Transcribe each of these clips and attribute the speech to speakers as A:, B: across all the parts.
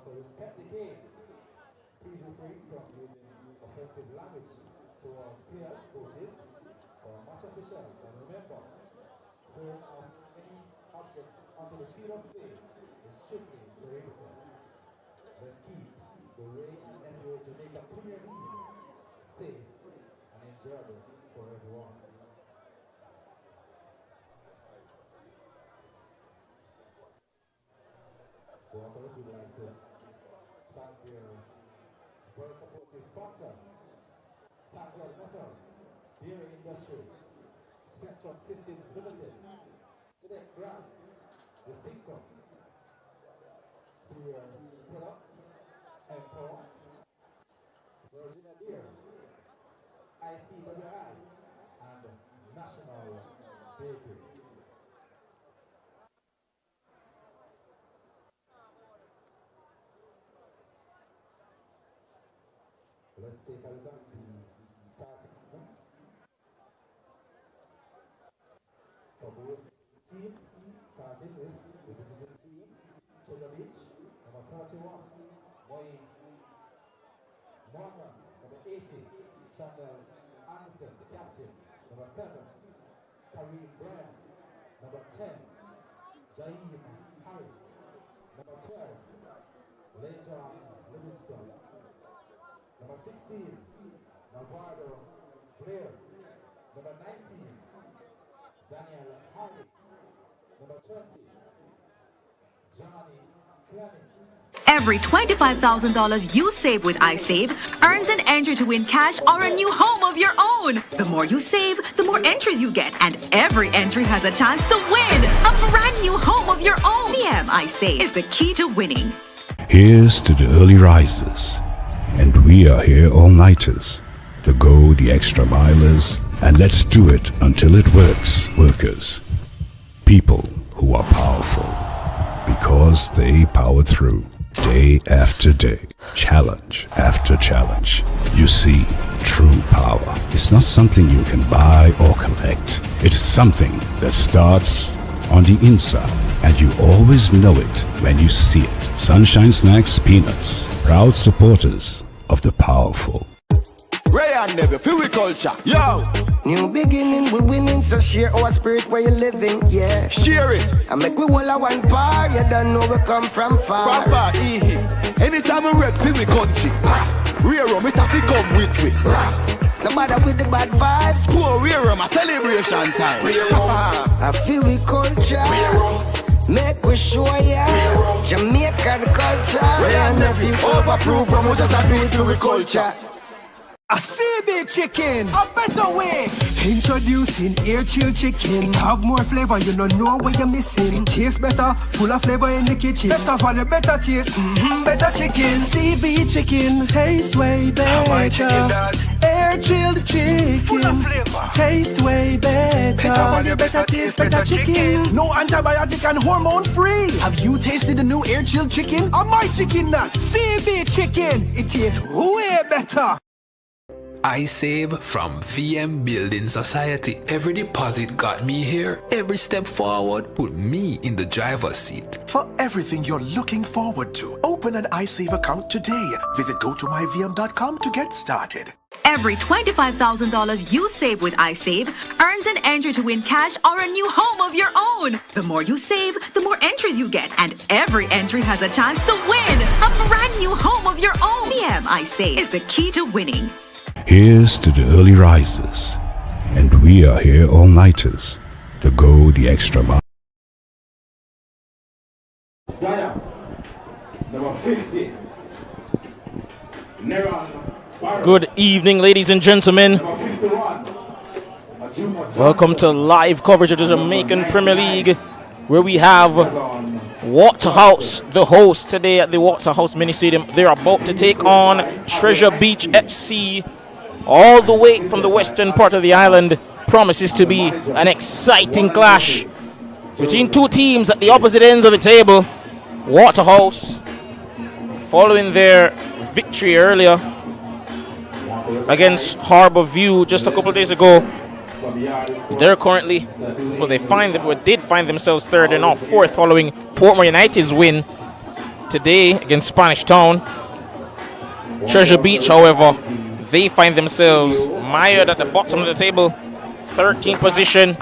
A: So respect the game. Please refrain from using offensive language towards players, coaches, or match officials. And remember, throwing off any objects onto the field of play is strictly prohibited. Let's keep the Ray and Nephew Jamaica Premier League safe and enjoyable for everyone. Waterhouse would like to thank their very supportive sponsors: Tangled Metals, Dairy Industries, Spectrum Systems Limited, Select Brands, The Synco, Clear Product, Empower, Virgin Deer, ICWI, and National Bakery. Let's take a look at the starting lineup for both teams, starting with the visiting team, Treasure Beach, number 41, Moy Morgan, number 80, Chandel Anderson, the captain, number 7, Kareem Bryan, number 10, Jaheim Harris, number 12, Lejon Livingston, number 16, Navarro Blair, number 19, Daniel Harvey, number 20, Johnny Flemings.
B: Every $25,000 you save with iSave earns an entry to win cash or a new home of your own. The more you save, the more entries you get, and every entry has a chance to win a brand new home of your own. VM iSave is the key to winning.
C: Here's to the early risers. And we are here all-nighters, the go the extra milers, and let's do it until it works. Workers, people who are powerful because they power through day after day, challenge after challenge. You see, true power is not something you can buy or collect. It's something that starts on the inside, and you always know it when you see it. Sunshine Snacks Peanuts, proud supporters of the powerful.
D: Ray and Never, feel we culture, yo!
E: New beginning, we winning, so share our spirit where you living, yeah.
D: Share it!
E: I make we all a one par, you don't know we come from far.
D: From far, anytime we rep, feel we country. Rear rum, it have to come with me.
E: No matter with the bad vibes.
D: Poor rear rum, a celebration time.
E: I feel we culture. Make we show ya Jamaican culture.
D: Ray and Nephew overproof from we just a do it for we culture.
F: A CB chicken, a better way. Introducing air chill chicken. It have more flavor, you don't know what you're missing. It tastes better, full of flavor in the kitchen. Better value, better taste, better chicken. CB chicken, tastes way better. Air chilled chicken, taste way better. Better value, better taste, better chicken. No antibiotic and hormone free. Have you tasted the new air chilled chicken? Or my chicken nut? CB chicken, it tastes way better.
G: I save from VM Building Society. Every deposit got me here. Every step forward put me in the driver's seat.
H: For everything you're looking forward to, open an iSave account today. Visit gotomyvm.com to get started.
B: Every $25,000 you save with iSave earns an entry to win cash or a new home of your own. The more you save, the more entries you get, and every entry has a chance to win a brand new home of your own. VM iSave is the key to winning.
C: Here's to the early risers, and we are here all-nighters, the go the extra mile.
A: Number 50,
I: Good evening, ladies and gentlemen. Welcome to live coverage of the Jamaican Premier League, where we have Waterhouse, the host today at the Waterhouse Mini Stadium. They're about to take on Treasure Beach FC, all the way from the western part of the island. Promises to be an exciting clash between two teams at the opposite ends of the table. Waterhouse, following their victory earlier against Harbour View just a couple of days ago, they're currently, did find themselves third and not fourth following Portmore United's win today against Spanish Town. Treasure Beach, however, they find themselves mired at the bottom of the table, 13th position,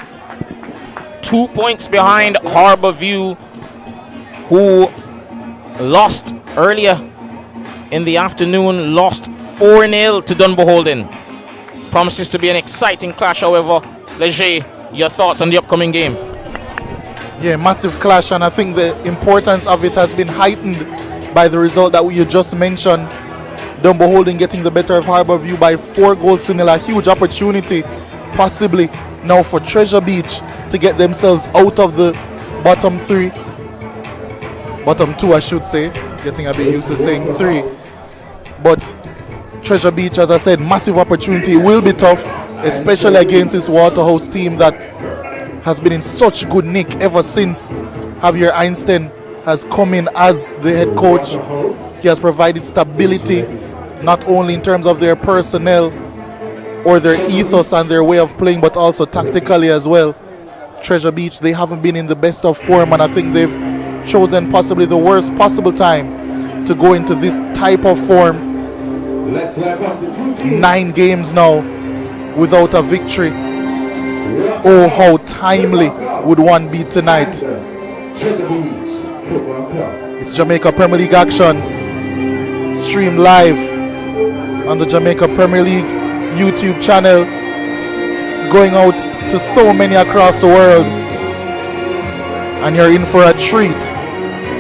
I: 2 points behind Harbour View, who lost earlier in the afternoon, lost 4-0 to Dunbeholden. Promises to be an exciting clash, however. Leger, your thoughts on the upcoming game?
J: Yeah, massive clash, and I think the importance of it has been heightened by the result that you just mentioned. Dunbeholden getting the better of Harbour View by 4 goals to nil. A huge opportunity possibly now for Treasure Beach to get themselves out of the bottom 3. Bottom 2, I should say. Getting a bit used to saying 3. But Treasure Beach, as I said, massive opportunity. It will be tough, especially against this Waterhouse team that has been in such good nick ever since Javier Einstein has come in as the head coach. He has provided stability, not only in terms of their personnel or their ethos and their way of playing, but also tactically as well. Treasure Beach, they haven't been in the best of form, and I think they've chosen possibly the worst possible time to go into this type of form. 9 games now without a victory. Oh, how timely would one be tonight? It's Jamaica Premier League action, streamed live on the Jamaica Premier League YouTube channel, going out to so many across the world. And you're in for a treat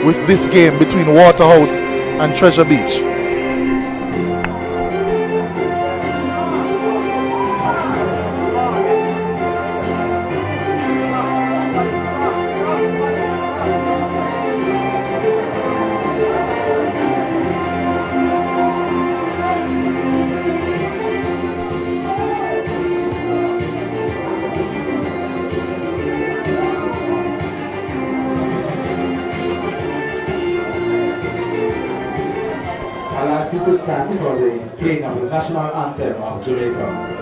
J: with this game between Waterhouse and Treasure Beach.
A: To stand for the playing of the national anthem of Jamaica.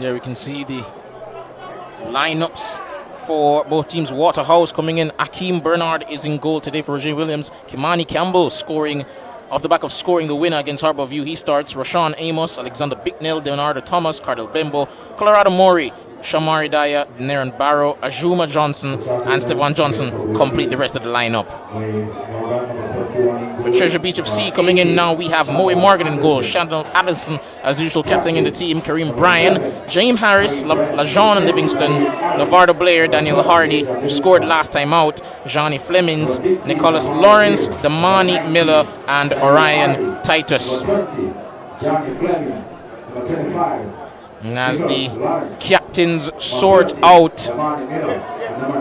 I: There we can see the lineups for both teams. Waterhouse coming in. Akeem Bernard is in goal today for Roger Williams. Kimani Campbell scoring off the back of scoring the winner against Harbour View. He starts. Rashawn Amos, Alexander Bicknell, Leonardo Thomas, Cardell Bembo, Colorado Mori, Shamari Daya, Naren Barrow, Ajuma Johnson, and Stevan Johnson complete the rest of the lineup. For Treasure Beach FC coming in now, we have Moe Morgan in goal, Shandon Addison as usual captain in the team, Kareem Bryan, James Harris, LaJean Livingston, Lavardo Blair, Daniel Hardy, who scored last time out, Johnny Flemings, Nicholas Lawrence, Damani Miller, and Orion Titus.
A: Johnny Flemings, number 25.
I: And as the captains sort out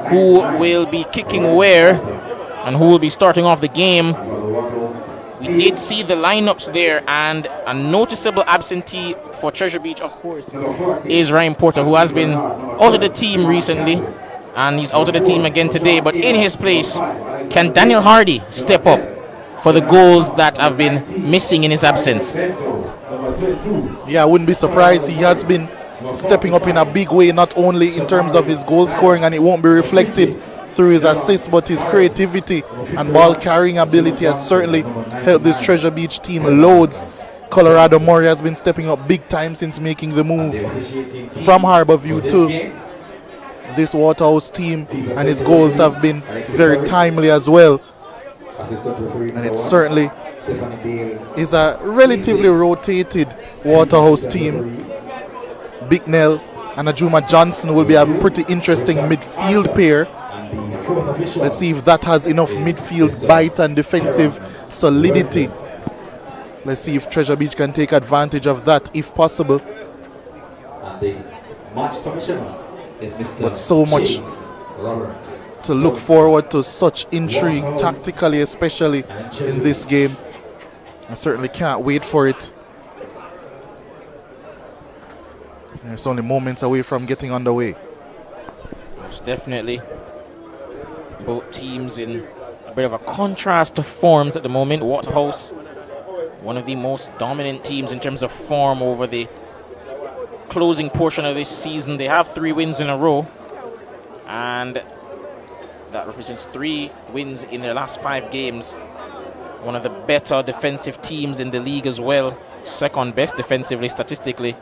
I: who will be kicking where and who will be starting off the game, we did see the lineups there, and a noticeable absentee for Treasure Beach, of course, is Ryan Porter, who has been out of the team recently, and he's out of the team again today. But in his place, can Daniel Hardy step up for the goals that have been missing in his absence?
J: Yeah, I wouldn't be surprised. He has been stepping up in a big way, not only in terms of his goal scoring, and it won't be reflected through his assists, but his creativity and ball carrying ability has certainly helped this Treasure Beach team loads. Colorado Murray has been stepping up big time since making the move from Harborview to this Waterhouse team, and his goals have been very timely as well. And it certainly is a relatively rotated Waterhouse team. Bicknell and Ajuma Johnson will be a pretty interesting midfield pair. Let's see if that has enough midfield bite and defensive solidity. Let's see if Treasure Beach can take advantage of that if possible.
A: And the match commissioner is Mr.
J: But so much to look forward to, such intrigue tactically, especially in this game. I certainly can't wait for it. It's only moments away from getting underway.
I: Most definitely. Both teams in a bit of a contrast to forms at the moment. Waterhouse, one of the most dominant teams in terms of form over the closing portion of this season. They have 3 wins in a row, and that represents 3 wins in their last 5 games. One of the better defensive teams in the league as well, second best defensively statistically.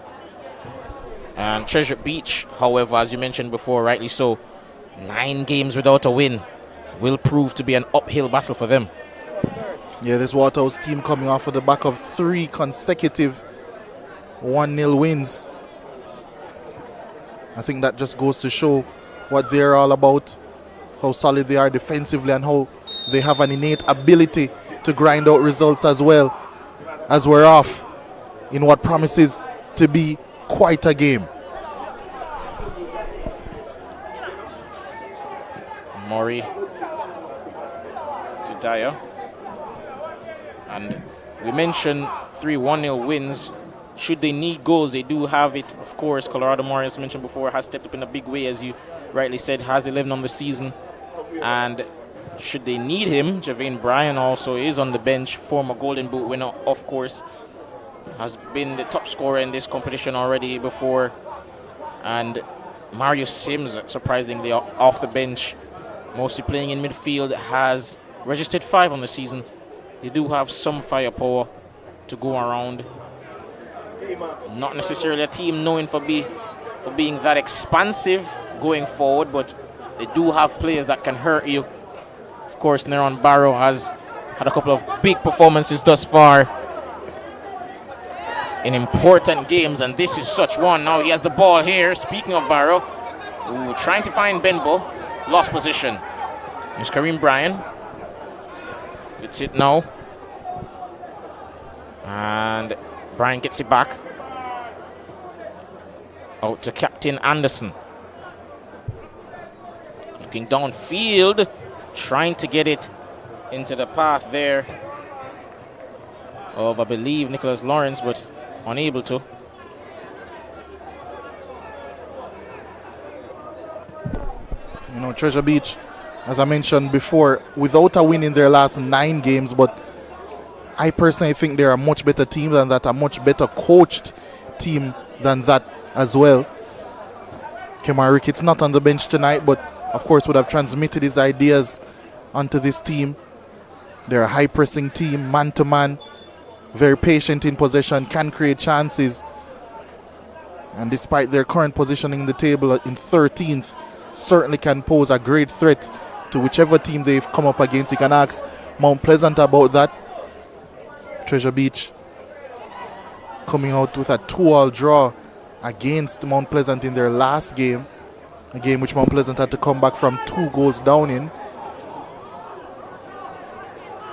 I: And Treasure Beach, however, as you mentioned before, rightly so, 9 games without a win will prove to be an uphill battle for them.
J: Yeah, this Waterhouse team coming off of the back of 3 consecutive 1-0 wins. I think that just goes to show what they're all about, how solid they are defensively, and how they have an innate ability to grind out results as well, as we're off in what promises to be quite a game.
I: Murray to Dyer. And we mentioned 3 1-0 wins. Should they need goals, they do have it. Of course, Colorado Murray, as mentioned before, has stepped up in a big way, as you rightly said, has 11 on the season. And should they need him, Javane Bryan also is on the bench, former Golden Boot winner, of course. Has been the top scorer in this competition already before. And Mario Sims, surprisingly, off the bench, mostly playing in midfield, has registered 5 on the season. They do have some firepower to go around. Not necessarily a team known for being that expansive going forward, but they do have players that can hurt you. Of course, Neron Barrow has had a couple of big performances thus far in important games, and this is such one. Now he has the ball here. Speaking of Barrow, trying to find Benbow, lost position. Here's Kareem Bryan. It's it now, and Bryan gets it back out to Captain Anderson. Looking downfield, trying to get it into the path there of, I believe, Nicholas Lawrence, but unable to.
J: You know, Treasure Beach, as I mentioned before, without a win in their last 9 games, but I personally think they're a much better team than that, a much better coached team than that as well. Kemar Ricketts not on the bench tonight, but of course would have transmitted his ideas onto this team. They're a high-pressing team, man-to-man, very patient in possession, can create chances. And despite their current positioning in the table in 13th, certainly can pose a great threat to whichever team they've come up against. You can ask Mount Pleasant about that. Treasure Beach coming out with a 2-2 draw against Mount Pleasant in their last game, a game which Mount Pleasant had to come back from 2 goals down in.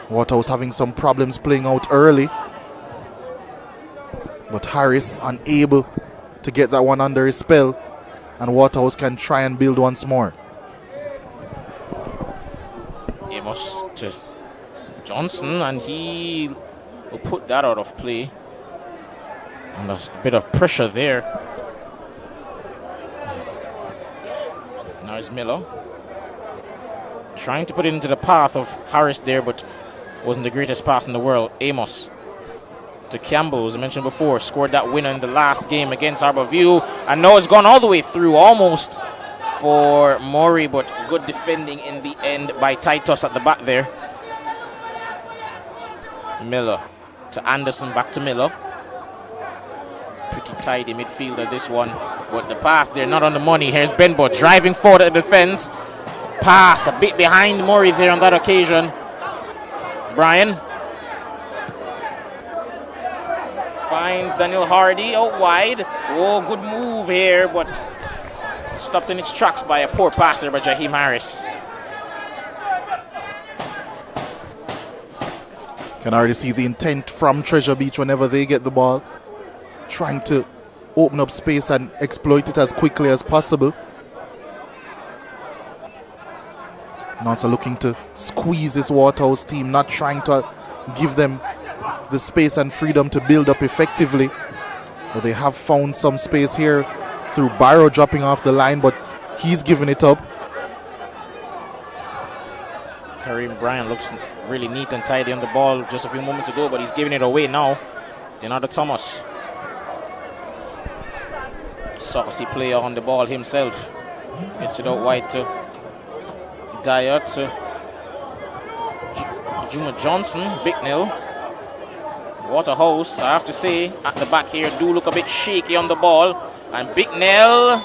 J: Waterhouse having some problems playing out early, but Harris unable to get that one under his spell, and Waterhouse can try and build once more.
I: Amos to Johnson, and he will put that out of play. And there's a bit of pressure there. Now it's Miller trying to put it into the path of Harris there, but wasn't the greatest pass in the world. Amos to Campbell, as I mentioned before, scored that winner in the last game against Harborview, and now it's gone all the way through, almost for Murray, but good defending in the end by Titus at the back there. Miller to Anderson, back to Miller. Pretty tidy midfielder this one, but the pass there not on the money. Here's Benbow driving forward at the defense. Pass a bit behind Murray there on that occasion. Brian finds Daniel Hardy out wide. Oh, good move here, but stopped in its tracks by a poor pass there by Jaheim Harris.
J: Can already see the intent from Treasure Beach whenever they get the ball, trying to open up space and exploit it as quickly as possible. And also looking to squeeze this Waterhouse team, not trying to give them the space and freedom to build up effectively. But they have found some space here through Barrow dropping off the line, but he's giving it up.
I: Kareem Bryant looks really neat and tidy on the ball just a few moments ago, but he's giving it away now. Leonardo Thomas, saucy player on the ball himself, gets it out wide to Dyer, to Juma Johnson. Bicknell. Waterhouse, I have to say, at the back here do look a bit shaky on the ball, and Bicknell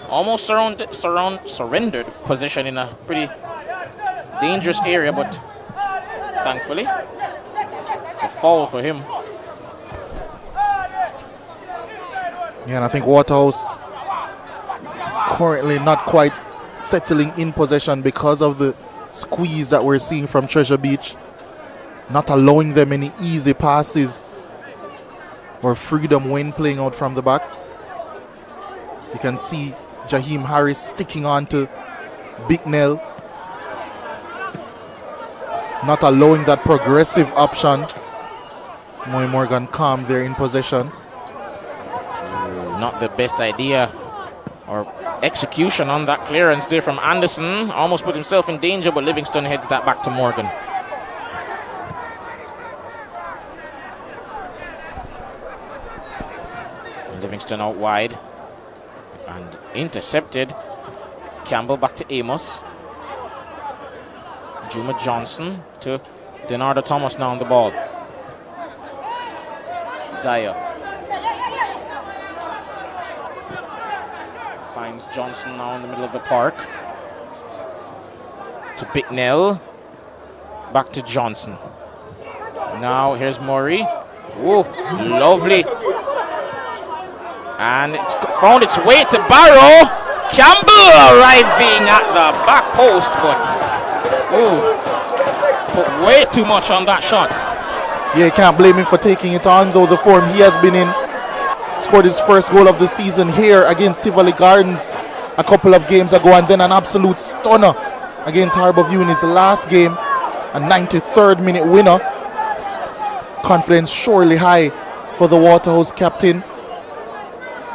I: almost surrendered possession in a pretty dangerous area, but thankfully it's a foul for him.
J: Yeah, and I think Waterhouse currently not quite settling in possession because of the squeeze that we're seeing from Treasure Beach, not allowing them any easy passes or freedom when playing out from the back. You can see Jaheim Harris sticking on to Bicknell, not allowing that progressive option. Moy Morgan calm there in possession.
I: Not the best idea or execution on that clearance there from Anderson. Almost put himself in danger, but Livingston heads that back to Morgan. Livingston out wide and intercepted. Campbell back to Amos. Juma Johnson to Leonardo Thomas now on the ball. Dyer finds Johnson now in the middle of the park. To Bicknell. Back to Johnson. Now here's Murray. Ooh, lovely. And it's found its way to Barrow. Campbell arriving at the back post, but put way too much on that shot.
J: Yeah, you can't blame him for taking it on, though the form he has been in. Scored his first goal of the season here against Tivoli Gardens a couple of games ago, and then an absolute stunner against Harbourview in his last game, a 93rd minute winner. Confidence surely high for the Waterhouse captain,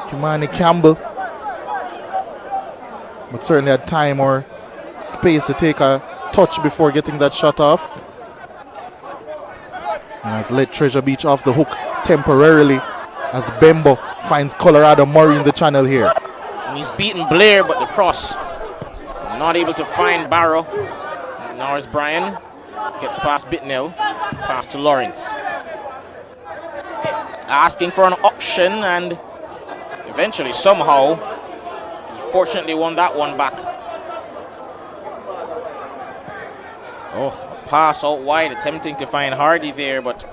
J: Kimani Campbell, but certainly had time or space to take a touch before getting that shot off, and has let Treasure Beach off the hook temporarily as Bembo finds Colorado Murray in the channel here.
I: And he's beaten Blair, but the cross not able to find Barrow. Now is Brian, gets past Bicknell, pass to Lawrence, asking for an option, and eventually somehow he fortunately won that one back. Oh, pass out wide, attempting to find Hardy there, but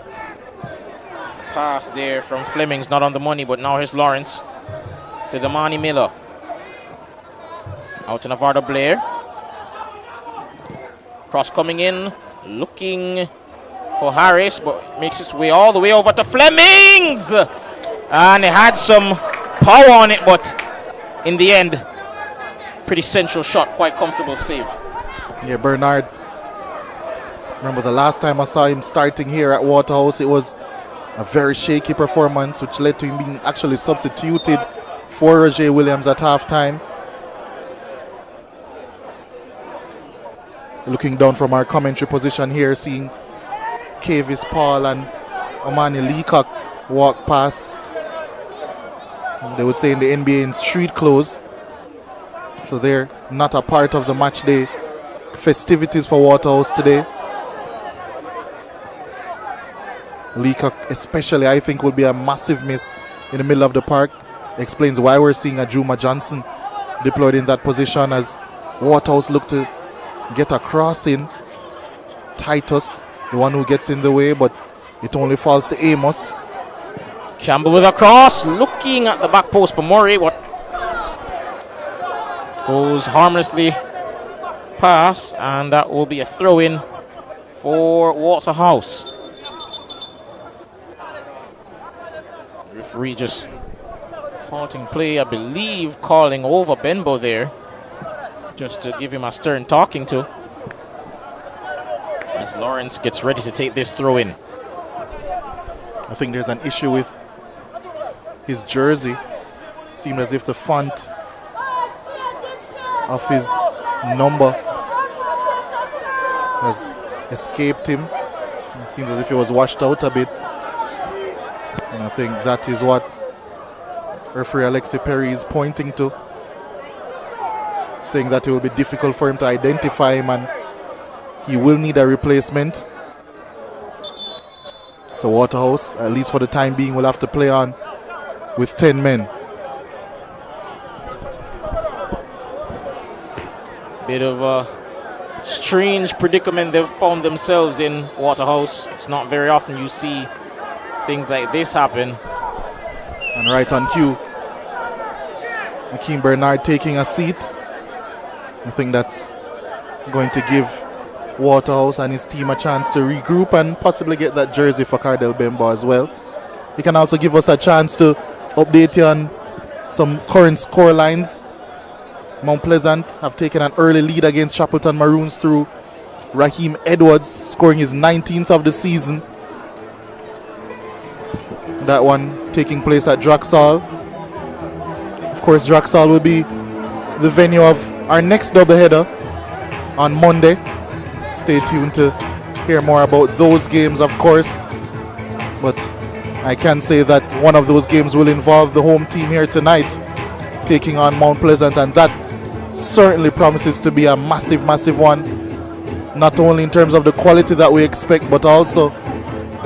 I: pass there from Fleming's not on the money. But now here's Lawrence to Damani Miller. Out to Navardo Blair. Cross coming in, looking for Harris, but makes its way all the way over to Fleming's. And it had some power on it, but in the end, pretty central shot, quite comfortable save.
J: Yeah, Bernard. Remember the last time I saw him starting here at Waterhouse, it was a very shaky performance, which led to him being actually substituted for Roger Williams at halftime. Looking down from our commentary position here, seeing Kavis Paul and Omani Leacock walk past. They would say in the NBA in street clothes. So they're not a part of the match day festivities for Waterhouse today. Leacock especially, I think, will be a massive miss in the middle of the park. Explains why we're seeing a Juma Johnson deployed in that position as Waterhouse look to get a cross in. Titus, the one who gets in the way, but it only falls to Amos.
I: Campbell with a cross, looking at the back post for Murray. What goes harmlessly pass, and that will be a throw-in for Waterhouse. Referee just halting play, I believe, calling over Benbow there, just to give him a stern talking to, as Lawrence gets ready to take this throw-in.
J: I think there's an issue with his jersey. Seemed as if the font of his number has escaped him. It seems as if it was washed out a bit. And I think that is what referee Alexi Perry is pointing to, saying that it will be difficult for him to identify him and he will need a replacement. So Waterhouse, at least for the time being, will have to play on with 10 men.
I: Bit of a strange predicament they've found themselves in, Waterhouse. It's not very often you see things like this happen.
J: And right on cue, Akeem Bernard taking a seat. I think that's going to give Waterhouse and his team a chance to regroup and possibly get that jersey for Cardell Bemba as well. He can also give us a chance to update you on some current score lines. Mount Pleasant have taken an early lead against Shackleton Maroons through Raheem Edwards scoring his 19th of the season. That one taking place at Draxall. Of course, Draxall will be the venue of our next doubleheader on Monday. Stay tuned to hear more about those games, of course. But I can say that one of those games will involve the home team here tonight taking on Mount Pleasant, and that certainly promises to be a massive, massive one. Not only in terms of the quality that we expect, but also,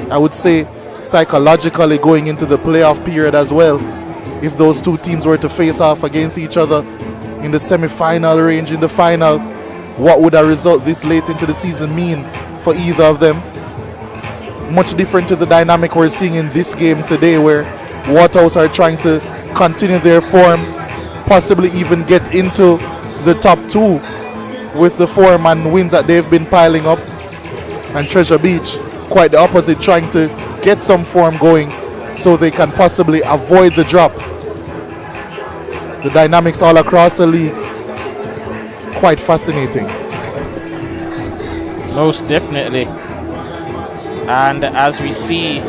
J: I would say, psychologically going into the playoff period as well. If those two teams were to face off against each other in the semi-final range, in the final, what would a result this late into the season mean for either of them? Much different to the dynamic we're seeing in this game today, where Waterhouse are trying to continue their form, possibly even get into the top two with the form and wins that they've been piling up. And Treasure Beach, quite the opposite, trying to get some form going so they can possibly avoid the drop. The dynamics all across the league, quite fascinating.
I: Most definitely. And as we see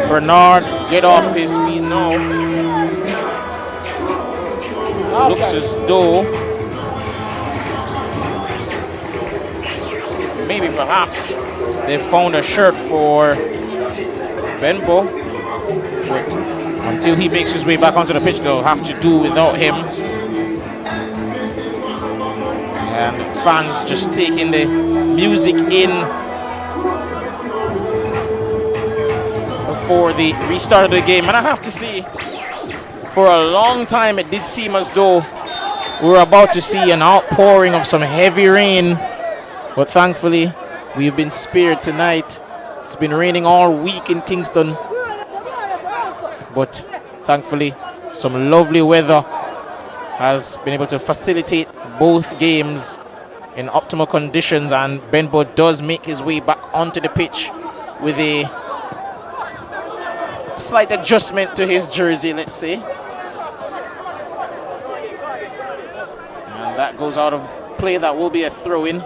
I: Bernard get off his feet now, looks as though maybe perhaps they found a shirt for Benbow, but until he makes his way back onto the pitch, they'll have to do without him. And fans just taking the music in before the restart of the game. And I have to say, for a long time it did seem as though we were about to see an outpouring of some heavy rain, but thankfully we've been spared tonight. It's been raining all week in Kingston, but thankfully some lovely weather has been able to facilitate both games in optimal conditions, and Benbow does make his way back onto the pitch with a slight adjustment to his jersey, let's say. And that goes out of play. That will be a throw-in.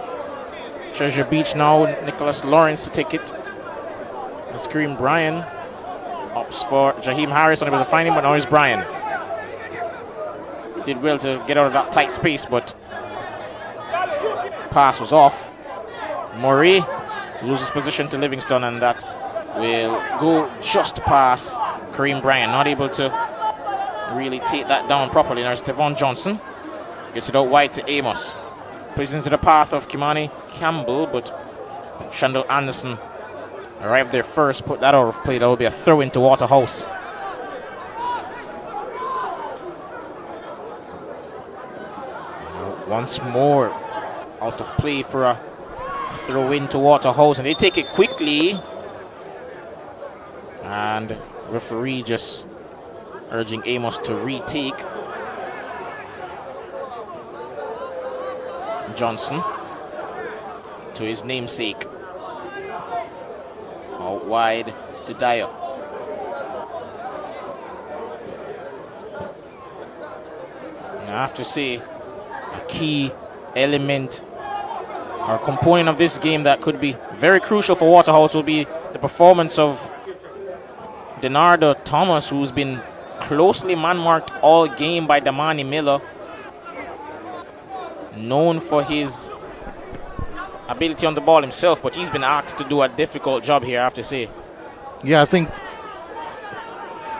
I: Treasure Beach now, Nicholas Lawrence to take it. As Kareem Bryan opts for Jaheim Harris, unable to find him, but now it's Bryan. Did well to get out of that tight space, but pass was off. Murray loses position to Livingston, and that will go just past Kareem Bryan. Not able to really take that down properly. Now Stephon Johnson Gets it out wide to Amos. Plays into the path of Kimani Campbell, but Shandell Anderson arrived there first, put that out of play. That will be a throw into Waterhouse. Once more out of play for a throw into Waterhouse, and they take it quickly. And referee just urging Amos to retake. Johnson to his namesake. Out wide to Dyer. And I have to say, a key element or component of this game that could be very crucial for Waterhouse will be the performance of Denardo Thomas, who's been closely man-marked all game by Damani Miller. Known for his ability on the ball himself, but he's been asked to do a difficult job here, I have to say.
J: Yeah, I think,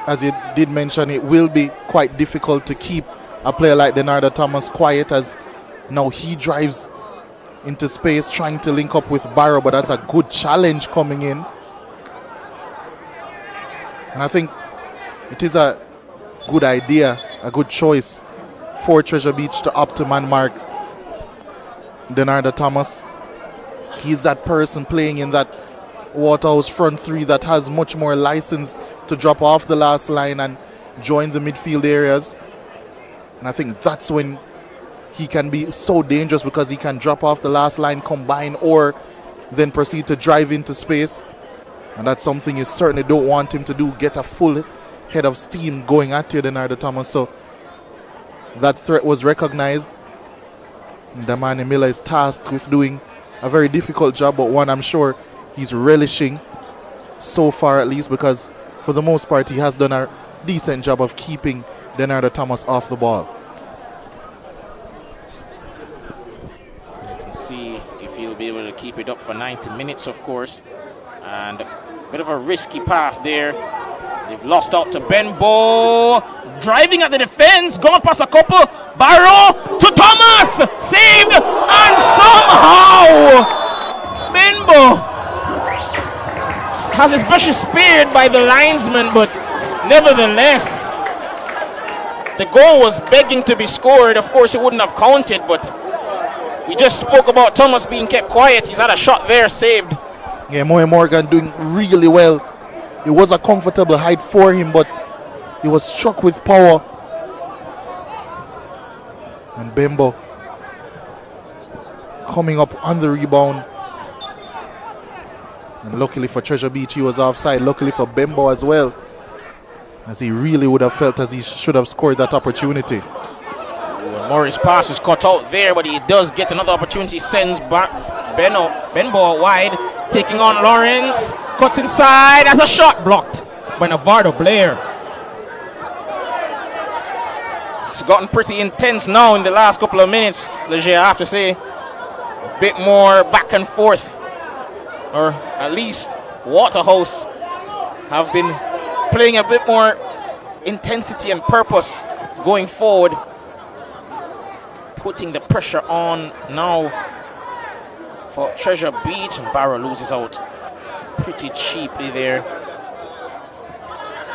J: as you did mention, it will be quite difficult to keep a player like Denardo Thomas quiet, as now he drives into space trying to link up with Barrow, but that's a good challenge coming in. And I think it is a good idea, a good choice for Treasure Beach to opt to man mark Denardo Thomas. He's that person playing in that Waterhouse front three that has much more license to drop off the last line and join the midfield areas. And I think that's when he can be so dangerous, because he can drop off the last line, combine, or then proceed to drive into space. And that's something you certainly don't want him to do, get a full head of steam going at you, Denardo Thomas. So that threat was recognized. Damani Miller is tasked with doing a very difficult job, but one I'm sure he's relishing so far, at least, because for the most part he has done a decent job of keeping Denardo Thomas off the ball.
I: You can see if he'll be able to keep it up for 90 minutes, of course. And a bit of a risky pass there. They've lost out to Benbow. Driving at the defense, gone past a couple. Barrow to Thomas, saved, and somehow Benbow has his brushes spared by the linesman, but nevertheless, the goal was begging to be scored. Of course, it wouldn't have counted, but we just spoke about Thomas being kept quiet. He's had a shot there, saved.
J: Yeah, Moe Morgan doing really well. It was a comfortable height for him, but he was struck with power. And Bembo coming up on the rebound. And luckily for Treasure Beach, he was offside. Luckily for Bembo as well, as he really would have felt as he should have scored that opportunity.
I: Morris' pass is cut out there, but he does get another opportunity. Sends back Benbow wide, taking on Lawrence. Cuts inside as a shot blocked by Navardo Blair. It's gotten pretty intense now in the last couple of minutes, Leger, I have to say. A bit more back and forth, or at least Waterhouse have been playing a bit more intensity and purpose going forward, putting the pressure on now for Treasure Beach, and Barrow loses out pretty cheaply there.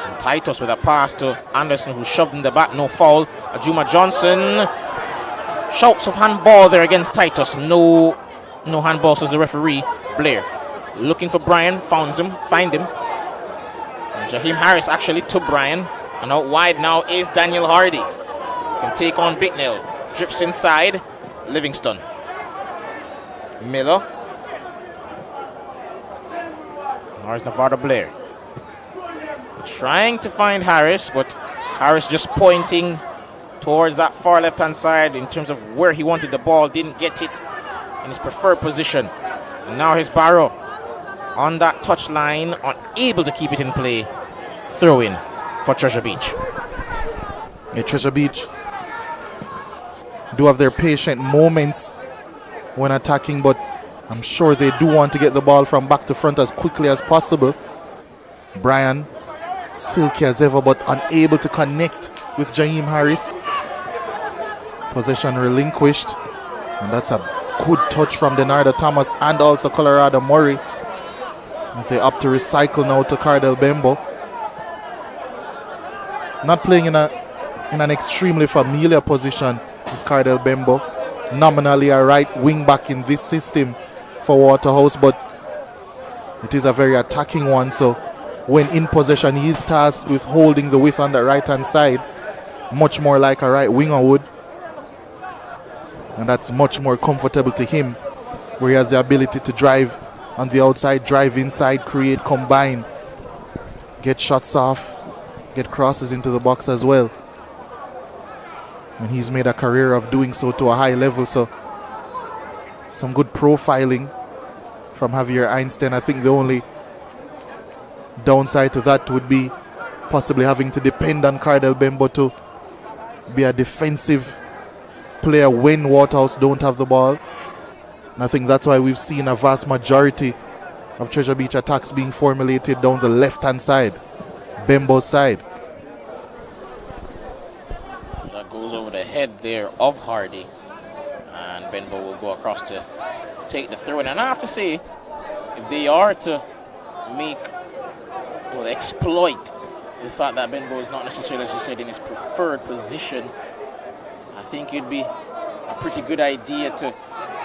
I: And Titus with a pass to Anderson, who shoved in the back, no foul. Ajuma Johnson shouts of handball there against Titus. No handball, says the referee. Blair looking for Brian, find him. And Jaheim Harris actually to Brian, and out wide now is Daniel Hardy. Can take on Bicknell. Drifts inside. Livingston. Miller. There's Navardo Blair. Trying to find Harris, but Harris just pointing towards that far left-hand side in terms of where he wanted the ball. Didn't get it in his preferred position. And now his Barrow on that touch line, unable to keep it in play. Throw in for Treasure Beach.
J: Yeah, Treasure Beach do have their patient moments when attacking, but I'm sure they do want to get the ball from back to front as quickly as possible. Brian, silky as ever, but unable to connect with Jaheim Harris. Possession relinquished. And that's a good touch from Denardo Thomas and also Colorado Murray. As they opt to recycle now to Cardell Bembo. Not playing in an extremely familiar position is Cardell Bembo. Nominally a right wing back in this system for Waterhouse, but it is a very attacking one. So when in possession, he is tasked with holding the width on the right hand side, much more like a right winger would. And that's much more comfortable to him, where he has the ability to drive on the outside, drive inside, create, combine, get shots off, get crosses into the box as well. And he's made a career of doing so to a high level. So some good profiling from Javier Einstein. I think the only downside to that would be possibly having to depend on Cardell Bembo to be a defensive player when Waterhouse don't have the ball. And I think that's why we've seen a vast majority of Treasure Beach attacks being formulated down the left-hand side, Bembo's side.
I: That goes over the head there of Hardy. And Bembo will go across to take the throw in. And I have to say, if they are to exploit the fact that Bembo is not necessarily, as you said, in his preferred position, I think it'd be a pretty good idea to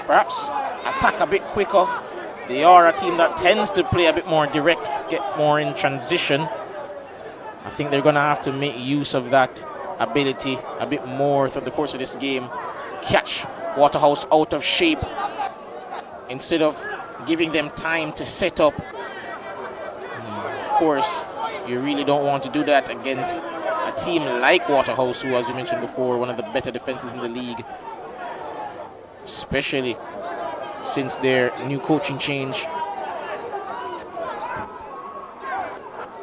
I: perhaps attack a bit quicker. They are a team that tends to play a bit more direct, get more in transition. I think they're going to have to make use of that ability a bit more throughout the course of this game. Catch Waterhouse out of shape instead of giving them time to set up. Of course, you really don't want to do that against a team like Waterhouse, who, as we mentioned before, one of the better defenses in the league, especially since their new coaching change.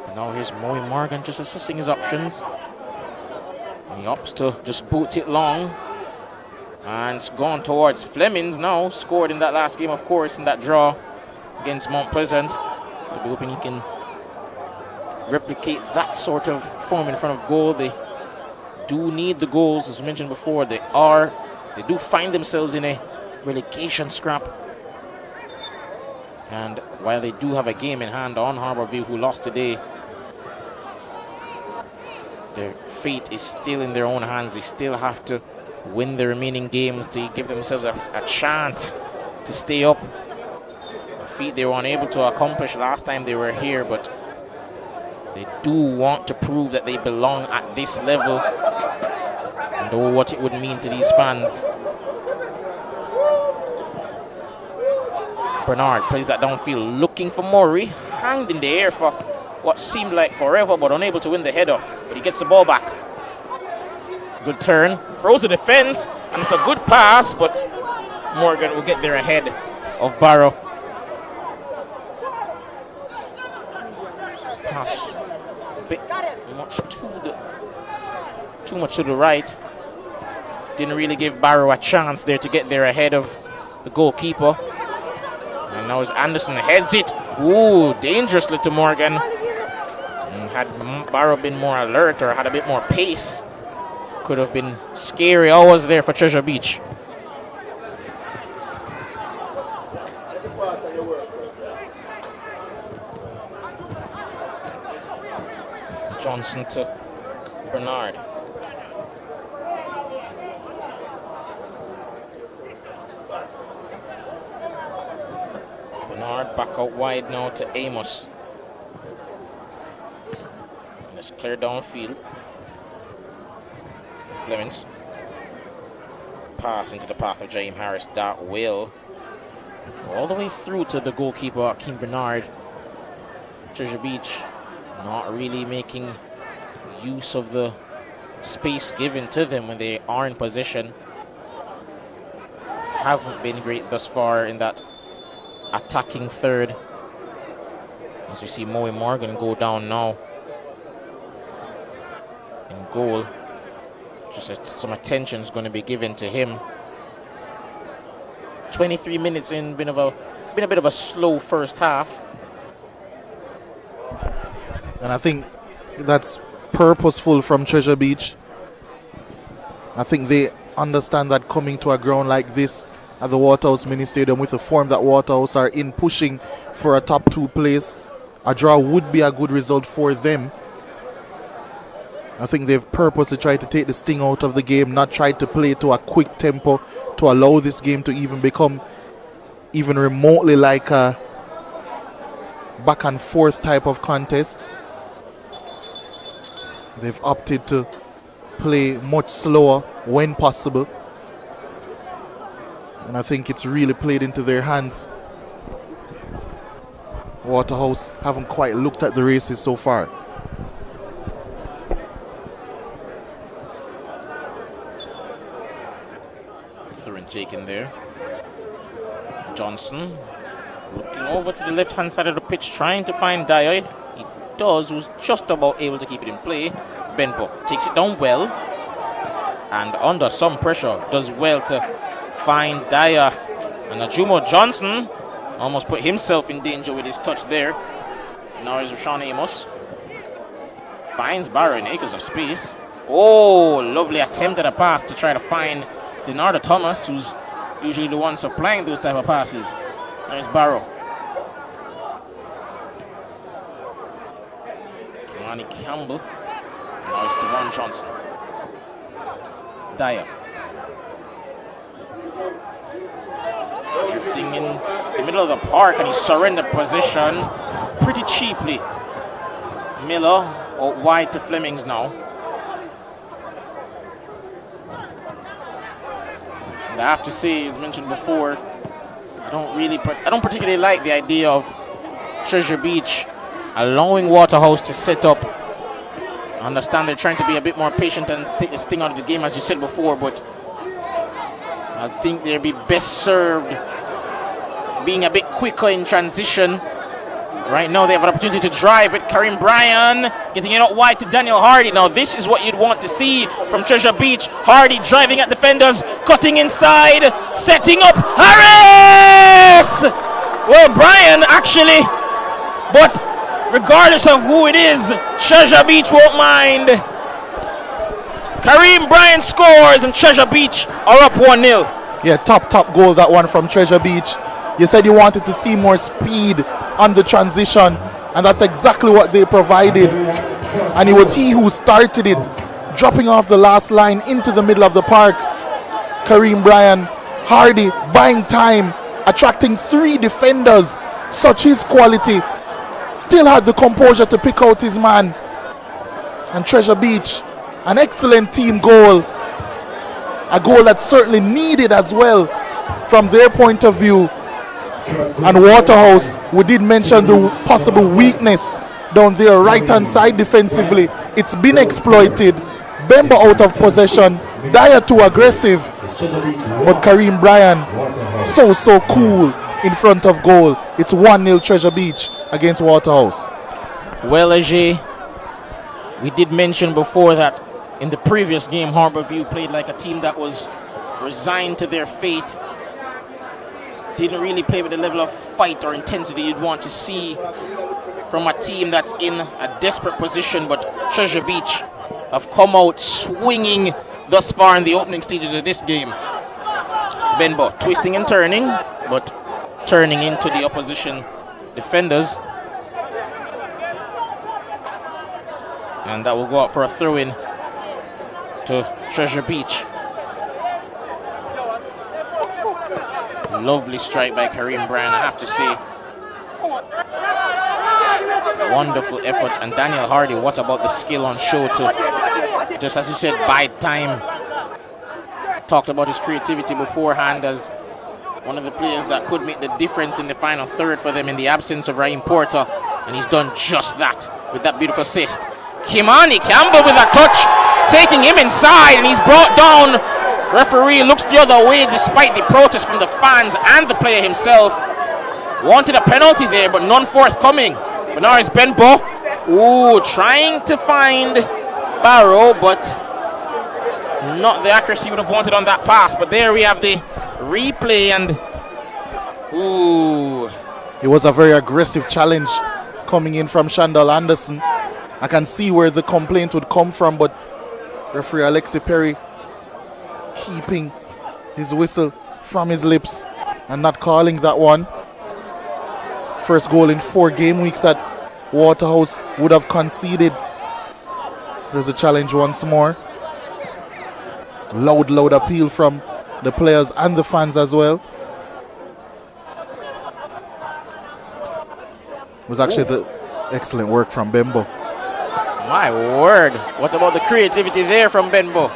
I: And now here's Moe Morgan just assessing his options. He opts to just boot it long. And it's gone towards Flemings now. Scored in that last game, of course, in that draw against Mount Pleasant. We'll be hoping he can replicate that sort of form in front of goal. They do need the goals, as we mentioned before. They do find themselves in a relegation scrap. And while they do have a game in hand on Harborview, who lost today, their fate is still in their own hands. They still have to win the remaining games to give themselves a chance to stay up. A feat they were unable to accomplish last time they were here, but they do want to prove that they belong at this level and know what it would mean to these fans. Bernard plays that downfield, looking for Murray, hanged in the air for what seemed like forever, but unable to win the header. But he gets the ball back. Good turn, throws the defense, and it's a good pass, but Morgan will get there ahead of Barrow. Pass a bit too much to the right. Didn't really give Barrow a chance there to get there ahead of the goalkeeper. And now as Anderson heads it, ooh, dangerously to Morgan. And had Barrow been more alert or had a bit more pace, could have been scary hours there for Treasure Beach. Johnson to Bernard. Bernard back out wide now to Amos. And it's clear downfield. Flemings. Pass into the path of James Harris. That will go all the way through to the goalkeeper, Akeem Bernard. Treasure Beach not really making use of the space given to them when they are in possession. Haven't been great thus far in that attacking third. As we see Moe Morgan go down now in goal. Just some attention is going to be given to him. 23 minutes in, been a bit of a slow first half.
J: And I think that's purposeful from Treasure Beach. I think they understand that coming to a ground like this at the Waterhouse Mini Stadium with the form that Waterhouse are in, pushing for a top 2 place, a draw would be a good result for them. I think they've purposely tried to take the sting out of the game, not tried to play to a quick tempo to allow this game to even become even remotely like a back and forth type of contest. They've opted to play much slower when possible, and I think it's really played into their hands. Waterhouse haven't quite looked at the races so far.
I: Through taken there. Johnson looking over to the left hand side of the pitch, trying to find Dyer. He does, was just about able to keep it in play. Benbo takes it down well, and under some pressure does well to find Dyer. And Ajumo Johnson almost put himself in danger with his touch there. Now is Sean Amos. Finds Barrow in acres of space. Oh, lovely attempt at a pass to try to find Denardo Thomas, who's usually the one supplying those type of passes. There's Barrow. Kimani Campbell. Now it's Devon Johnson. Dyer. Drifting in the middle of the park, and he surrendered position pretty cheaply. Miller out wide to Flemings now. And I have to say, as mentioned before, I don't particularly like the idea of Treasure Beach allowing Waterhouse to set up. I understand they're trying to be a bit more patient and take the sting out of the game, as you said before, but I think they'd be best served being a bit quicker in transition. Right now they have an opportunity to drive with Karim Bryan, getting it out wide to Daniel Hardy. Now this is what you'd want to see from Treasure Beach. Hardy driving at defenders, cutting inside, setting up Harris! Well, Bryan actually, but regardless of who it is, Treasure Beach won't mind. Karim Bryan scores and Treasure Beach are up 1-0.
J: Yeah, top goal, that one from Treasure Beach. You said you wanted to see more speed on the transition, and that's exactly what they provided. And it was he who started it, dropping off the last line into the middle of the park. Karim Bryan, Hardy buying time, attracting 3 defenders. Such his quality. Still had the composure to pick out his man. And Treasure Beach, an excellent team goal. A goal that's certainly needed as well from their point of view. And Waterhouse, we did mention the possible weakness down there right hand side defensively. It's been exploited. Bemba out of possession, Dyer too aggressive, but Karim Bryan so cool in front of goal. It's 1-0 Treasure Beach against Waterhouse.
I: Well, Ajay, we did mention before that in the previous game Harborview played like a team that was resigned to their fate. Didn't really play with the level of fight or intensity you'd want to see from a team that's in a desperate position, but Treasure Beach have come out swinging thus far in the opening stages of this game. Benbo twisting and turning, but turning into the opposition defenders. And that will go out for a throw-in to Treasure Beach. Lovely strike by Karim Bryan, I have to say. Wonderful effort. And Daniel Hardy, what about the skill on show to, just as you said, bide time. Talked about his creativity beforehand as one of the players that could make the difference in the final third for them in the absence of Raheem Porter. And he's done just that with that beautiful assist. Kimani Campbell with a touch, taking him inside, and he's brought down. Referee looks the other way despite the protest from the fans and the player himself. Wanted a penalty there, but none forthcoming. But now it's Benbo. Ooh, trying to find Barrow, but not the accuracy you would have wanted on that pass. But there we have the replay, and ooh.
J: It was a very aggressive challenge coming in from Shandal Anderson. I can see where the complaint would come from, but referee Alexi Perry keeping his whistle from his lips and not calling that one. First goal in 4 game weeks that Waterhouse would have conceded. There's a challenge once more. Loud appeal from the players and the fans as well. It was actually the excellent work from Bembo.
I: My word. What about the creativity there from Benbow?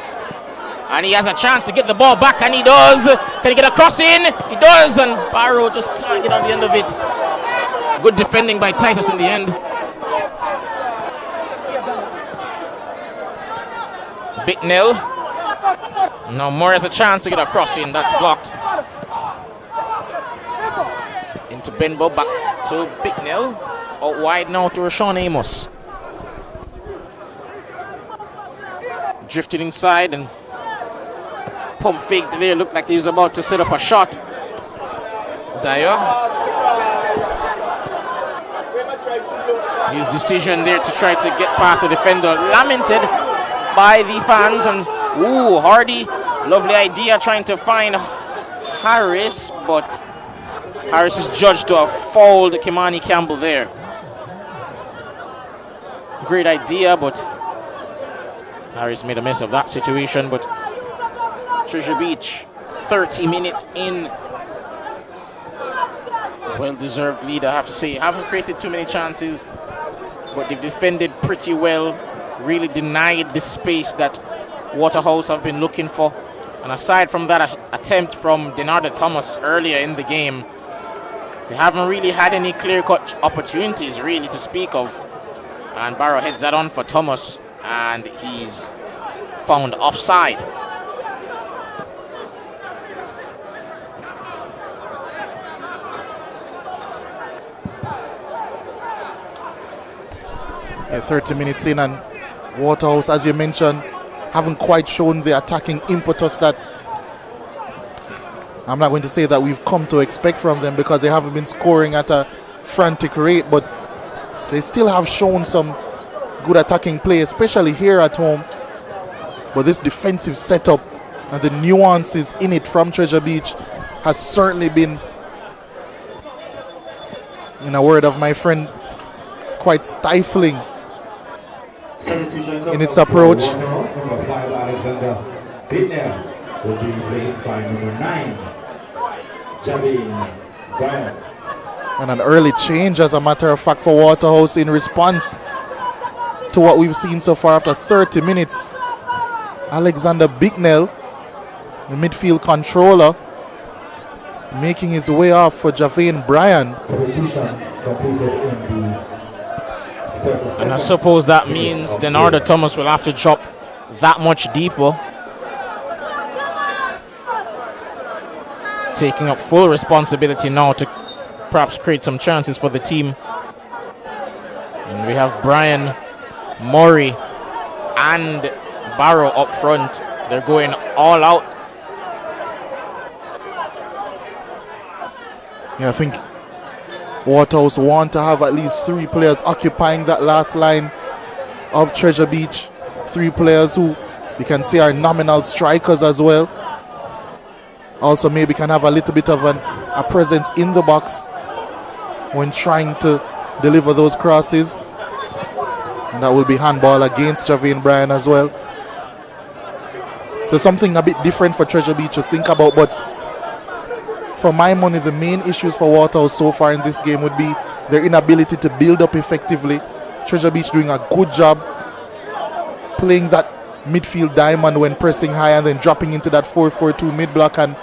I: And he has a chance to get the ball back, and he does. Can he get a cross in? He does, and Barrow just can't get on the end of it. Good defending by Titus in the end. Bicknell. Now Moore has a chance to get a cross in. That's blocked. Into Benbow, back to Bicknell. Out wide now to Rashawn Amos. Drifted inside and pump faked there. Looked like he was about to set up a shot. Dyer. His decision there to try to get past the defender. Lamented by the fans. And ooh, Hardy. Lovely idea trying to find Harris. But Harris is judged to have fouled Kimani Campbell there. Great idea, but Harris made a mess of that situation. But Treasure Beach, 30 minutes in. Well-deserved lead, I have to say. Haven't created too many chances, but they've defended pretty well. Really denied the space that Waterhouse have been looking for. And aside from that attempt from Denardo Thomas earlier in the game, they haven't really had any clear-cut opportunities really to speak of. And Barrow heads that on for Thomas, and he's found offside.
J: Yeah, 30 minutes in, and Waterhouse, as you mentioned, haven't quite shown the attacking impetus that I'm not going to say that we've come to expect from them, because they haven't been scoring at a frantic rate, but they still have shown some good attacking play, especially here at home. But this defensive setup and the nuances in it from Treasure Beach has certainly been, in a word of my friend, quite stifling in its approach.
A: Number 5 Alexander Bicknell will be replaced by number 9 Jamaica Brian.
J: And an early change, as a matter of fact, for Waterhouse in response to what we've seen so far after 30 minutes. Alexander Bicknell, the midfield controller, making his way off for Javane Bryan.
A: Substitution completed in the 37th.
I: And I suppose that means Denardo Thomas will have to drop that much deeper, taking up full responsibility now to perhaps create some chances for the team. And we have Brian, Murray and Barrow up front. They're going all out.
J: Yeah, I think Waterhouse want to have at least 3 players occupying that last line of Treasure Beach. 3 players who you can say are nominal strikers as well. Also maybe can have a little bit of a presence in the box when trying to deliver those crosses. And that will be handball against Javane Bryan as well. So something a bit different for Treasure Beach to think about, but for my money, the main issues for Waterhouse so far in this game would be their inability to build up effectively. Treasure Beach doing a good job playing that midfield diamond when pressing high and then dropping into that 4-4-2 mid-block, and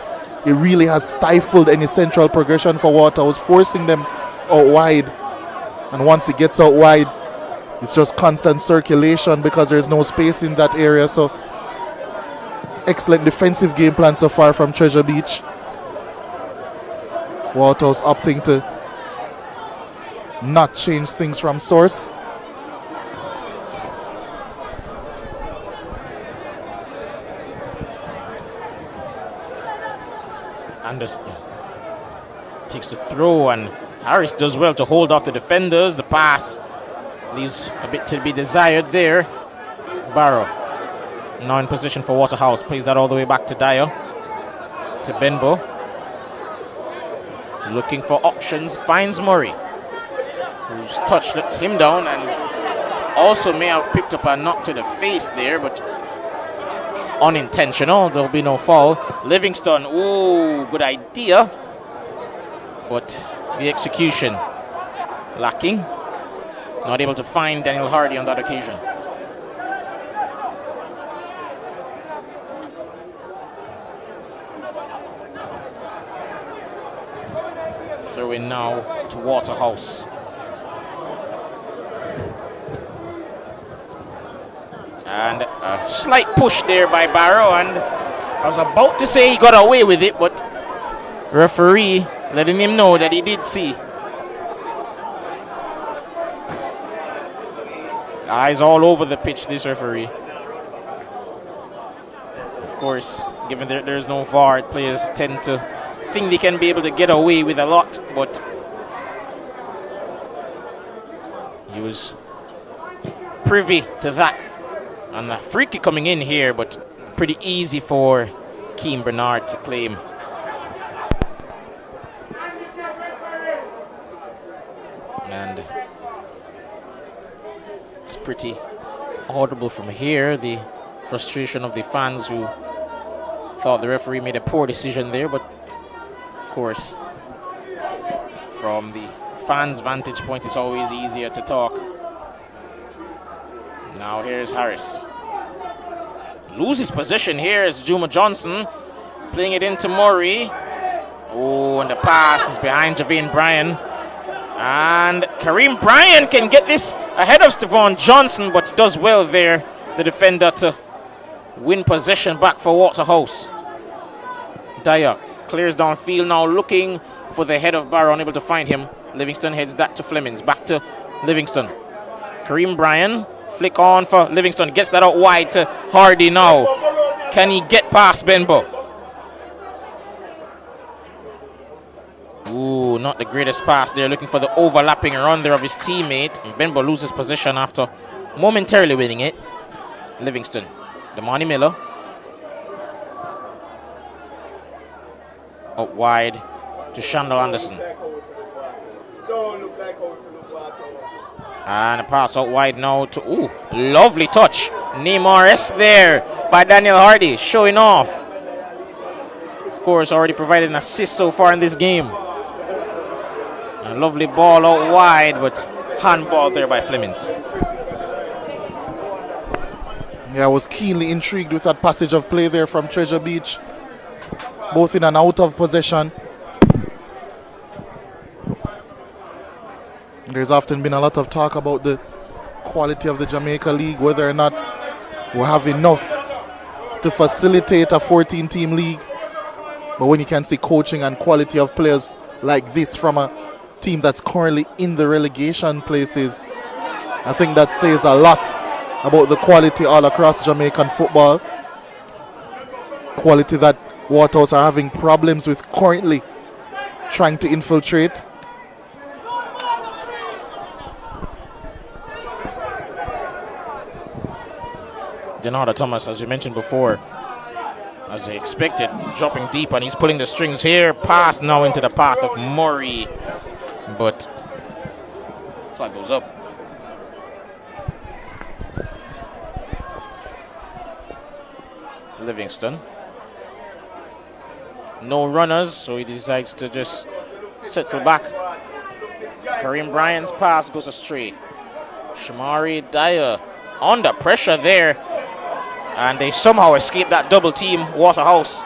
J: it really has stifled any central progression for Waterhouse, forcing them out wide. And once it gets out wide, it's just constant circulation because there's no space in that area. So excellent defensive game plan so far from Treasure Beach. Waterhouse opting to not change things from source.
I: Anderson takes the throw, and Harris does well to hold off the defenders. The pass leaves a bit to be desired there. Barrow now in position for Waterhouse. Plays that all the way back to Dyer. To Benbow. Looking for options. Finds Murray. Whose touch lets him down and also may have picked up a knock to the face there, but unintentional. There'll be no foul. Livingston. Ooh, good idea. But the execution lacking. Not able to find Daniel Hardy on that occasion. Throw in now to Waterhouse. And a slight push there by Barrow, and I was about to say he got away with it, but referee letting him know that he did see. Eyes all over the pitch, this referee. Of course, given that there's no VAR, players tend to think they can be able to get away with a lot, but he was privy to that. And the free kick coming in here, but pretty easy for Keane Bernard to claim. And it's pretty audible from here, the frustration of the fans who thought the referee made a poor decision there, but of course, from the fans' vantage point, it's always easier to talk. Now here's Harris. Loses position here is Juma Johnson. Playing it into Murray. Oh, and the pass is behind Javane Bryan. And Kareem Bryan can get this ahead of Stevan Johnson, but does well there, the defender, to win possession back for Waterhouse. Dyer clears downfield now, looking for the head of Barrow, unable to find him. Livingston heads that to Flemings. Back to Livingston. Kareem Bryan. Flick on for Livingston. Gets that out wide to Hardy now. Can he get past Benbow? Ooh, not the greatest pass there. Looking for the overlapping run there of his teammate. And Benbow loses possession after momentarily winning it. Livingston. Damani Miller. Out wide to Shandal Anderson. And a pass out wide now to, ooh, lovely touch. Neymar S there by Daniel Hardy, showing off. Of course, already provided an assist so far in this game. A lovely ball out wide, but handball there by Flemings.
J: Yeah, I was keenly intrigued with that passage of play there from Treasure Beach, both in and out of possession. There's often been a lot of talk about the quality of the Jamaica League, whether or not we have enough to facilitate a 14-team league. But when you can see coaching and quality of players like this from a team that's currently in the relegation places, I think that says a lot about the quality all across Jamaican football. Quality that Waterhouse are having problems with currently trying to infiltrate.
I: Denardo Thomas, as you mentioned before, as they expected, dropping deep, and he's pulling the strings here. Pass now into the path of Murray, but flag goes up. Livingston. No runners, so he decides to just settle back. Kareem Bryan's pass goes astray. Shamari Dyer under pressure there, and they somehow escape that double team. Waterhouse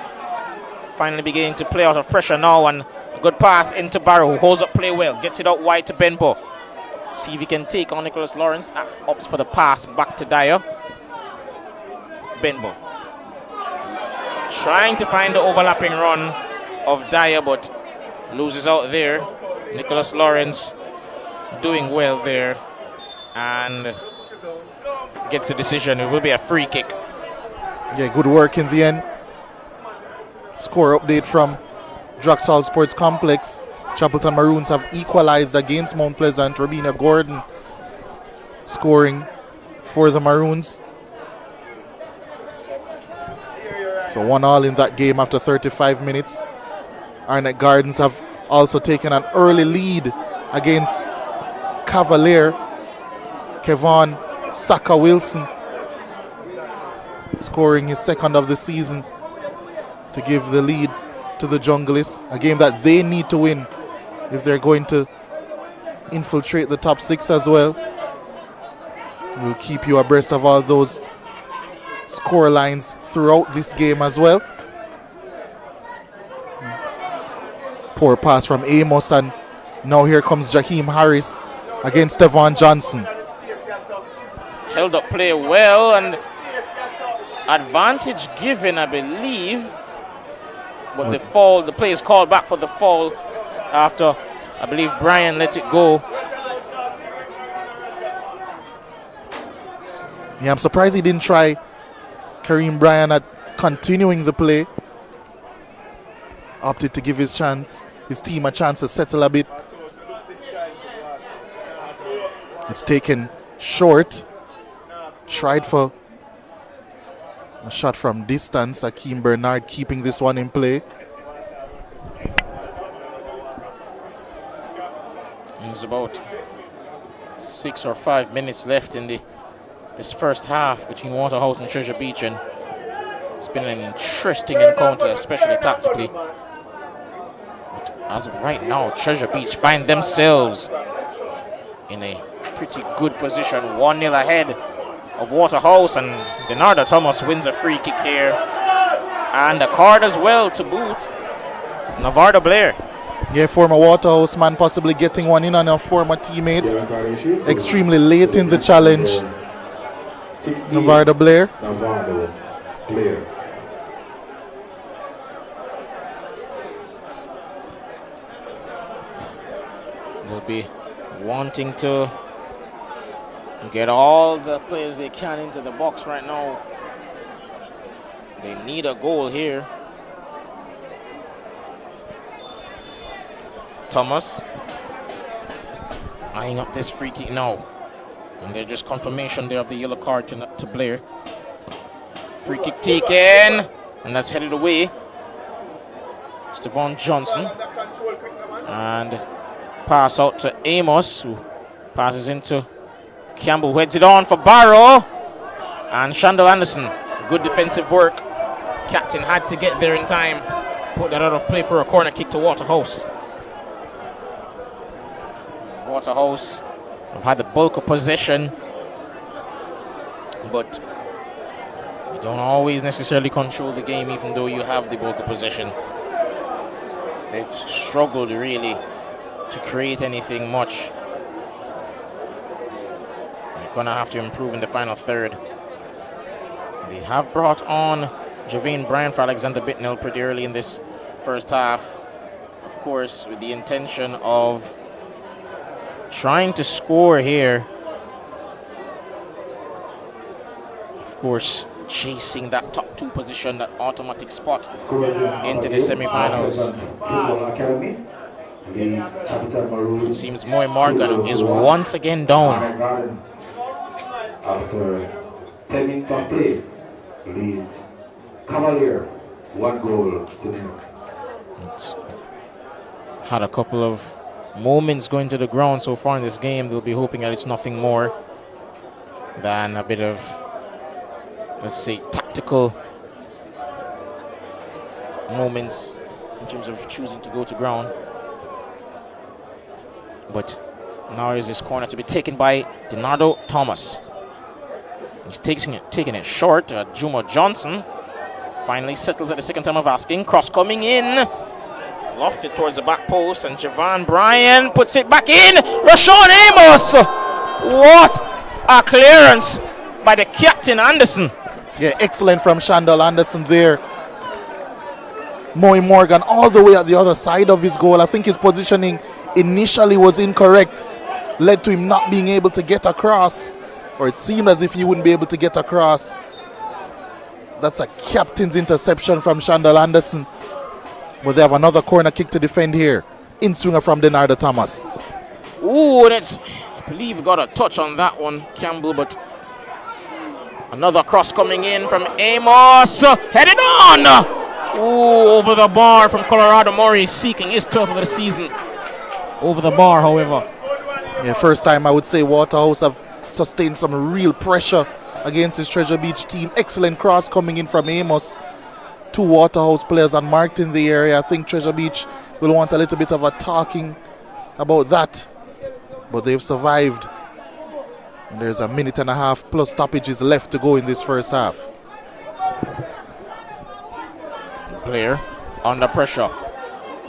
I: finally beginning to play out of pressure now, and a good pass into Barrow, who holds up play well, gets it out wide to Benbow. See if he can take on Nicholas Lawrence. Opts for the pass back to Dyer. Benbow trying to find the overlapping run of Dyer, but loses out there. Nicholas Lawrence doing well there and gets the decision. It will be a free kick.
J: Yeah, good work in the end. Score update from Draxall Sports Complex. Chapelton Maroons have equalized against Mount Pleasant. Robina Gordon scoring for the Maroons. So 1-1 in that game after 35 minutes. Arnett Gardens have also taken an early lead against Cavalier. Kevon Saka Wilson scoring his second of the season to give the lead to the Junglists. A game that they need to win if they're going to infiltrate the top 6 as well. We'll keep you abreast of all those score lines throughout this game as well. Poor pass from Amos, and now here comes Jaheim Harris against Stevan Johnson.
I: Held up play well, and advantage given, I believe. But the foul, the play is called back for the foul after, I believe, Brian let it go.
J: Yeah, I'm surprised he didn't try Kareem Bryan at continuing the play. Opted to give his team a chance to settle a bit. It's taken short. Tried for a shot from distance. Akeem Bernard keeping this one in play.
I: There's about 6 or 5 minutes left in this first half between Waterhouse and Treasure Beach, and it's been an interesting encounter, especially tactically. But as of right now, Treasure Beach find themselves in a pretty good position, 1-0 ahead of Waterhouse, and Denardo Thomas wins a free kick here, and a card as well to boot. Navardo Blair.
J: Yeah, former Waterhouse man possibly getting one in on a former teammate. Extremely late in the challenge. Navardo Blair.
I: Will be wanting to get all the players they can into the box right now. They need a goal here. Thomas eyeing up this free kick now, and they're just confirmation there of the yellow card to Blair. Free kick taken, and that's headed away. Stevan Johnson, and pass out to Amos, who passes into Campbell, who heads it on for Barrow, and Shandell Anderson. Good defensive work. Captain had to get there in time. Put that out of play for a corner kick to Waterhouse. Waterhouse have had the bulk of possession, but you don't always necessarily control the game even though you have the bulk of possession. They've struggled really to create anything much. They're gonna have to improve in the final third. They have brought on Javane Bryan for Alexander Bittnell pretty early in this first half, of course with the intention of trying to score here. Of course, chasing that top 2 position, that automatic spot into the semi-finals. It seems Moy Morgan is once again down.
A: After 10 minutes of play, leads Cavalier 1 goal to 0.
I: Had a couple of moments going to the ground so far in this game. They'll be hoping that it's nothing more than a bit of, let's say, tactical moments in terms of choosing to go to ground. But now is this corner to be taken by Denardo Thomas. He's taking it short. Juma Johnson finally settles at the second time of asking. Cross coming in. Lofted towards the back post, and Javane Bryan puts it back in. Rashawn Amos! What a clearance by the captain, Anderson.
J: Yeah, excellent from Shandell Anderson there. Moy Morgan all the way at the other side of his goal. I think his positioning initially was incorrect. Led to him not being able to get across, or it seemed as if he wouldn't be able to get across. That's a captain's interception from Shandell Anderson. But they have another corner kick to defend here. In swinger from Denardo Thomas.
I: Ooh, and I believe got a touch on that one, Campbell, but Another cross coming in from Amos. Headed on! Ooh, over the bar from Colorado. Murray seeking his 12th of the season. Over the bar, however.
J: Yeah, first time I would say Waterhouse have sustained some real pressure against his Treasure Beach team. Excellent cross coming in from Amos. 2 Waterhouse players unmarked in the area. I think Treasure Beach will want a little bit of a talking about that. But they've survived. And there's a minute and a half plus stoppages left to go in this first half.
I: Player under pressure.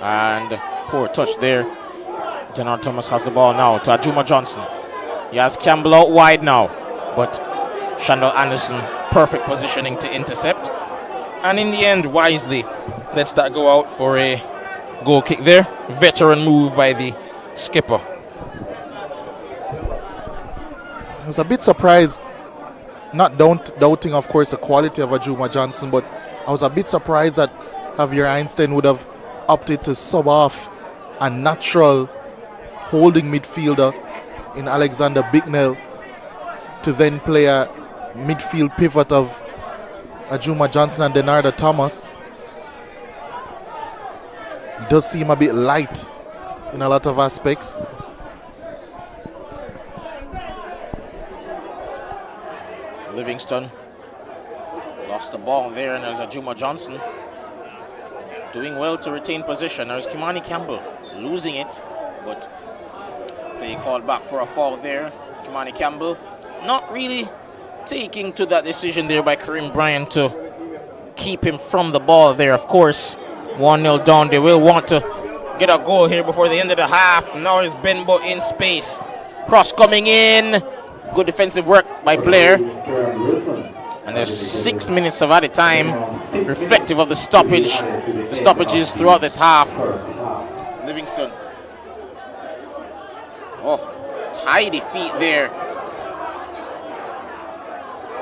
I: And poor touch there. General Thomas has the ball now to Ajuma Johnson. He has Campbell out wide now. But Shandell Anderson, perfect positioning to intercept. And in the end, wisely, lets that go out for a goal kick there. Veteran move by the skipper.
J: I was a bit surprised, not doubting, of course, the quality of Ajuma Johnson, but I was a bit surprised that Javier Einstein would have opted to sub off a natural holding midfielder in Alexander Bicknell to then play a midfield pivot of Ajuma Johnson and Denarda Thomas. It does seem a bit light in a lot of aspects.
I: Livingston lost the ball there, and there's Ajuma Johnson doing well to retain possession. There's Kimani Campbell losing it, but they called back for a foul there. Kimani Campbell not really taking to that decision there by Kareem Bryant to keep him from the ball there. Of course, 1-0 down. They will want to get a goal here before the end of the half. Now is Benbow in space. Cross coming in. Good defensive work by Blair. And there's 6 minutes of added time, reflective of the stoppages throughout this half. Livingston. Oh, tidy feet there.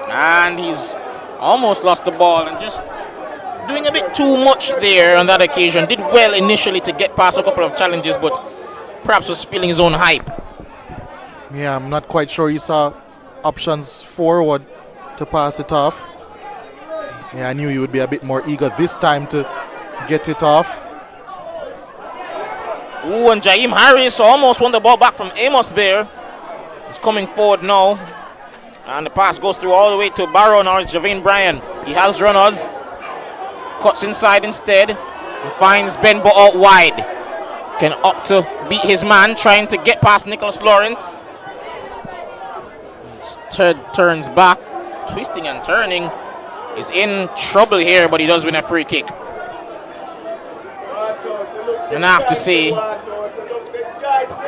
I: And he's almost lost the ball and just doing a bit too much there on that occasion. Did well initially to get past a couple of challenges, but perhaps was feeling his own hype.
J: Yeah, I'm not quite sure he saw options forward to pass it off. Yeah, I knew he would be a bit more eager this time to get it off.
I: Ooh, and Jaheim Harris almost won the ball back from Amos there. He's coming forward now. And the pass goes through all the way to Barrow. Now it's Javane Bryan. He has runners. Cuts inside instead. And finds Benbow out wide. Can opt to beat his man, trying to get past Nicholas Lawrence. Turns back, twisting and turning. He's in trouble here, but he does win a free kick. And I have to say,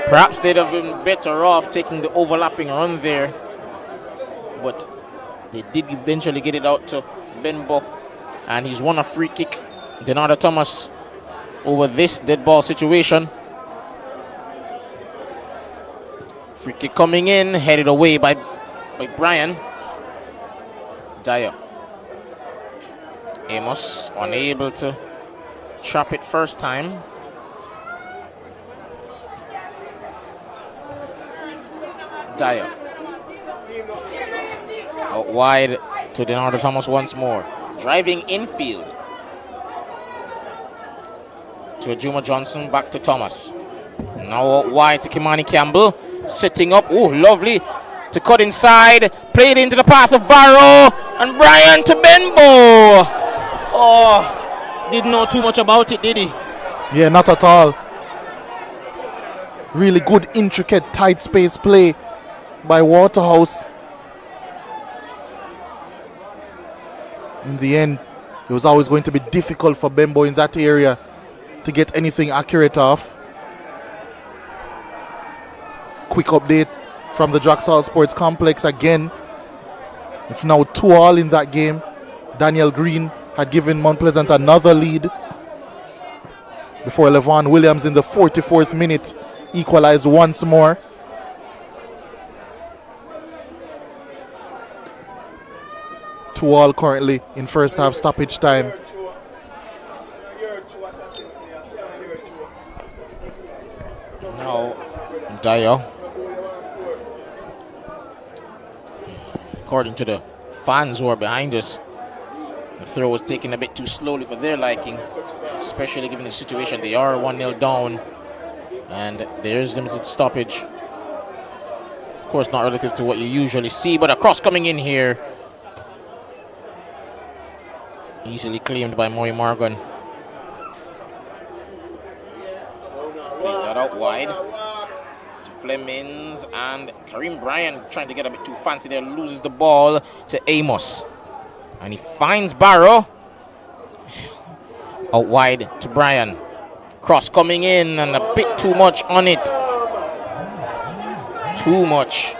I: perhaps they'd have been better off taking the overlapping run there. But they did eventually get it out to Benbow. And he's won a free kick. Denarda Thomas over this dead ball situation. Free kick coming in, headed away by Brian. Dyer. Amos unable to trap it first time. Dyer. Out wide to Denardo Thomas once more. Driving infield. To Ajuma Johnson, back to Thomas. Now out wide to Kimani Campbell. Sitting up. Oh, lovely. To cut inside, played into the path of Barrow, and Brian to Benbow. Oh, didn't know too much about it, did he?
J: Yeah, not at all. Really good, intricate, tight space play by Waterhouse. In the end, it was always going to be difficult for Benbow in that area to get anything accurate off. Quick update from the Draxall Sports Complex again. It's now 2-2 in that game. Daniel Green had given Mount Pleasant another lead before Levon Williams in the 44th minute equalized once more. Two all currently in first half stoppage time.
I: Now Dyer, according to the fans who are behind us. The throw was taken a bit too slowly for their liking, especially given the situation. They are 1-0 down, and there's limited stoppage. Of course, not relative to what you usually see, but a cross coming in here. Easily claimed by Maury Morgan. Plays that out wide. Flemings, and Kareem Bryant trying to get a bit too fancy there, loses the ball to Amos, and he finds Barrow out wide to Brian. Cross coming in and a bit too much on it, too much,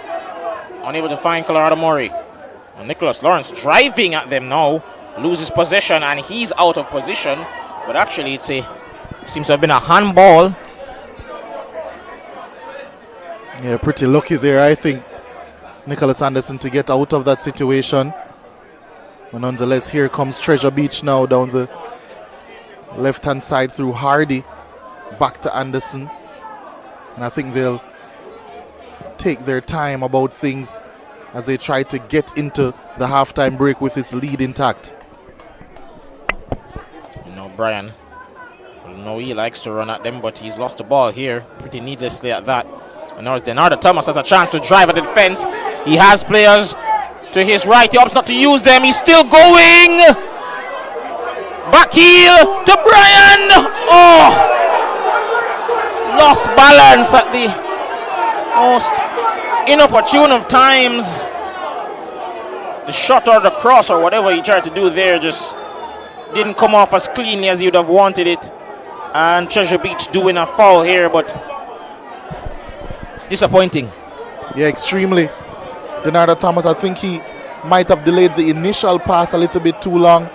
I: unable to find Colorado Murray, and Nicholas Lawrence driving at them now, loses possession, and he's out of position, but actually seems to have been a handball.
J: Yeah, pretty lucky there, I think, Nicholas Anderson, to get out of that situation. But nonetheless, here comes Treasure Beach now down the left-hand side through Hardy. Back to Anderson. And I think they'll take their time about things as they try to get into the halftime break with its lead intact.
I: You know, Brian, he likes to run at them, but he's lost the ball here pretty needlessly at that. And now Denardo Thomas has a chance to drive at the defense. He has players to his right. He opts not to use them. He's still going. Back heel to Brian. Oh! Lost balance at the most inopportune of times. The shot or the cross or whatever he tried to do there just didn't come off as cleanly as he would have wanted it. And Treasure Beach doing a foul here, but disappointing.
J: Yeah, extremely. Denardo Thomas, I think he might have delayed the initial pass a little bit too long,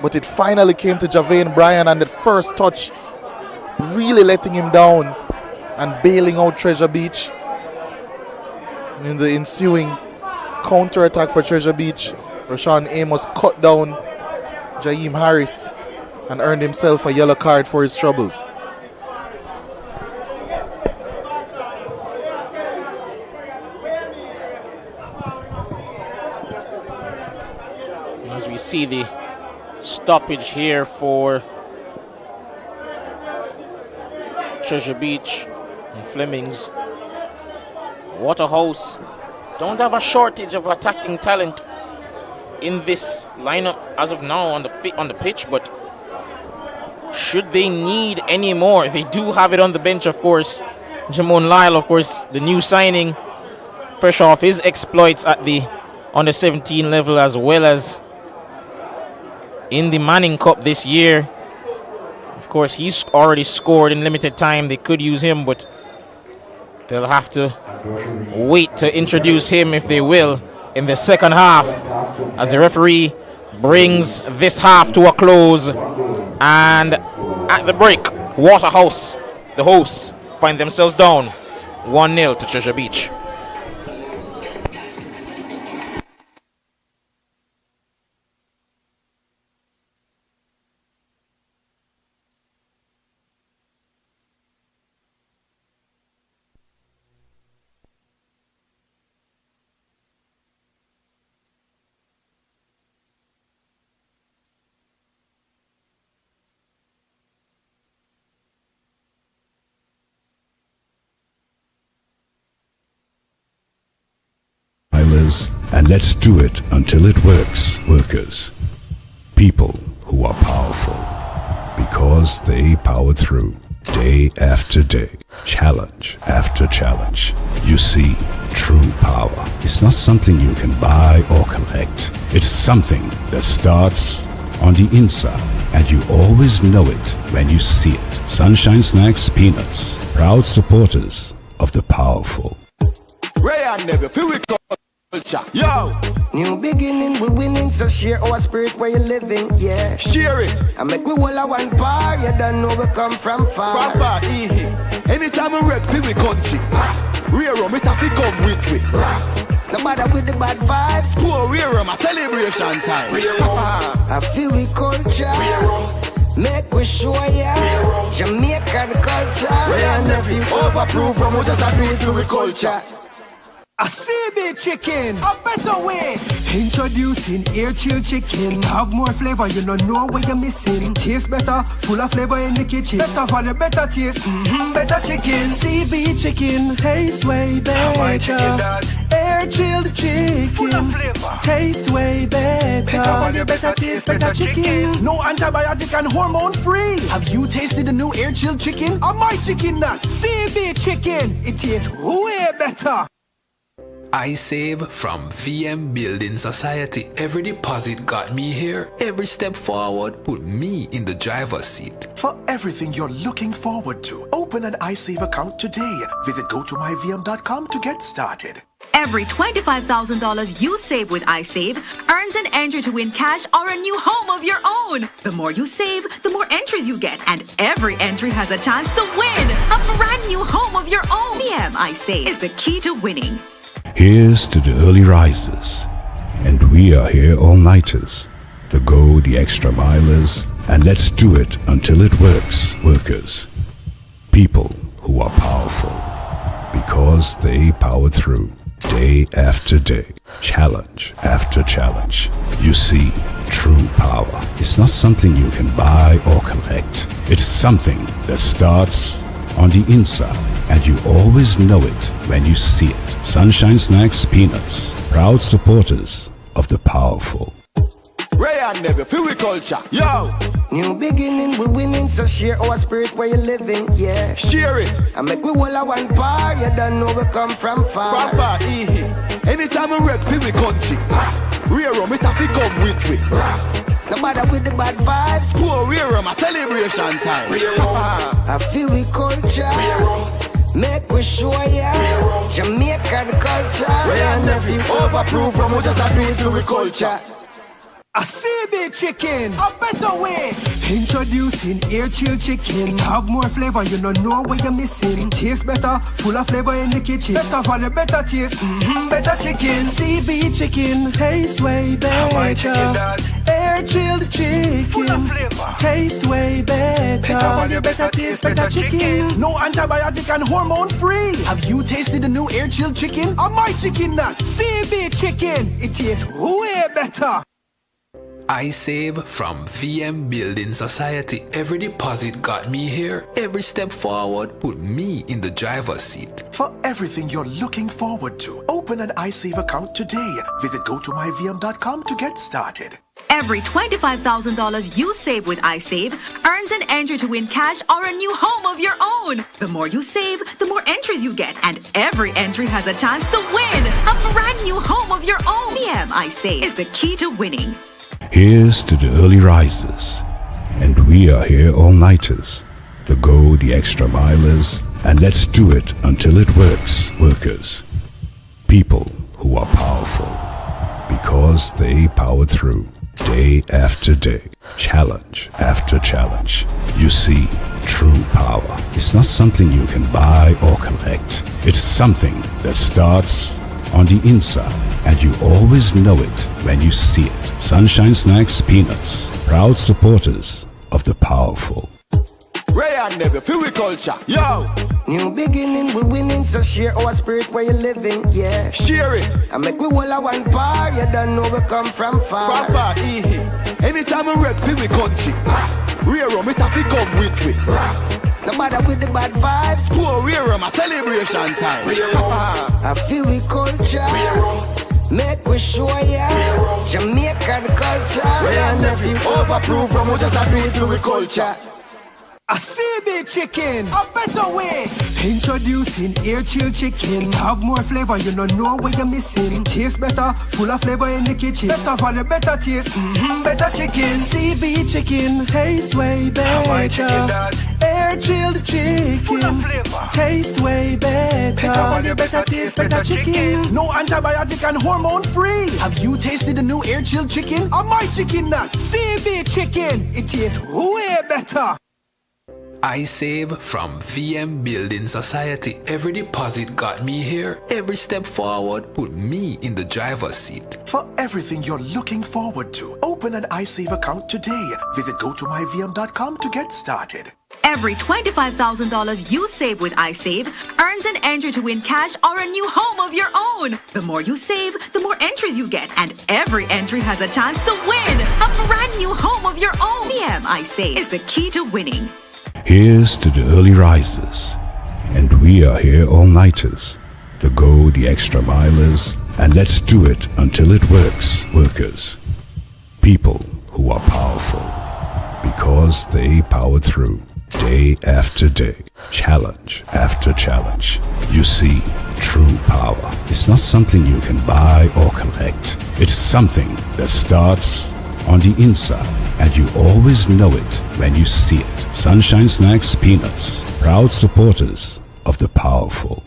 J: but it finally came to Javain Bryan, and that first touch really letting him down and bailing out Treasure Beach. In the ensuing counter-attack for Treasure Beach, Rashawn Amos cut down Jaheim Harris and earned himself a yellow card for his troubles.
I: As we see the stoppage here for Treasure Beach and Flemings. Waterhouse don't have a shortage of attacking talent in this lineup as of now on the pitch, but should they need any more, they do have it on the bench, of course. Jamon Lyle, of course, the new signing, fresh off his exploits at the under 17 level as well as in the Manning Cup this year. Of course, he's already scored in limited time. They could use him, but they'll have to wait to introduce him, if they will, in the second half, as the referee brings this half to a close. And at the break, Waterhouse, the hosts, find themselves down 1-0 to Treasure Beach.
C: And let's do it until it works, workers. People who are powerful because they power through day after day, challenge after challenge. You see, true power is not something you can buy or collect. It's something that starts on the inside, and you always know it when you see it. Sunshine Snacks Peanuts, proud supporters of the powerful.
D: Ray and Never, feel we yo!
E: New beginning, we winning, so share our spirit where you living, yeah.
D: Share it!
E: I make we all a one par, you don't know we come from far.
D: From far, anytime we rep, feel we country. Rear rum, it have to come with we.
E: No matter with the bad vibes.
D: Poor rear rum, a celebration time.
E: I feel we culture. Make we show ya Jamaican culture.
D: Ray and Never, overproof from we just a do it for we culture.
F: A CB chicken, a better way. Introducing air chill chicken. It have more flavor, you don't know what you're missing. It tastes better, full of flavor in the kitchen. Better value, better taste, better chicken. CB chicken, tastes way better. Air chilled chicken, taste way better. Better value, better taste, better chicken. No antibiotic and hormone free. Have you tasted the new air chilled chicken? Or my chicken nut? CB chicken, it tastes way better.
G: I save from VM Building Society. Every deposit got me here. Every step forward put me in the driver's seat.
H: For everything you're looking forward to, open an iSave account today. Visit gotomyvm.com to get started.
B: Every $25,000 you save with iSave earns an entry to win cash or a new home of your own. The more you save, the more entries you get, and every entry has a chance to win a brand new home of your own. VM iSave is the key to winning.
C: Here's to the early risers, and we are here all-nighters, the go the extra milers, and let's do it until it works, workers. People who are powerful, because they powered through, day after day, challenge after challenge. You see, true power is not something you can buy or collect. It's something that starts on the inside, and you always know it when you see it. Sunshine Snacks Peanuts, proud supporters of the powerful.
D: Ray and Never, feel we culture, yo!
E: New beginning, we winning, so share our spirit where you living, yeah.
D: Share it!
E: I make we all a one par, you don't know we come from far.
D: From far, anytime we rep, feel we country. Rear rum, it have to come with we.
E: No matter with the bad vibes.
D: Poor rear rum, a celebration time.
E: I feel we culture. Make we show ya Jamaican culture.
D: Ray and Never, overproof from we just a do it to we culture.
F: A CB chicken, a better way. Introducing air chill chicken. It have more flavor, you don't know what you're missing. It tastes better, full of flavor in the kitchen. Better value, better taste, better chicken. CB chicken, tastes way better. Air chilled chicken, taste way better. Better value, better taste, better chicken. No antibiotic and hormone free. Have you tasted the new air chilled chicken? Or my chicken nut? CB chicken, it tastes way better.
G: I save from VM Building Society. Every deposit got me here. Every step forward put me in the driver's seat.
H: For everything you're looking forward to, open an iSave account today. Visit gotomyvm.com to get started.
B: Every $25,000 you save with iSave earns an entry to win cash or a new home of your own. The more you save, the more entries you get, and every entry has a chance to win a brand new home of your own. VM iSave is the key to winning.
C: Here's to the early risers, and we are here all-nighters, the go the extra milers, and let's do it until it works, workers. People who are powerful, because they powered through, day after day, challenge after challenge. You see, true power is not something you can buy or collect. It's something that starts on the inside, and you always know it when you see it. Sunshine Snacks Peanuts, proud supporters of the powerful.
D: Ray and Never, feel we culture, yo!
E: New beginning, we winning, so share our spirit where you living, yeah.
D: Share it!
E: I make we all a one par, you don't know we come from far.
D: From far, anytime we rep, feel we country. Rear rum, it have to come with we.
E: No matter with the bad vibes.
D: Poor rear rum, a celebration time.
E: I feel we culture. Make we show ya Jamaican culture.
D: Ray and Never, overproof from we just a do it to we culture.
F: A CB chicken, a better way. Introducing air chill chicken. It have more flavor, you don't know what you're missing. It tastes better, full of flavor in the kitchen. Better value, better taste, better chicken. CB chicken, tastes way better. Air chilled chicken, taste way better. Better value, better taste, better chicken. No antibiotic and hormone free. Have you tasted the new air chilled chicken? Or my chicken nut? CB chicken, it tastes way better.
G: I save from VM Building Society. Every deposit got me here. Every step forward put me in the driver's seat.
H: For everything you're looking forward to, open an iSave account today. Visit gotomyvm.com to get started.
B: Every $25,000 you save with iSave earns an entry to win cash or a new home of your own. The more you save, the more entries you get, and every entry has a chance to win a brand new home of your own. VM iSave is the key to winning.
C: Here's to the early risers, and we are here all-nighters, the go the extra milers, and let's do it until it works, workers. People who are powerful because they power through. Day after day, challenge after challenge. You see, true power is not something you can buy or collect. It's something that starts on the inside, and you always know it when you see it. Sunshine Snacks Peanuts, proud supporters of the powerful.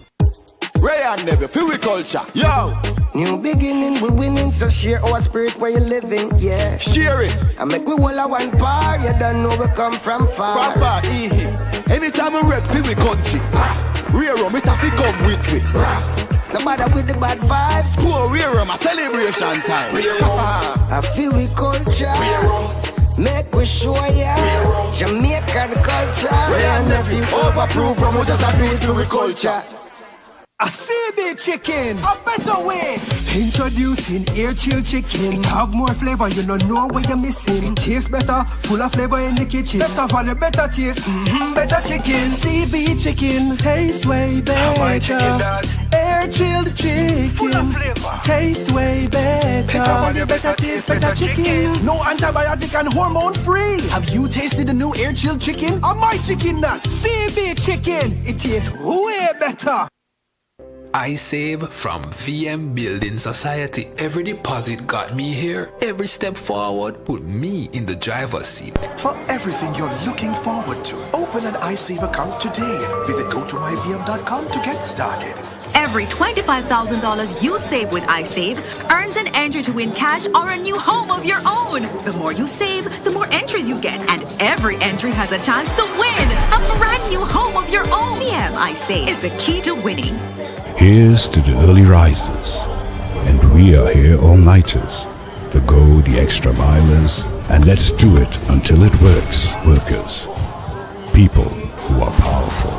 D: Ray and Never, feel we culture, yo!
E: New beginning, we winning, so share our spirit where you living, yeah.
D: Share it!
E: I make we all a one par, you don't know we come from far.
D: From far, anytime we rep, feel we country. Rear rum, it have to come with me.
E: No matter with the bad vibes.
D: Poor rear rum, a celebration time.
E: I feel we culture. Make we show ya Jamaican culture.
D: Ray and Never, overproof from we just a do it for we culture.
F: A CB chicken, a better way. Introducing air chill chicken. It have more flavor, you don't know what you're missing. It tastes better, full of flavor in the kitchen. Better value, better taste, better chicken. CB chicken, tastes way better. Air chilled chicken, taste way better. Better value, better taste, better chicken. No antibiotic and hormone free. Have you tasted the new air chilled chicken? Or my chicken nut? CB chicken, it tastes way better.
G: I save from VM Building Society. Every deposit got me here. Every step forward put me in the driver's seat.
H: For everything you're looking forward to, open an iSave account today. Visit gotomyvm.com to get started.
B: Every $25,000 you save with iSave earns an entry to win cash or a new home of your own. The more you save, the more entries you get, and every entry has a chance to win a brand new home of your own. VM iSave is the key to winning.
C: Here's to the early risers, and we are here all-nighters, the go the extra milers, and let's do it until it works, workers. People who are powerful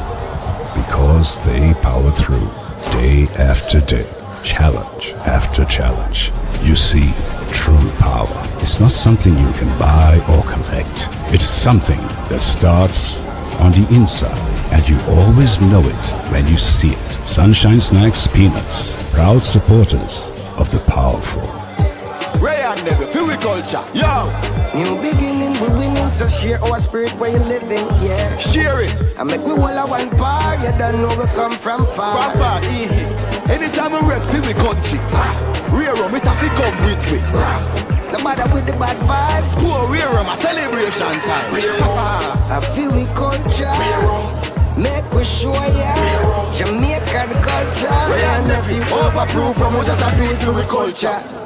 C: because they power through. Day after day, challenge after challenge. You see, true power is not something you can buy or collect. It's something that starts on the inside, and you always know it when you see it. Sunshine Snacks Peanuts, proud supporters of the powerful.
D: Ray and Never, feel we culture, yo!
E: New beginning, we winning, so share our spirit where you living, yeah.
D: Share it!
E: I make we all a one par, you don't know we come from far.
D: From far, anytime we rep, feel we country. Rear rum, it have to come with me.
E: No matter with the bad vibes.
D: Poor rear rum, a celebration time.
E: I feel we culture. Make we show ya Jamaican culture.
D: Ray and Never, overproof from we just a do it for we culture.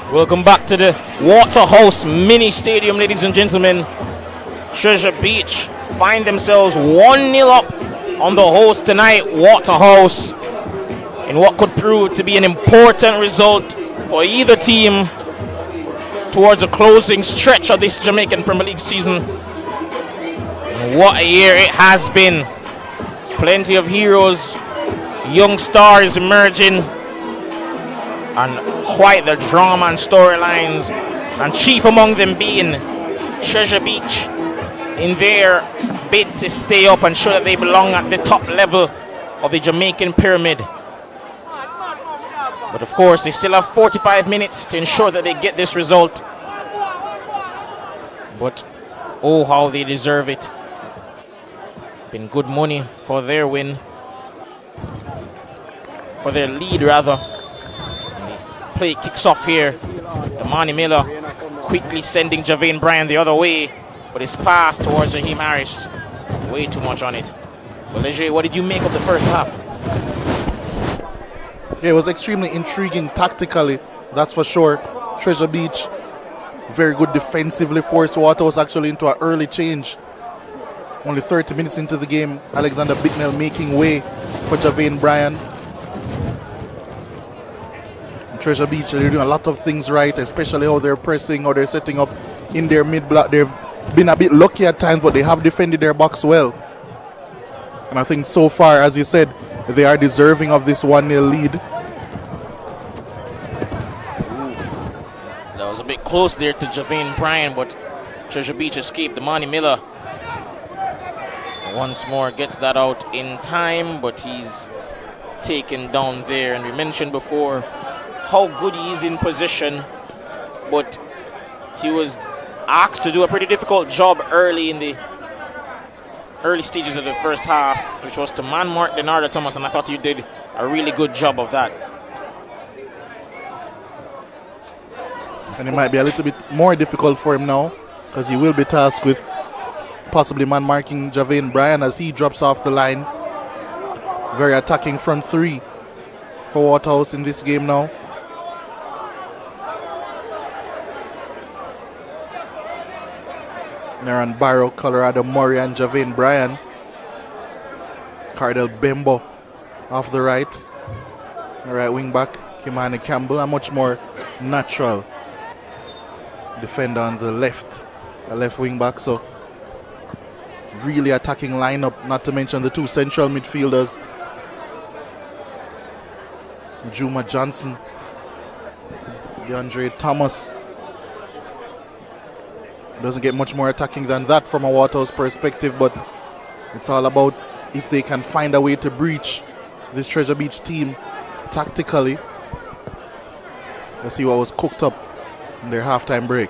I: Welcome back to the Waterhouse mini stadium, ladies and gentlemen. Treasure Beach find themselves 1-0 up on the host tonight, Waterhouse, in what could prove to be an important result for either team towards the closing stretch of this Jamaican Premier League season. And what a year it has been. Plenty of heroes, young stars emerging, and quite the drama and storylines, and chief among them being Treasure Beach in their bid to stay up and show that they belong at the top level of the Jamaican pyramid. But of course, they still have 45 minutes to ensure that they get this result. But oh, how they deserve it. Been good money for their win, for their lead rather. Play kicks off here. Damani Miller quickly sending Javane Bryan the other way, but it's passed towards Raheem Harris. Way too much on it. Well, Leger, what did you make of the first half?
J: Yeah, it was extremely intriguing tactically, that's for sure. Treasure Beach, very good defensively, forced Waterhouse actually into an early change. Only 30 minutes into the game, Alexander Bicknell making way for Javane Bryan. Treasure Beach, they're doing a lot of things right, especially how they're pressing, how they're setting up in their mid-block. They've been a bit lucky at times, but they have defended their box well. And I think so far, as you said, they are deserving of this 1-0 lead.
I: That was a bit close there to Javane Bryan, but Treasure Beach escaped. Damani Miller once more gets that out in time, but he's taken down there. And we mentioned before how good he is in position, but he was asked to do a pretty difficult job early in the early stages of the first half, which was to man-mark Denardo Thomas, and I thought he did a really good job of that.
J: And it might be a little bit more difficult for him now, because he will be tasked with possibly man-marking Javane Bryan as he drops off the line. Very attacking front three for Waterhouse in this game now. Naran Barrow, Colorado Murray, and Javane Bryan. Cardell Bembo off the right. The right wing back, Kimani Campbell, a much more natural defender on the left wing back. So really attacking lineup, not to mention the two central midfielders, Juma Johnson, DeAndre Thomas. Doesn't get much more attacking than that from a Waterhouse perspective, but it's all about if they can find a way to breach this Treasure Beach team tactically. Let's see what was cooked up in their halftime break.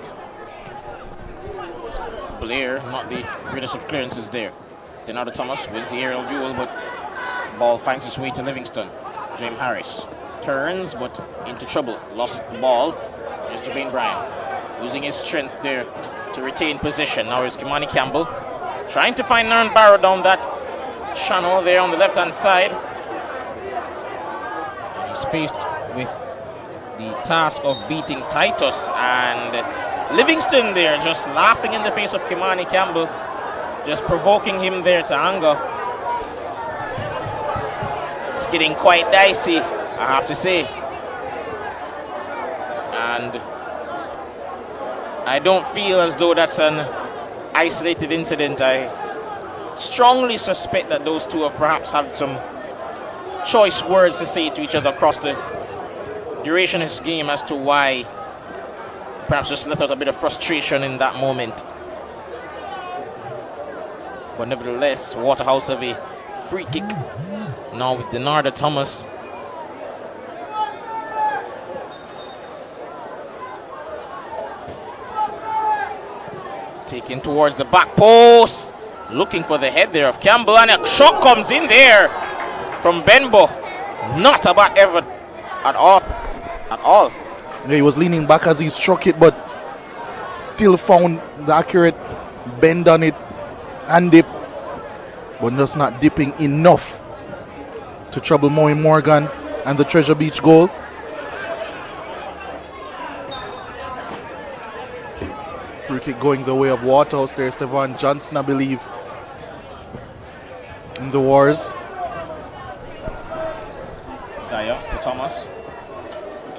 I: Blair, not the greatest of clearances there. Denardo Thomas wins the aerial duel, but ball finds its way to Livingston. James Harris turns, but into trouble. Lost the ball. There's Javane Bryan using his strength there to retain position. Now is Kimani Campbell trying to find Nairn Barrow down that channel there on the left-hand side. He's faced with the task of beating Titus, and Livingston there just laughing in the face of Kimani Campbell, just provoking him there to anger. It's getting quite dicey, I have to say. And I don't feel as though that's an isolated incident. I strongly suspect that those two have perhaps had some choice words to say to each other across the duration of this game as to why perhaps just let out a bit of frustration in that moment. But nevertheless, Waterhouse have a free kick now with Denardo Thomas. Taken towards the back post, looking for the head there of Campbell, and a shot comes in there from Benbow. Not a bad effort at all.
J: Yeah, he was leaning back as he struck it, but still found the accurate bend on it and dip, but just not dipping enough to trouble Moe Morgan and the Treasure Beach goal. Free kick going the way of Waterhouse there. Stevan Johnson, I believe, in the wars.
I: Dyer to Thomas.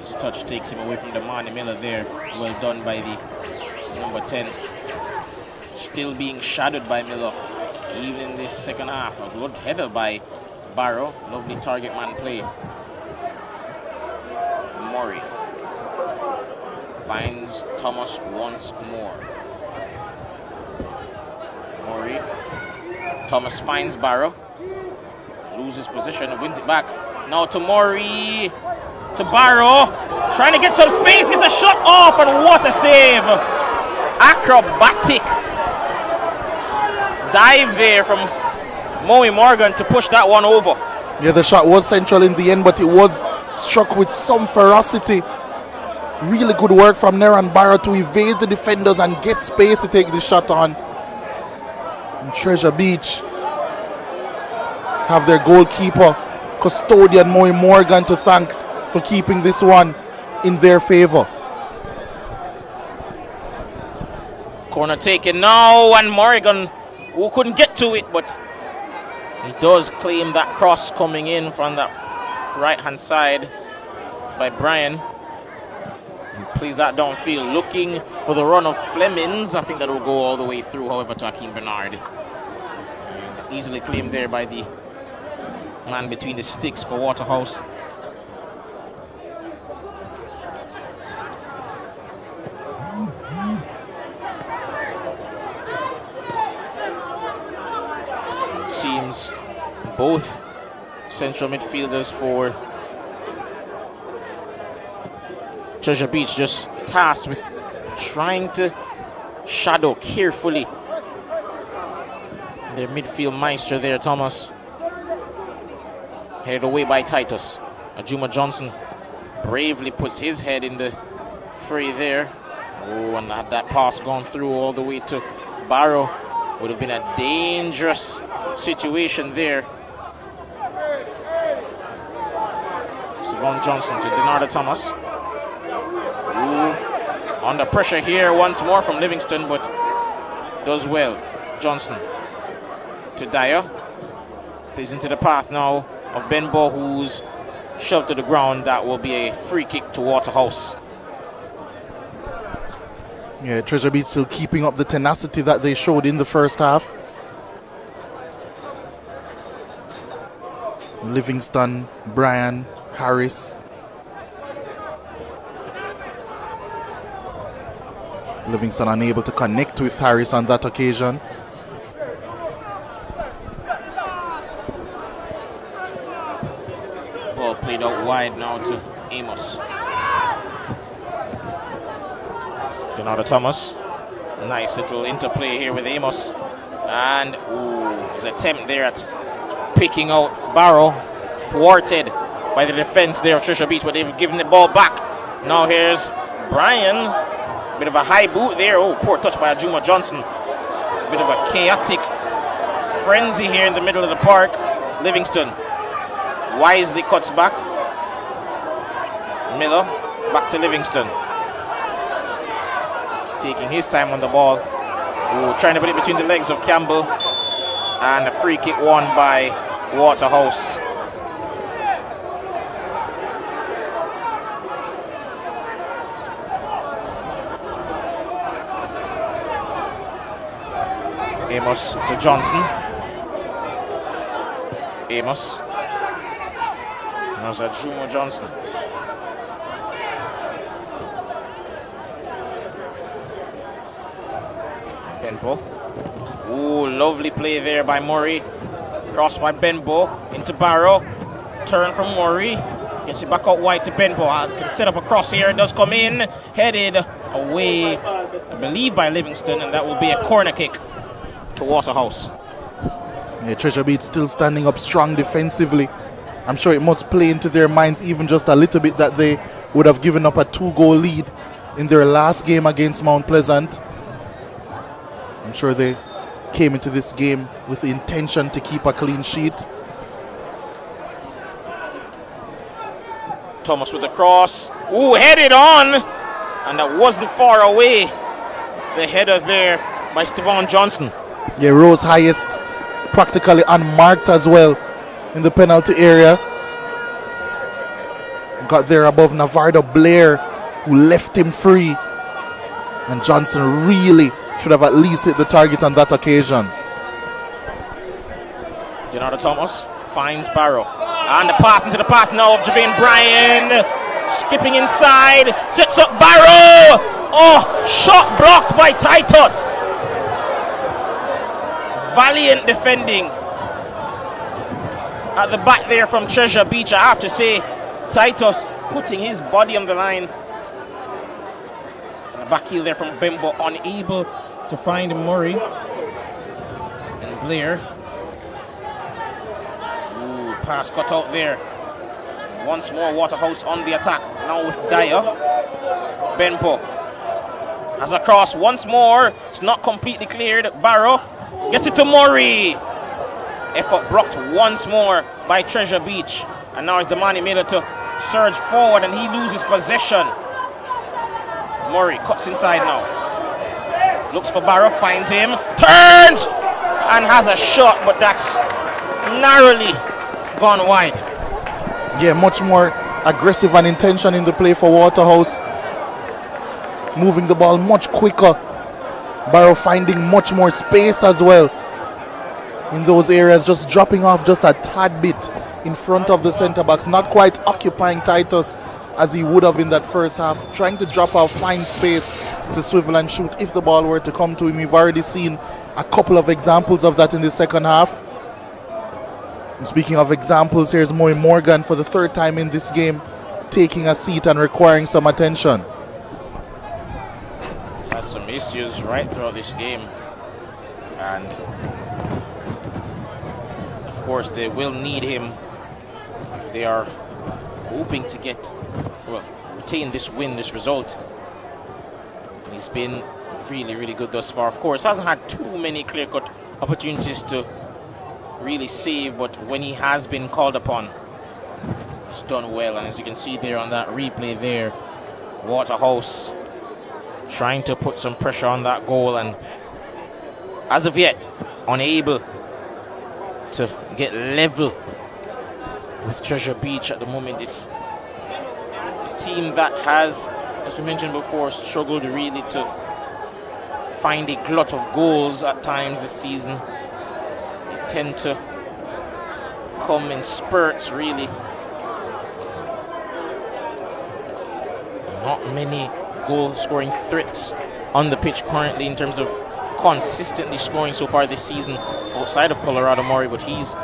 I: His touch takes him away from the Manny Miller there. Well done by the number 10. Still being shadowed by Miller, even in this second half. A good header by Barrow. Lovely target man play. Murray finds Thomas once more. Murray. Thomas finds Barrow. Loses position, wins it back. Now to Murray. To Barrow. Trying to get some space. Gets a shot off, and what a save. Acrobatic dive there from Moe Morgan to push that one over.
J: Yeah, the shot was central in the end, but it was struck with some ferocity. Really good work from Nairn Barrow to evade the defenders and get space to take the shot on. And Treasure Beach have their goalkeeper, custodian Moe Morgan, to thank for keeping this one in their favor.
I: Corner taken now, and Morgan, who couldn't get to it, but he does claim that cross coming in from that right-hand side by Bryan. And plays that downfield, looking for the run of Flemings. I think that will go all the way through, however, to Hakeem Bernard. And easily claimed there by the man between the sticks for Waterhouse. Seems both central midfielders for Treasure Beach just tasked with trying to shadow carefully their midfield maestro there, Thomas. Headed away by Titus. Ajuma Johnson bravely puts his head in the fray there. Oh, and had that pass gone through all the way to Barrow, would have been a dangerous situation there. Savon Johnson to Denardo Thomas. Ooh, under pressure here once more from Livingston, but does well. Johnson to Dyer. Plays into the path now of Benbow, who's shoved to the ground. That will be a free kick to Waterhouse.
J: Yeah, Treasure Beach still keeping up the tenacity that they showed in the first half. Livingston, Bryan, Harris. Livingston unable to connect with Harris on that occasion.
I: Ball played out wide now to Amos. Denardo Thomas Nice little interplay here with Amos. And his attempt there at picking out Barrow, thwarted by the defense there of Trisha Beach, but they've given the ball back. Now here's Brian. Bit of a high boot there. Oh, poor touch by Ajuma Johnson. Bit of a chaotic frenzy here in the middle of the park. Livingston wisely cuts back. Miller back to Livingston. Taking his time on the ball. Ooh, trying to put it between the legs of Campbell. And a free kick won by Waterhouse. Amos to Johnson. Amos. Now it's Juma Johnson. Benbow. Ooh, lovely play there by Murray. Cross by Benbow into Barrow. Turn from Murray. Gets it back out wide to Benbow. As can set up a cross here. It does come in. Headed away, I believe, by Livingston. And that will be a corner kick to Waterhouse.
J: Yeah, Treasure Beach still standing up strong defensively. I'm sure it must play into their minds even just a little bit that they would have given up a 2-goal lead in their last game against Mount Pleasant. I'm sure they came into this game with the intention to keep a clean sheet.
I: Thomas with the cross. Ooh, headed on. And that wasn't far away. The header there by Stevan Johnson.
J: Yeah, rose highest, practically unmarked as well in the penalty area. Got there above Navardo Blair, who left him free. And Johnson really should have at least hit the target on that occasion.
I: Donado Thomas finds Barrow. And the pass into the path now of Javane Bryan. Skipping inside, sets up Barrow. Oh, shot blocked by Titus. Valiant defending at the back there from Treasure Beach. I have to say, Titus putting his body on the line. And the back heel there from Bembo, unable to find Murray. And Blair. Ooh, pass cut out there. Once more Waterhouse on the attack. Now with Dyer. Benpo has a cross once more. It's not completely cleared. Barrow gets it to Murray. Effort blocked once more by Treasure Beach. And now it's Damani Miller to surge forward and he loses possession. Murray cuts inside now. Looks for Barrow, finds him, turns and has a shot, but that's narrowly gone wide.
J: Yeah, much more aggressive and intention in the play for Waterhouse. Moving the ball much quicker. Barrow finding much more space as well in those areas, just dropping off just a tad bit in front of the centre backs, not quite occupying Titus as he would have in that first half, trying to drop out, find space to swivel and shoot if the ball were to come to him. We've already seen a couple of examples of that in the second half. And speaking of examples, here's Moy Morgan for the third time in this game, taking a seat and requiring some attention.
I: He's had some issues right throughout this game, and of course they will need him if they are hoping to retain this win, this result. And he's been really good thus far. Of course, hasn't had too many clear-cut opportunities to really save, but when he has been called upon, he's done well. And as you can see there on that replay there, Waterhouse trying to put some pressure on that goal, and as of yet unable to get level with Treasure Beach at the moment. It's a team that has, as we mentioned before, struggled really to find a glut of goals at times this season. They tend to come in spurts, really. Not many goal-scoring threats on the pitch currently in terms of consistently scoring so far this season outside of Colorado Murray, but he's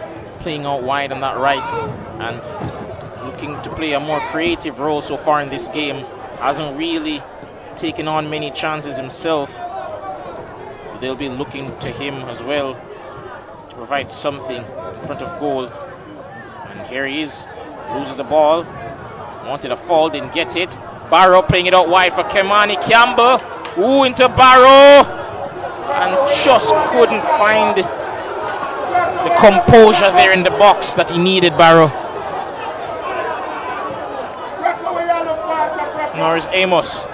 I: playing out wide on that right and looking to play a more creative role so far in this game. Hasn't really taken on many chances himself. they'll be looking to him as well to provide something in front of goal. And here he is, loses the ball, wanted a fall, didn't get it. Barrow playing it out wide for Kemani Campbell. Ooh, into Barrow, and just couldn't find the composure there in the box that he needed, Barrow. Norris Amos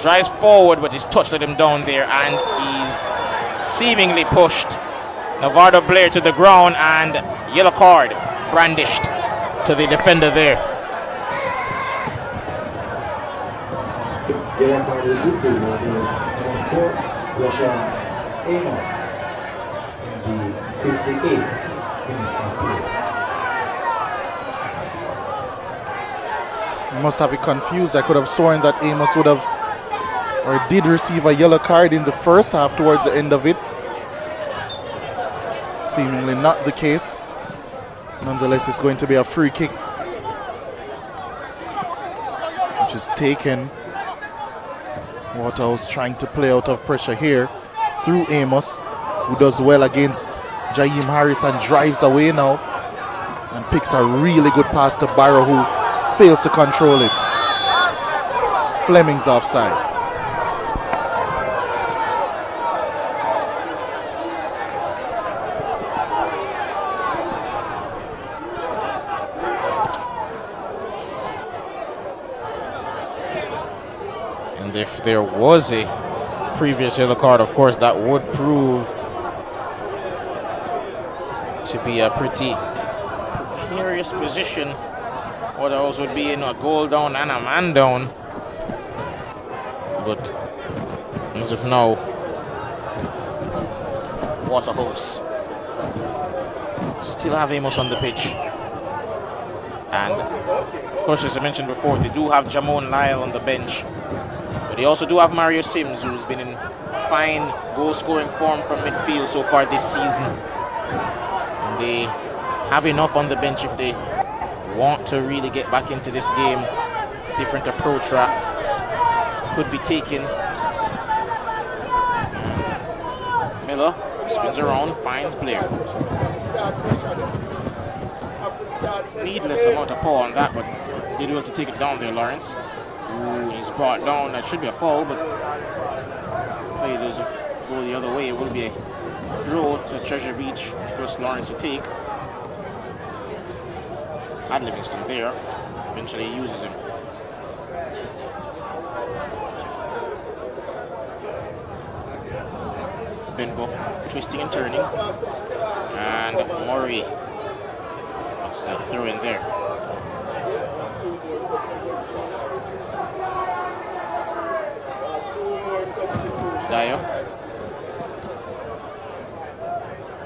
I: drives forward, but his touch let him down there, and he's seemingly pushed Navardo Blair to the ground, and yellow card brandished to the defender there.
A: Yellow card is received. That is number 4, Joshua Amos, in the 58th minute of play.
J: I must have it confused. I could have sworn that Amos would have or did receive a yellow card in the first half towards the end of it. Seemingly not the case. Nonetheless, it's going to be a free kick, which is taken. Waterhouse trying to play out of pressure here through Amos, who does well against Jaheim Harris and drives away now and picks a really good pass to Barrow, who fails to control it. Fleming's offside.
I: And if there was a previous yellow card, of course, that would prove to be a pretty precarious position. Waterhouse would be in a goal down and a man down. But as of now, Waterhouse still have Amos on the pitch. And of course, as I mentioned before, they do have Jamon Lyle on the bench. But they also do have Mario Sims, who's been in fine goal-scoring form from midfield so far this season. And they have enough on the bench if they want to really get back into this game. Different approach could be taken. Miller spins around, finds Blair. Needless amount of power on that, but did well to take it down there, Lawrence. Ooh, he's brought down. That should be a foul, but play does go the other way. It will be a throw to Treasure Beach. Nicholas Lawrence to take. Had Livingston there. Eventually he uses him. Benko twisting and turning. And Murray. What's the throw in there? Dyer.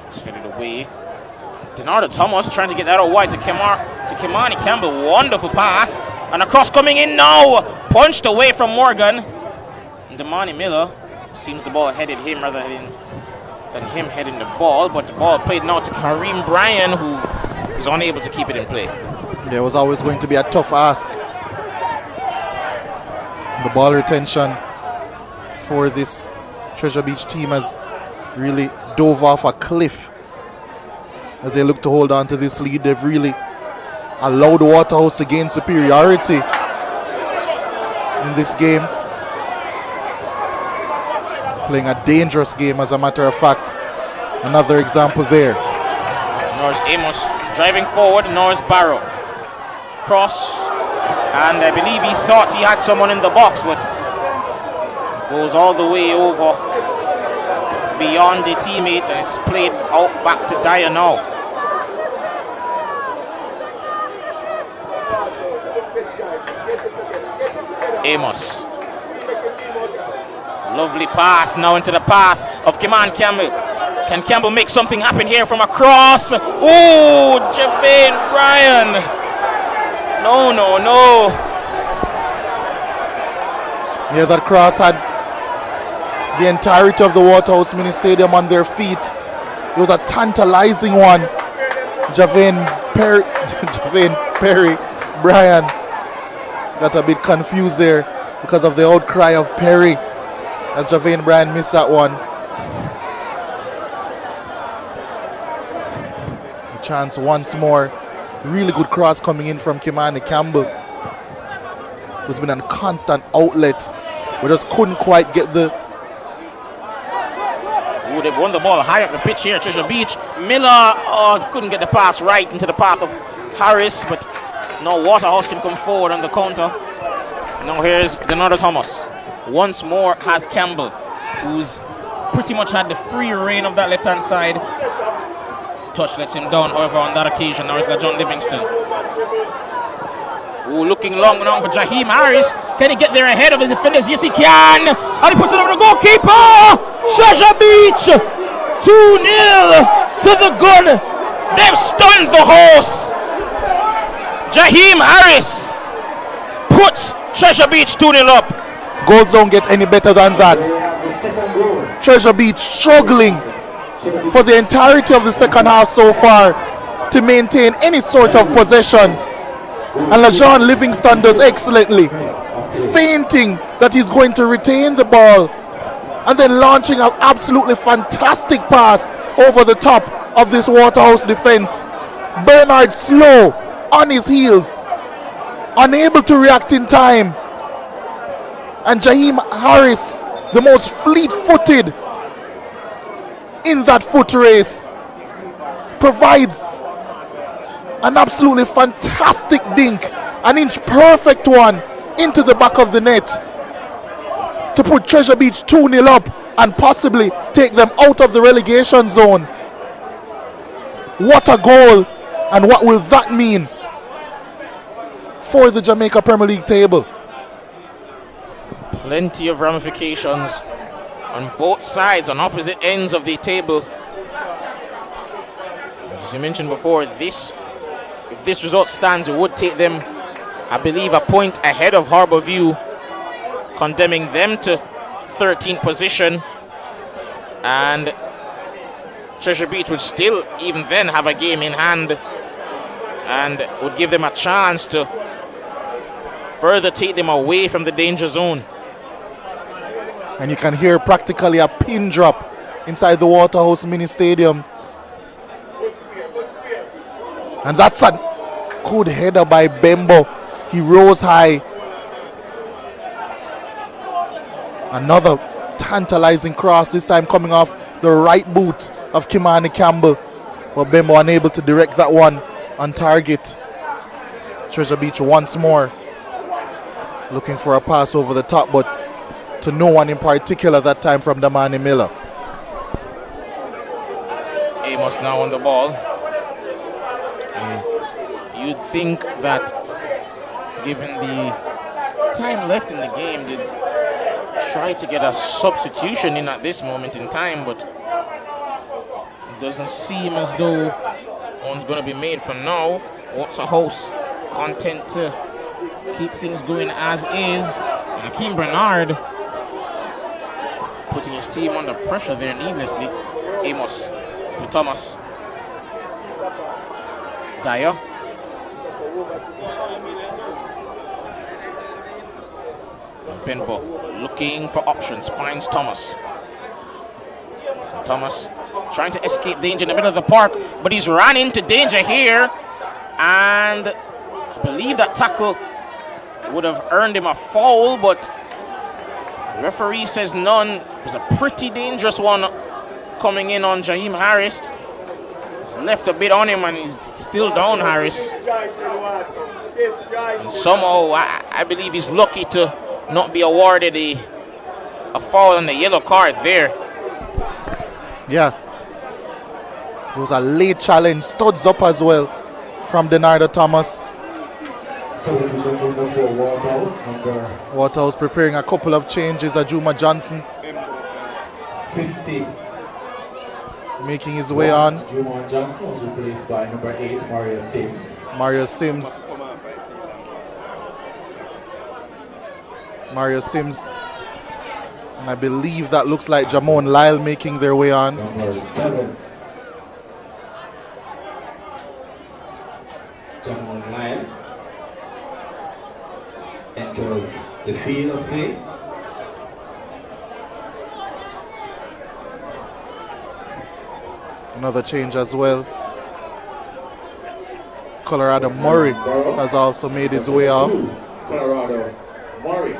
I: It's headed away. Denardo Thomas trying to get that out wide to Kemani Campbell. Wonderful pass. And a cross coming in now. Punched away from Morgan. And Damani Miller seems the ball headed him rather than him heading the ball. But the ball played now to Kareem Bryan, who is unable to keep it in play.
J: There was always going to be a tough ask. The ball retention for this Treasure Beach team has really dove off a cliff as they look to hold on to this lead. They've really allowed Waterhouse to gain superiority in this game, playing a dangerous game, as a matter of fact. Another example there.
I: Norris Amos driving forward. Norris Barrow cross, and I believe he thought he had someone in the box, but goes all the way over beyond the teammate, and it's played out back to Dyer now. Amos. Lovely pass now into the path of Keman Campbell. Can Campbell make something happen here from across? Oh, Javane Bryan. No.
J: Yeah, that cross had the entirety of the Waterhouse Mini Stadium on their feet. It was a tantalizing one. Javane Perry Bryan got a bit confused there because of the outcry of Perry as Javane Bryan missed that one. chance once more. Really good cross coming in from Kimani Campbell, who's been a constant outlet. We just couldn't quite get the...
I: Ooh, they've won the ball high up the pitch here, Treasure Beach. Miller couldn't get the pass right into the path of Harris, but now Waterhouse can come forward on the counter. Now here's Denardo Thomas. Once more has Campbell, who's pretty much had the free reign of that left-hand side. Touch lets him down, however, on that occasion. Now it's John Livingston. Ooh, looking long now for Jaheim Harris. Can he get there ahead of the defenders? Yes, he can. And he puts it over the goalkeeper. Treasure Beach, 2-0 to the good. They've stunned the host. Jaheim Harris puts Treasure Beach 2-0 up.
J: Goals don't get any better than that. Treasure Beach struggling for the entirety of the second half so far to maintain any sort of possession. And LaJohn Livingston does excellently, feinting that he's going to retain the ball and then launching an absolutely fantastic pass over the top of this Waterhouse defense. Bernard slow on his heels, unable to react in time. And Jaheim Harris, the most fleet-footed in that foot race, provides an absolutely fantastic dink, an inch perfect one into the back of the net to put Treasure Beach 2-0 up and possibly take them out of the relegation zone. What a goal, and what will that mean for the Jamaica Premier League table?
I: Plenty of ramifications on both sides, on opposite ends of the table. As you mentioned before, if this result stands, it would take them, I believe, a point ahead of Harbourview, condemning them to 13th position, and Treasure Beach would still, even then, have a game in hand and would give them a chance to further take them away from the danger zone.
J: And you can hear practically a pin drop inside the Waterhouse mini stadium. And that's a good header by Bembo. He rose high. Another tantalizing cross, this time coming off the right boot of Kimani Campbell. But Bembo unable to direct that one on target. Treasure Beach once more looking for a pass over the top, but to no one in particular that time from Damani Miller.
I: Amos now on the ball. You'd think that, given the time left in the game, they'd try to get a substitution in at this moment in time, but it doesn't seem as though one's going to be made for now. Waterhouse content to keep things going as is. And Akeem Bernard putting his team under pressure there needlessly. Amos to Thomas. Dyer. Benbow looking for options, finds Thomas. Thomas trying to escape danger in the middle of the park, but he's ran into danger here, and I believe that tackle would have earned him a foul, but the referee says none. It was a pretty dangerous one coming in on Jaheim Harris. It's left a bit on him and he's still down, Harris. And somehow I believe he's lucky to not be awarded a foul and a yellow card there.
J: Yeah. It was a late challenge, studs up as well from Denardo Thomas.
A: Substitution for Waterhouse.
J: Waterhouse preparing a couple of changes. Ajuma Johnson
A: 50.
J: Making his way on.
A: Ajuma Johnson was replaced by number 8, Mario Sims.
J: Mario Sims. And I believe that looks like Jamon Lyle making their way on.
A: Number 7. Jamon Lyle enters the field of play.
J: Another change as well. Colorado Murray has also made his way off.
A: Colorado Murray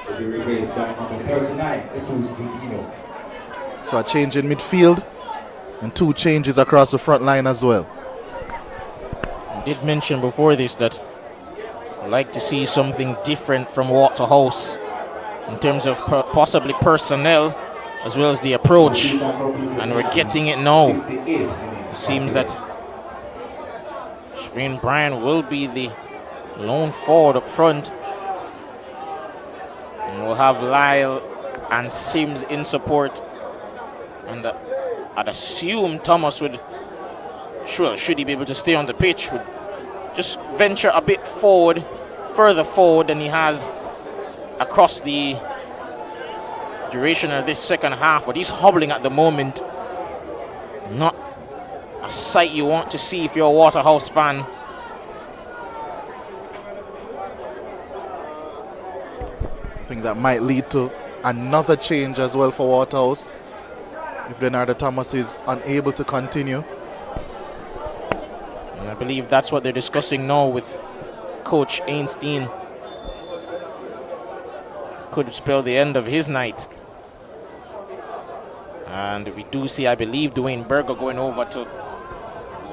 A: will be replaced by number 39, Jesus Guidino.
J: So a change in midfield and 2 changes across the front line as well.
I: I did mention before this that I'd like to see something different from Waterhouse in terms of possibly personnel as well as the approach, and we're getting it now. It seems that Javane Bryan will be the lone forward up front, and we'll have Lyle and Sims in support, and I'd assume Thomas would, sure, should he be able to stay on the pitch, would just venture a bit forward, further forward than he has across the duration of this second half, but he's hobbling at the moment. Not a sight you want to see if you're a Waterhouse fan.
J: I think that might lead to another change as well for Waterhouse if Leonardo Thomas is unable to continue.
I: And I believe that's what they're discussing now with Coach Einstein. Could spell the end of his night. And we do see, I believe, Dwayne Berger going over to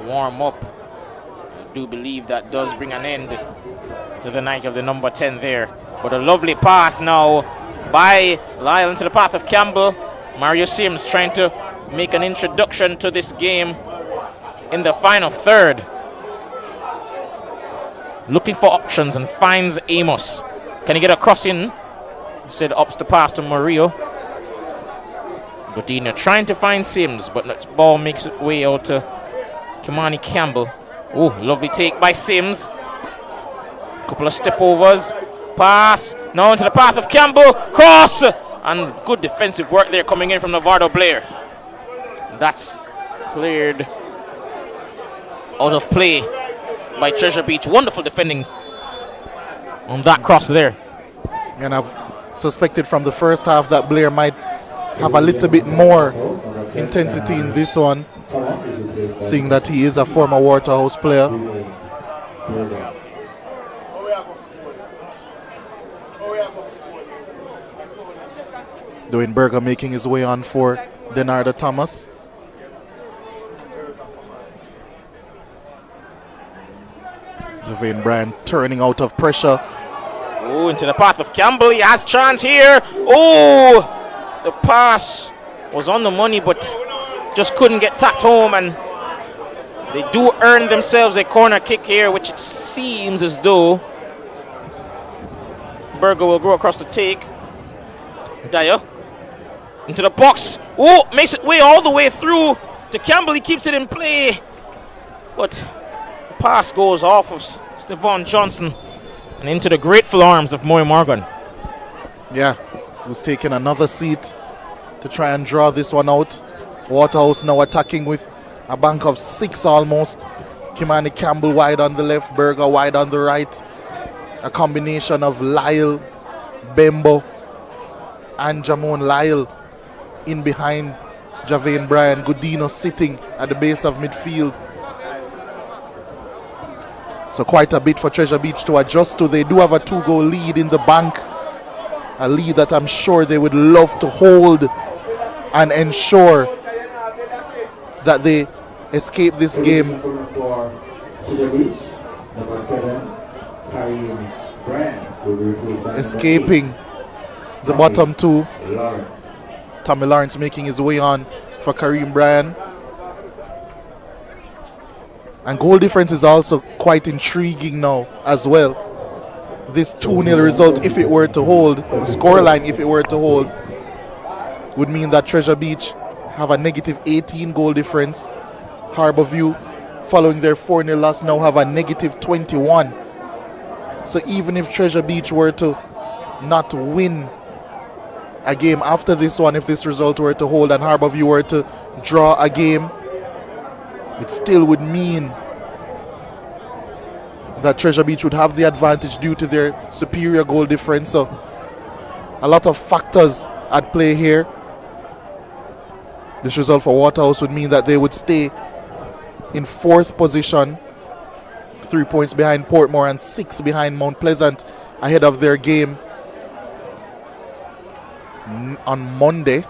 I: warm up. I do believe that does bring an end to the night of the number 10 there. But a lovely pass now by Lyle into the path of Campbell. Mario Sims trying to make an introduction to this game in the final third. Looking for options and finds Amos. Can he get a cross in? Instead ups the pass to Murillo. Godinho trying to find Sims, but the ball makes its way out to Kimani Campbell. Oh, lovely take by Sims. Couple of step overs. Pass. Now into the path of Campbell. Cross! And good defensive work there coming in from Navardo Blair. That's cleared out of play by Treasure Beach. Wonderful defending on that cross there.
J: And I've suspected from the first half that Blair might have a little bit more intensity in this one, seeing that he is a former Waterhouse player. Dwayne Berger making his way on for Leonardo Thomas. Javane Bryan turning out of pressure.
I: Oh, into the path of Campbell. He has chance here. Oh, the pass was on the money, but just couldn't get tapped home. And they do earn themselves a corner kick here, which it seems as though Berger will go across the take. Dyer into the box. Oh, makes it way all the way through to Campbell. He keeps it in play, but the pass goes off of Stevan Johnson and into the grateful arms of Moy Morgan.
J: Yeah, who's taking another seat to try and draw this one out. Waterhouse now attacking with a bank of 6 almost. Kimani Campbell wide on the left, Berger wide on the right. A combination of Lyle, Bembo, and Jamon Lyle in behind Javane Bryan. Godinho sitting at the base of midfield. So quite a bit for Treasure Beach to adjust to. They do have a 2-goal lead in the bank. A lead that I'm sure they would love to hold and ensure that they escape this game.
A: For Treasure Beach, number 7, Karim Bryan will be replaced by
J: Escaping the bottom 2.
A: Lawrence.
J: Tommy Lawrence making his way on for Karim Bryan. And goal difference is also quite intriguing now as well. This 2-0 result, if it were to hold, scoreline if it were to hold, would mean that Treasure Beach have a negative 18 goal difference. Harborview, following their 4-0 loss, now have a negative 21. So even if Treasure Beach were to not win a game after this one, if this result were to hold and Harborview were to draw a game, it still would mean that Treasure Beach would have the advantage due to their superior goal difference. So a lot of factors at play here. This result for Waterhouse would mean that they would stay in 4th position, 3 points behind Portmore and 6 behind Mount Pleasant, ahead of their game on Monday.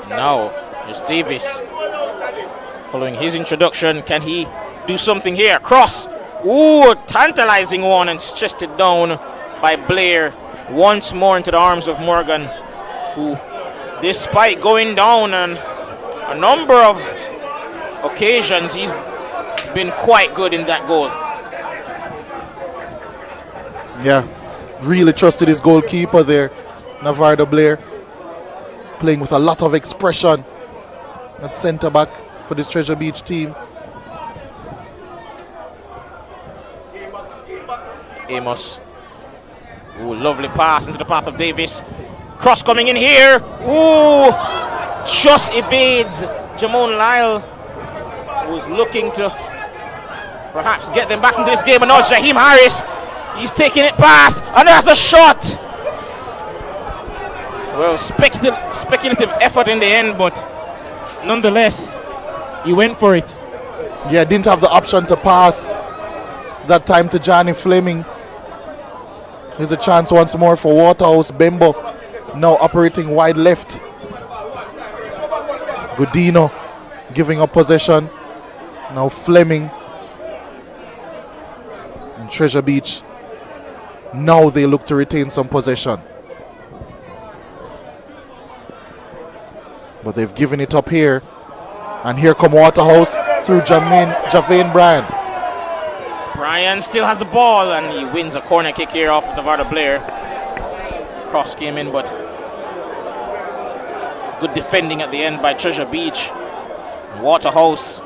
I: Now, it's Davis. Following his introduction, can he do something here? Cross. Ooh, tantalizing one, and chested it down by Blair. Once more into the arms of Morgan, who, despite going down on a number of occasions, he's been quite good in that goal.
J: Yeah, really trusted his goalkeeper there, Navardo Blair, playing with a lot of expression at centre back for this Treasure Beach team.
I: Amos. Ooh, lovely pass into the path of Davis. Cross coming in here. Ooh, just evades Jamon Lyle, who's looking to perhaps get them back into this game. And now it's Jaheim Harris. He's taking it past, and there's a shot. Well, speculative effort in the end, but nonetheless, he went for it.
J: Yeah, didn't have the option to pass that time to Johnny Fleming. Here's a chance once more for Waterhouse. Bembo now operating wide left. Godino giving up possession. Now Fleming. And Treasure Beach. Now they look to retain some possession. But they've given it up here. And here come Waterhouse through Javane Bryan.
I: Bryan still has the ball, and he wins a corner kick here off of Navardo Blair. Cross came in, but good defending at the end by Treasure Beach. Waterhouse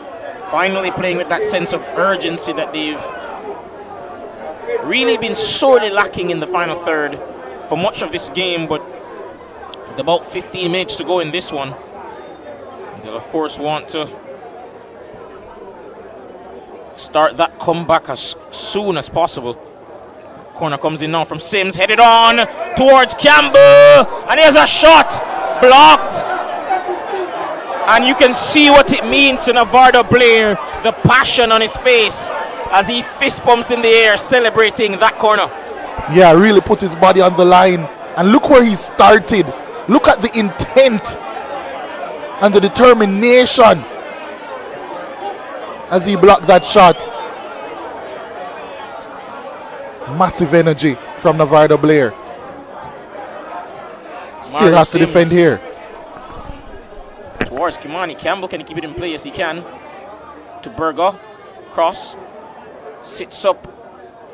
I: finally playing with that sense of urgency that they've really been sorely lacking in the final third for much of this game, but with about 15 minutes to go in this one, they'll of course want to start that comeback as soon as possible. Corner comes in now from Sims, headed on towards Campbell, and here's a shot blocked, and you can see what it means to Navardo Blair, the passion on his face as he fist pumps in the air celebrating that corner.
J: Yeah, really put his body on the line, and look where he started. Look at the intent and the determination as he blocked that shot. Massive energy from Navardo Blair. Still has to defend here.
I: Towards Kimani Campbell, can he keep it in play? Yes, he can. To Burger, cross, sits up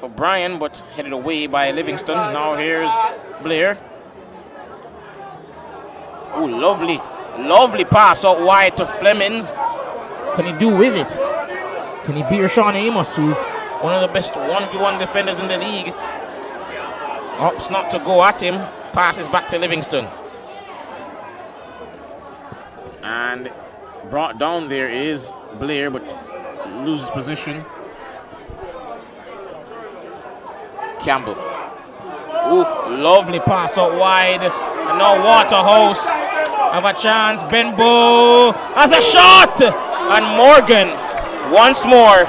I: for Bryan, but headed away by Livingston. Now here's Blair. Oh, lovely pass out wide to Flemings. Can he do with it? Can he beat Sean Amos, who's one of the best 1v1 defenders in the league? Opts not to go at him. Passes back to Livingston. And brought down there is Blair, but loses position. Campbell. Ooh, lovely pass out wide. And now Waterhouse have a chance. Benbow has a shot. And Morgan once more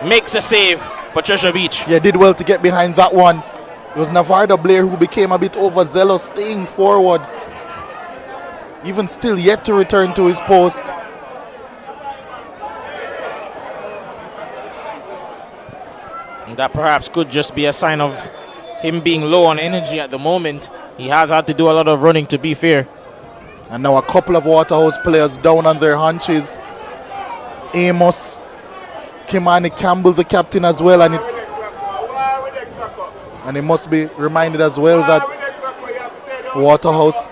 I: makes a save for Treasure Beach.
J: Yeah, did well to get behind that one. It was Navardo Blair who became a bit overzealous, staying forward. Even still yet to return to his post.
I: And that perhaps could just be a sign of him being low on energy at the moment. He has had to do a lot of running, to be fair.
J: And now a couple of Waterhouse players down on their haunches. Amos, Kimani Campbell, the captain as well, and it must be reminded as well that Waterhouse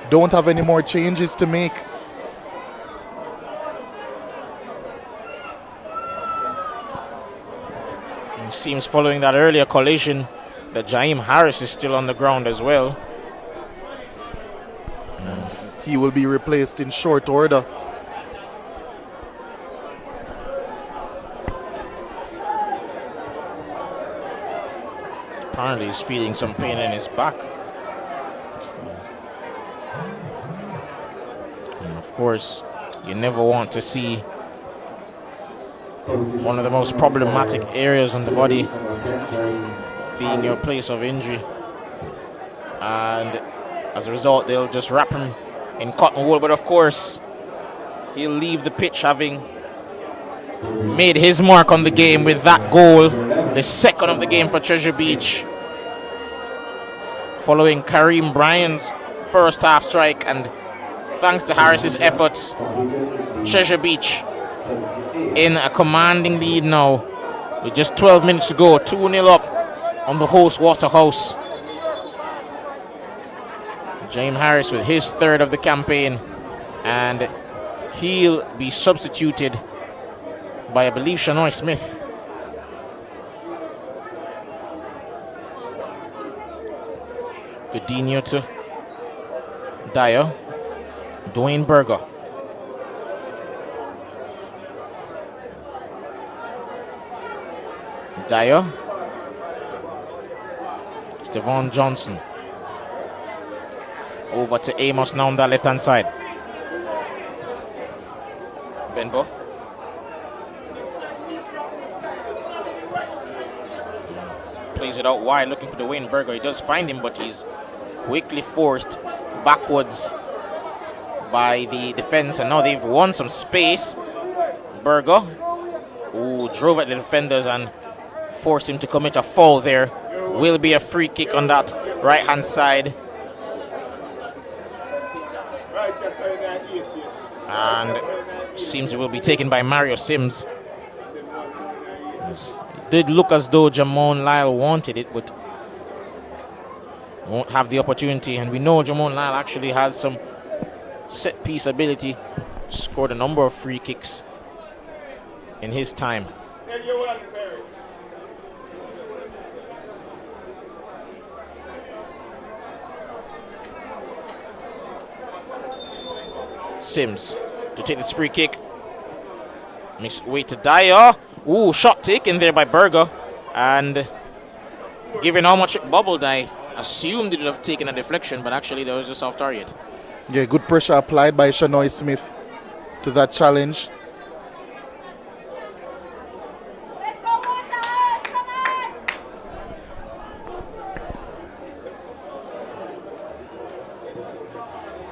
J: don't have any more changes to make.
I: It seems following that earlier collision that Jaheim Harris is still on the ground as well.
J: He will be replaced in short order.
I: Apparently he's feeling some pain in his back. course, you never want to see one of the most problematic areas on the body being your place of injury. And as a result, they'll just wrap him in cotton wool. But of course, he'll leave the pitch having made his mark on the game with that goal, the second of the game for Treasure Beach, following Kareem Bryan's first half strike. And thanks to Harris's efforts, Treasure Beach in a commanding lead now with just 12 minutes to go, 2-0 up on the host Waterhouse. James Harris with his third of the campaign, and he'll be substituted by, I believe, Shanoy Smith. Godinho to Dyer. Dwayne Berger. Dyer. Stevan Johnson. Over to Amos now on that left-hand side. Benbow. Plays it out wide, looking for Dwayne Berger. He does find him, but he's quickly forced backwards by the defense, and now they've won some space. Berger, who drove at the defenders and forced him to commit a foul there. Will be a free kick on that right-hand side. And seems it will be taken by Mario Sims. It did look as though Jamon Lyle wanted it, but won't have the opportunity. And we know Jamon Lyle actually has some set piece ability. Scored a number of free kicks in his time. Sims to take this free kick. Makes way to Dyer. Ooh, shot taken there by Berger. And given how much it bubbled, I assumed it would have taken a deflection, but actually there was just off target.
J: Yeah, good pressure applied by Shanoy Smith to that challenge.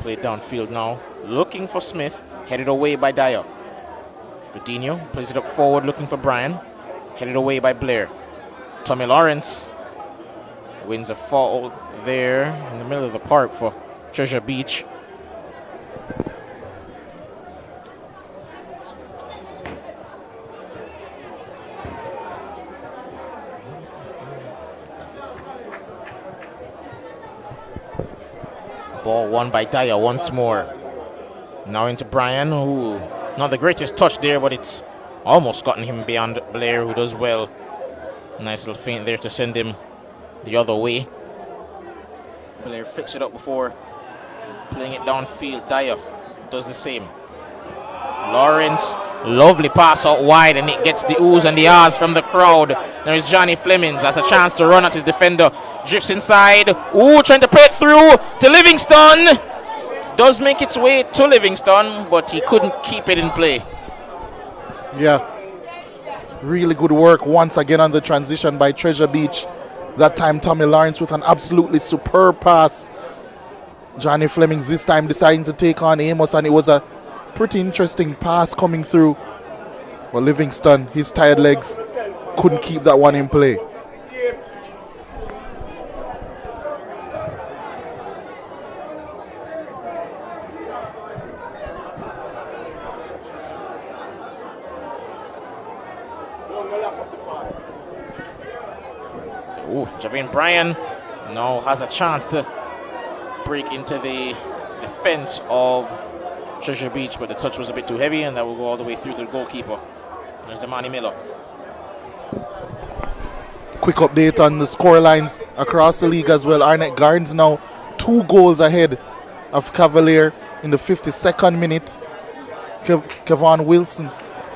I: Played downfield now, looking for Smith, headed away by Dyer. Godinho plays it up forward, looking for Brian, headed away by Blair. Tommy Lawrence wins a foul there in the middle of the park for Treasure Beach. Ball won by Dyer once more. Now into Brian, who not the greatest touch there, but it's almost gotten him beyond Blair, who does well. Nice little feint there to send him the other way. Blair flicks it up before playing it downfield. Dyer does the same. Lawrence, lovely pass out wide, and it gets the oohs and the ahs from the crowd. There's Johnny Flemings, has a chance to run at his defender. Drifts inside. Ooh, trying to play it through to Livingston. Does make its way to Livingston, but he couldn't keep it in play.
J: Yeah. Really good work once again on the transition by Treasure Beach. That time Tommy Lawrence with an absolutely superb pass. Johnny Flemings this time deciding to take on Amos, and it was a pretty interesting pass coming through. But Livingston, his tired legs, couldn't keep that one in play.
I: Ooh, Javine Bryan now has a chance to break into the defense of Treasure Beach, but the touch was a bit too heavy, and that will go all the way through to the goalkeeper. There's the Manny Miller.
J: Quick update on the score lines across the league as well. Arnett Gardens now 2 goals ahead of Cavalier in the 52nd minute. Kevon Wilson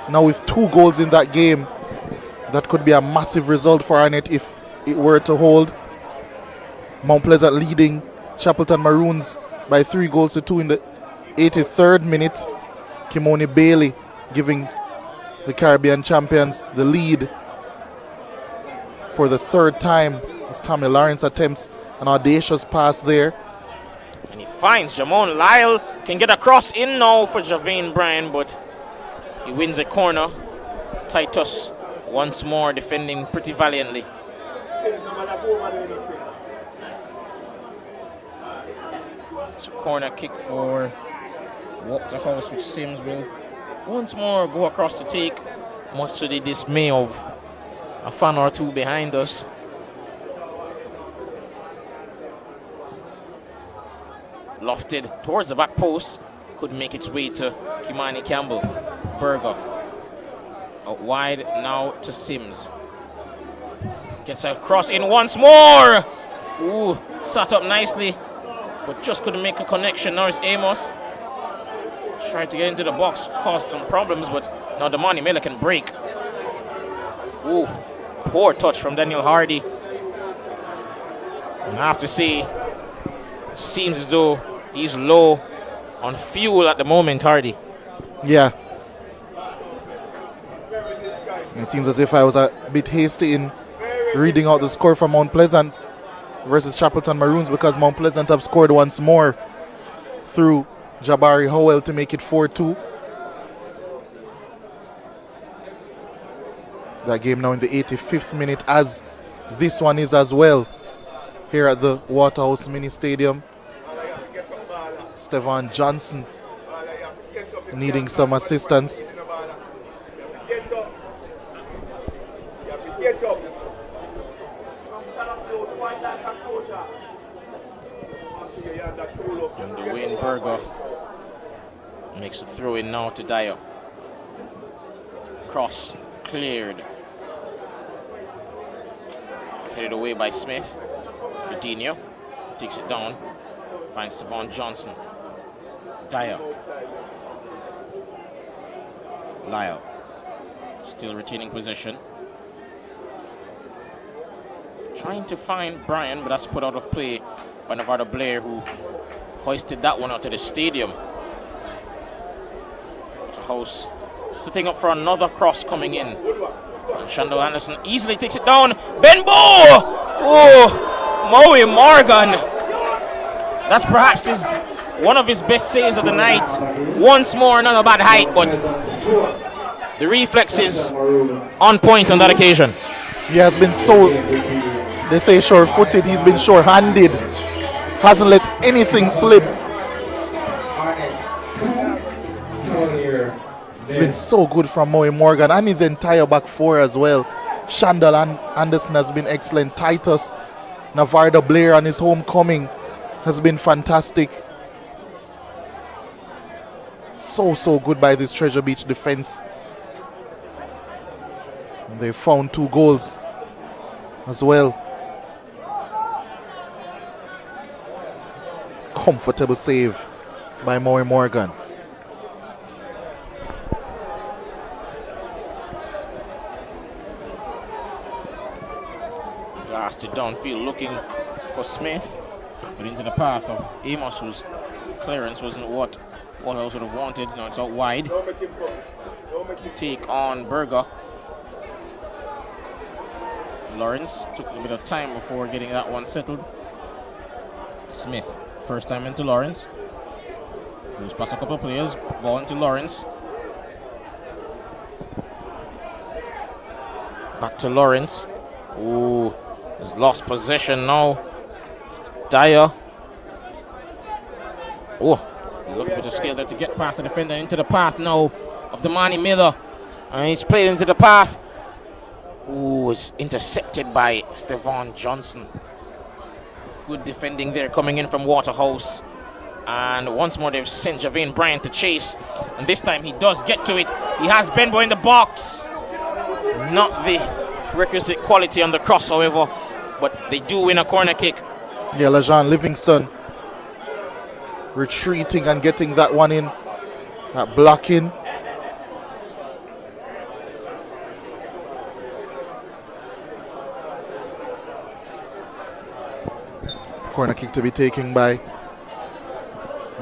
J: now with 2 goals in that game. That could be a massive result for Arnett if it were to hold. Mount Pleasant leading Chapelton Maroons by 3 goals to 2 in the 83rd minute, Kimoni Bailey giving the Caribbean champions the lead for the third time as Tommy Lawrence attempts an audacious pass there.
I: And he finds Jamon Lyle, can get a cross in now for Javane Bryan, but he wins a corner. Titus once more defending pretty valiantly. It's a corner kick for Waterhouse, which Sims will once more go across the take, much to the dismay of a fan or two behind us. Lofted towards the back post, could make its way to Kimani Campbell. Berger out wide now to Sims. Gets a cross in once more. Ooh, sat up nicely, but just couldn't make a connection. Now it's Amos. Tried to get into the box, caused some problems, but now Damani Miller can break. Ooh, poor touch from Daniel Hardy. And I have to say, seems as though he's low on fuel at the moment, Hardy.
J: Yeah. It seems as if I was a bit hasty in reading out the score from Mount Pleasant versus Chapelton Maroons, because Mount Pleasant have scored once more through Jabari Howell to make it 4-2. That game now in the 85th minute, as this one is as well, here at the Waterhouse Mini Stadium. Stevan Johnson needing some assistance.
I: And Dwayne Berger makes a throw in now to Dyer. Cross cleared. Headed away by Smith. Coutinho takes it down. Finds Stevan Johnson. Dyer. Lyle. Still retaining possession. Trying to find Bryan, but that's put out of play by Nevada Blair, who hoisted that one out to the stadium. House sitting up for another cross coming in. And Shandell Anderson easily takes it down. Benbow! Oh, Maui Morgan. That's perhaps one of his best saves of the night. Once more, not a bad height, but the reflexes on point on that occasion.
J: He has been so, they say sure-footed, he's been sure-handed. Hasn't let anything slip. It's been so good from Moe Morgan and his entire back four as well. Shandell Anderson has been excellent. Titus Navarda Blair on his homecoming has been fantastic. So good by this Treasure Beach defense. And they found 2 goals as well. Comfortable save by Moe Morgan.
I: Blasted downfield looking for Smith, but into the path of Amos, whose clearance wasn't what Waterhouse would have wanted. Now it's out wide. Take on Berger. Lawrence took a bit of time before getting that one settled. Smith, first time into Lawrence. Goes past a couple of players, ball into Lawrence. Back to Lawrence. Ooh, he's lost possession now. Dyer. Oh, looking for the skill there to get past the defender into the path now of Damani Miller. And he's played into the path. Ooh, it's intercepted by Stevan Johnson. Good defending there coming in from Waterhouse. And once more they've sent Javane Bryan to chase. And this time he does get to it. He has Benbow in the box. Not the requisite quality on the cross, however, but they do win a corner kick.
J: Yeah, Lajan Livingston retreating and getting that one in. That blocking. Corner kick to be taken by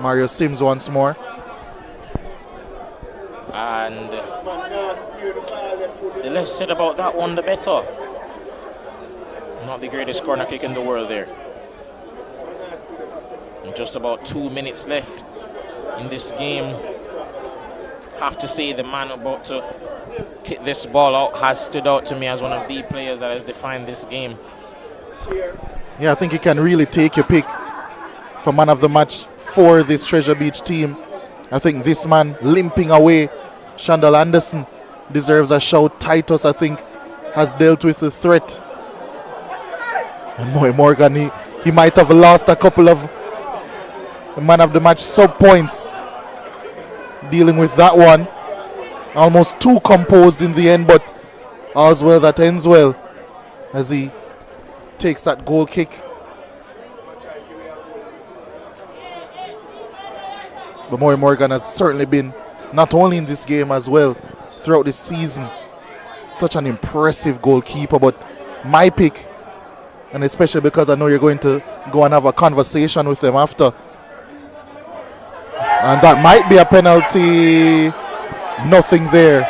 J: Mario Sims once more.
I: And the less said about that one, the better. Not the greatest corner kick in the world there. And just about 2 minutes left in this game. Have to say the man about to kick this ball out has stood out to me as one of the players that has defined this game.
J: Yeah, I think he can really take your pick for man of the match for this Treasure Beach team. I think this man limping away, Shandal Anderson, deserves a shout. Titus, I think, has dealt with the threat. And Moy Morgan, he might have lost a couple of man of the match sub points dealing with that one. Almost too composed in the end, but all's well that ends well as he takes that goal kick. But Moy Morgan has certainly been, not only in this game as well, throughout this season, such an impressive goalkeeper. But my pick, and especially because I know you're going to go and have a conversation with them after, and that might be a penalty. Nothing there.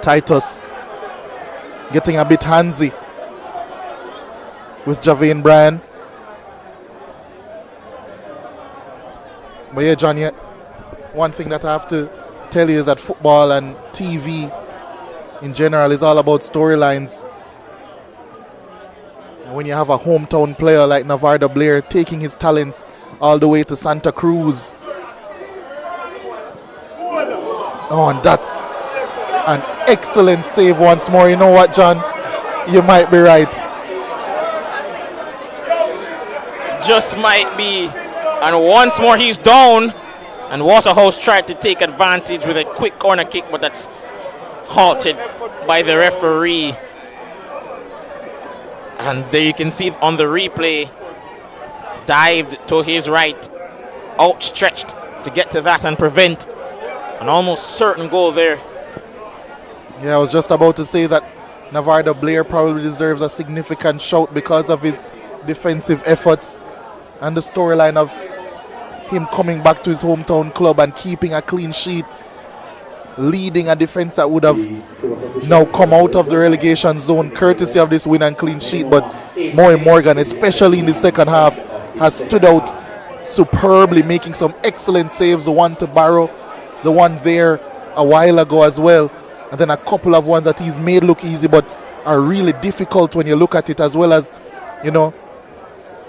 J: Titus getting a bit handsy with Javane Bryan. But yeah, John, one thing that I have to tell you is that football and TV in general is all about storylines. And when you have a hometown player like Navardo Blair taking his talents all the way to Santa Cruz. Oh, and that's an excellent save once more. You know what, John? You might be right.
I: Just might be. And once more he's down. And Waterhouse tried to take advantage with a quick corner kick, but that's halted by the referee. And there you can see on the replay, dived to his right, outstretched to get to that and prevent an almost certain goal there.
J: Yeah, I was just about to say that Navardo Blair probably deserves a significant shout because of his defensive efforts and the storyline of him coming back to his hometown club and keeping a clean sheet, leading a defense that would have now come out of the relegation zone courtesy of this win and clean sheet. But Moy Morgan, especially in the second half, has stood out superbly, making some excellent saves. The one to Barrow, the one there a while ago as well, and then a couple of ones that he's made look easy but are really difficult when you look at it, as well as, you know,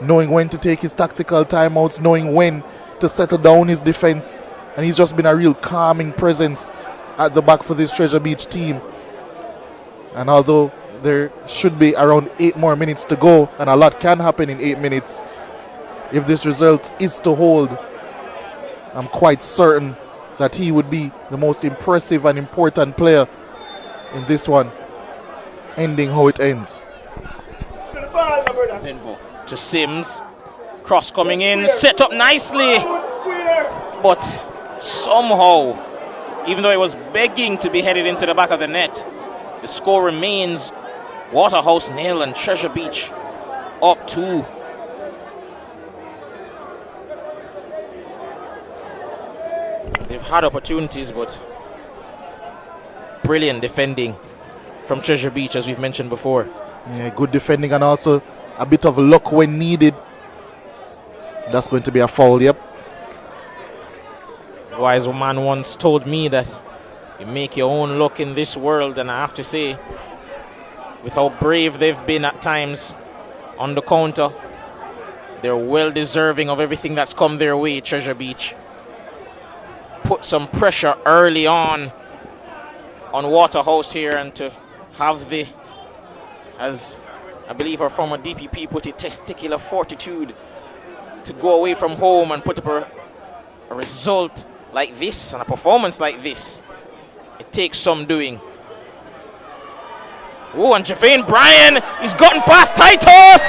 J: knowing when to take his tactical timeouts, knowing when to settle down his defense. And he's just been a real calming presence at the back for this Treasure Beach team. And although there should be around 8 more minutes to go, and a lot can happen in 8 minutes, if this result is to hold, I'm quite certain that he would be the most impressive and important player in this one, ending how it ends.
I: To Sims, cross coming in, set up nicely, but somehow, even though it was begging to be headed into the back of the net, the score remains Waterhouse 0 and Treasure Beach up 2. They've had opportunities, but brilliant defending from Treasure Beach, as we've mentioned before.
J: Yeah, good defending and also a bit of luck when needed. That's going to be a foul, yep.
I: A wise man once told me that you make your own luck in this world, and I have to say, with how brave they've been at times on the counter, they're well deserving of everything that's come their way. Treasure Beach put some pressure early on Waterhouse here, and to have the, as I believe our former DPP put it, testicular fortitude to go away from home and put up a result like this and a performance like this. It takes some doing. Oh, and Javane Bryan, he's gotten past Titus.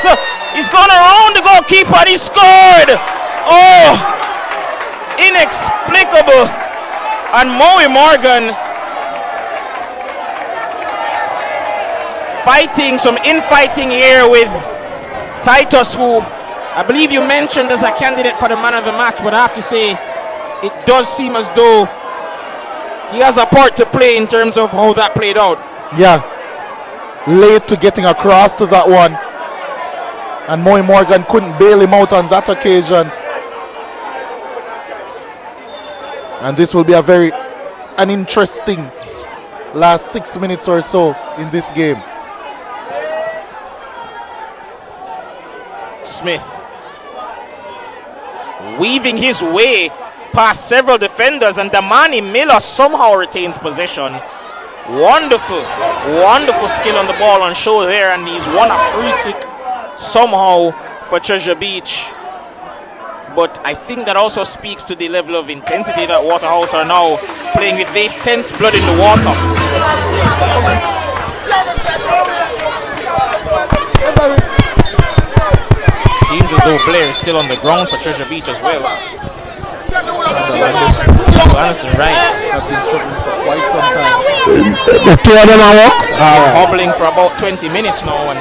I: He's gone around the goalkeeper and he scored. Oh, inexplicable. And Moy Morgan fighting some infighting here with Titus, who I believe you mentioned as a candidate for the man of the match, but I have to say, it does seem as though he has a part to play in terms of how that played out.
J: Yeah, late to getting across to that one, and Moy Morgan couldn't bail him out on that occasion. And this will be an interesting last 6 minutes or so in this game.
I: Smith weaving his way past several defenders, and Damani Miller somehow retains possession. Wonderful skill on the ball on show there, and he's won a free kick somehow for Treasure Beach. But I think that also speaks to the level of intensity that Waterhouse are now playing with. They sense blood in the water. Seems as though Blair is still on the ground for Treasure Beach as well. Anderson, right,
J: has been struggling for quite some time.
E: The two of them are
I: hobbling for about 20 minutes now, and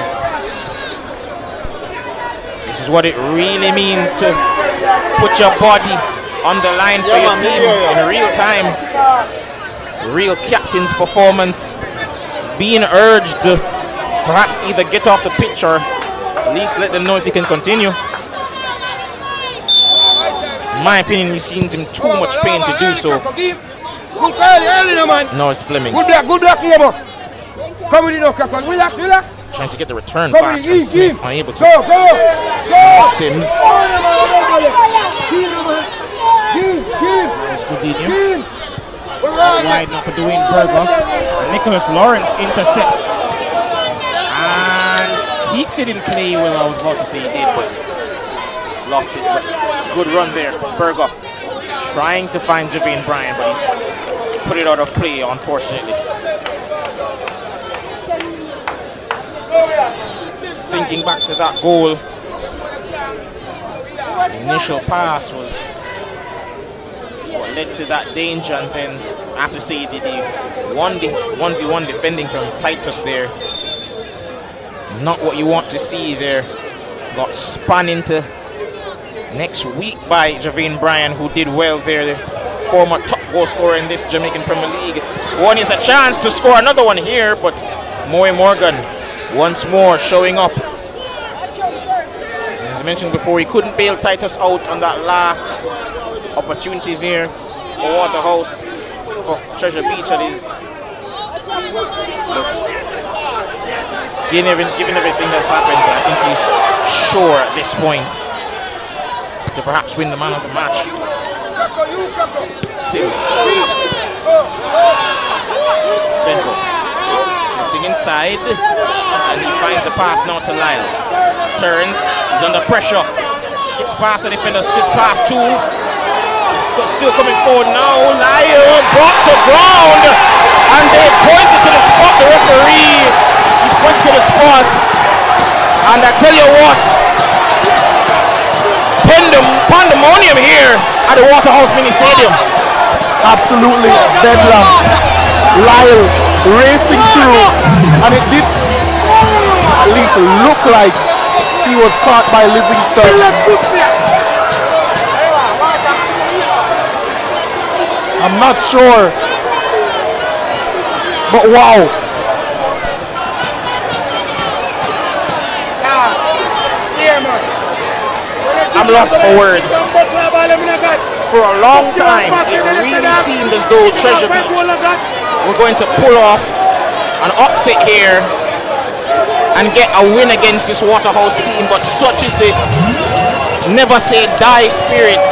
I: this is what it really means to put your body on the line for your team in real time. Real captain's performance, being urged to perhaps either get off the pitch or at least let them know if he can continue. In my opinion, he seems in too much pain to do so. No, it's Fleming.
F: Good luck, come with relax.
I: Trying to get the return pass from Smith, unable to.
F: Go.
I: Sims. It's Goodinium. Wide now for Dwayne Berger. Nicholas Lawrence intercepts and keeps it in play. Well, I was about to say he did, but lost it. Good run there, Berger. Trying to find Javane Bryan, but he's put it out of play, unfortunately. Thinking back to that goal, the initial pass was what led to that danger, and then I have to say the 1v1 defending from Titus there, not what you want to see there. Got spun into next week by Javane Bryan, who did well there, the former top goal scorer in this Jamaican Premier League. One is a chance to score another one here, but Moy Morgan once more showing up. As I mentioned before, he couldn't bail Titus out on that last opportunity there for Waterhouse, for Treasure Beach at his. Given everything that's happened, I think he's sure at this point to perhaps win the man of the match. Sims. Benko. Drifting inside, and he finds a pass now to Lyle. Turns, he's under pressure. Skips past the defender, skips past two. Still coming forward now. Lyle brought to ground, and they pointed to the spot. The referee, he's pointed to the spot, and I tell you what, pandemonium here at the Waterhouse Mini Stadium.
J: Absolutely bedlam. Lyle racing through, and it did at least look like he was caught by Livingston. I'm not sure, but wow.
I: I'm lost for words. For a long time, it really seemed as though Treasure Beach were going to pull off an upset here and get a win against this Waterhouse team, but such is the never say die spirit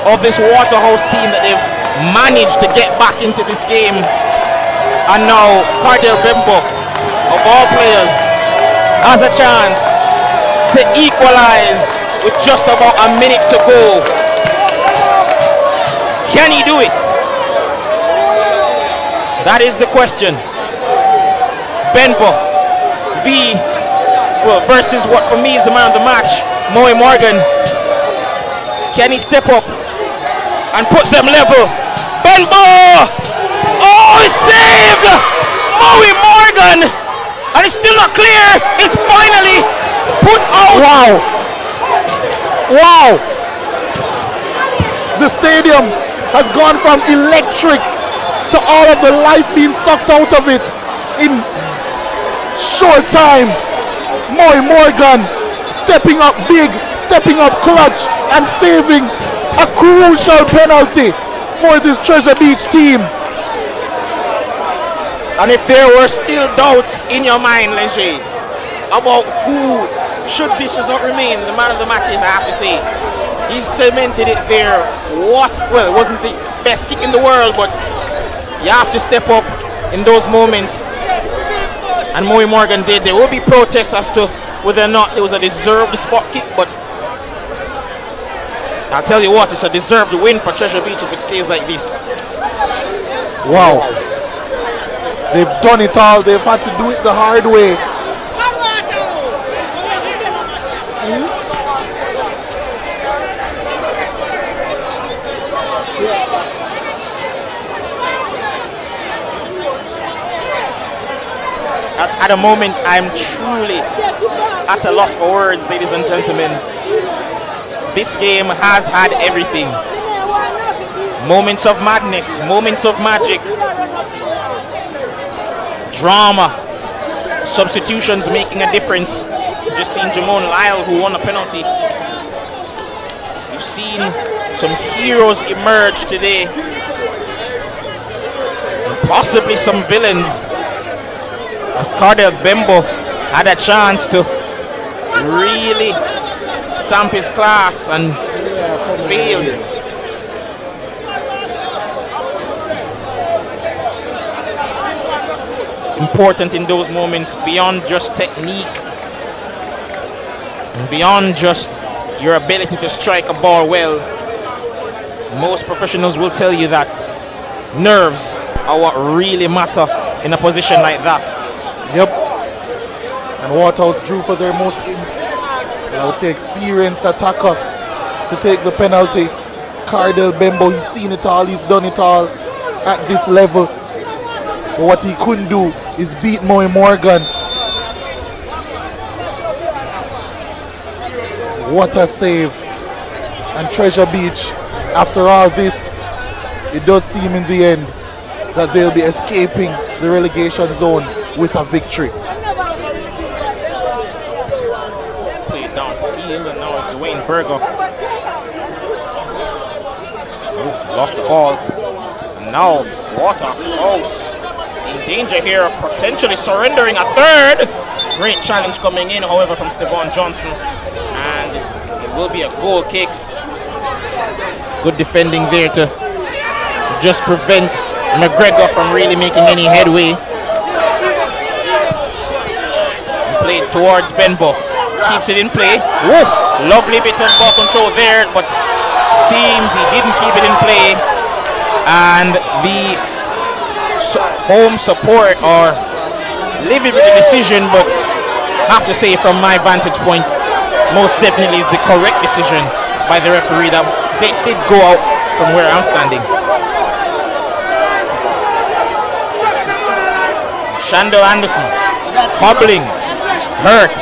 I: of this Waterhouse team that they've managed to get back into this game. And now Cardell Bembo, of all players, has a chance to equalize with just about a minute to go. Can he do it? That is the question. Benbo versus what for me is the man of the match, Moy Morgan. Can he step up and put them level? Benbo! Oh, it's saved! Moy Morgan! And it's still not clear. It's finally put out.
J: Wow. Wow! The stadium has gone from electric to all of the life being sucked out of it in short time. Moy Morgan stepping up big, stepping up clutch, and saving a crucial penalty for this Treasure Beach team.
I: And if there were still doubts in your mind, Leger, about who should this result remain, the man of the match is, I have to say, he cemented it there. Well, it wasn't the best kick in the world, but you have to step up in those moments. And Moy Morgan did. There will be protests as to whether or not it was a deserved spot kick, but I'll tell you what, it's a deserved win for Treasure Beach if it stays like this.
J: Wow. They've done it all. They've had to do it the hard way.
I: At the moment, I'm truly at a loss for words, ladies and gentlemen. This game has had everything. Moments of madness, moments of magic, drama, substitutions making a difference. Just seen Jamon Lyle, who won a penalty. You've seen some heroes emerge today, and possibly some villains, as Cardell Bembo had a chance to really stamp his class and failed. It's important in those moments, beyond just technique and beyond just your ability to strike a ball well. Most professionals will tell you that nerves are what really matter in a position like that.
J: Yep. And Waterhouse drew for their most, I would say, experienced attacker to take the penalty. Cardell Bembo, he's seen it all, he's done it all at this level. But what he couldn't do is beat Moy Morgan. What a save. And Treasure Beach, after all this, it does seem in the end that they'll be escaping the relegation zone with a victory.
I: Play it downfield, and now it's Dwayne Berger. Lost the ball. And now Waterhouse in danger here of potentially surrendering a third. Great challenge coming in, however, from Stevan Johnson. And it will be a goal kick. Good defending there to just prevent McGregor from really making any headway. Played towards Benbow. Keeps it in play. Woo! Lovely bit of ball control there, but seems he didn't keep it in play. And the home support are living with the decision, but I have to say, from my vantage point, most definitely is the correct decision by the referee that they did go out from where I'm standing. Shando Anderson, hobbling, hurt,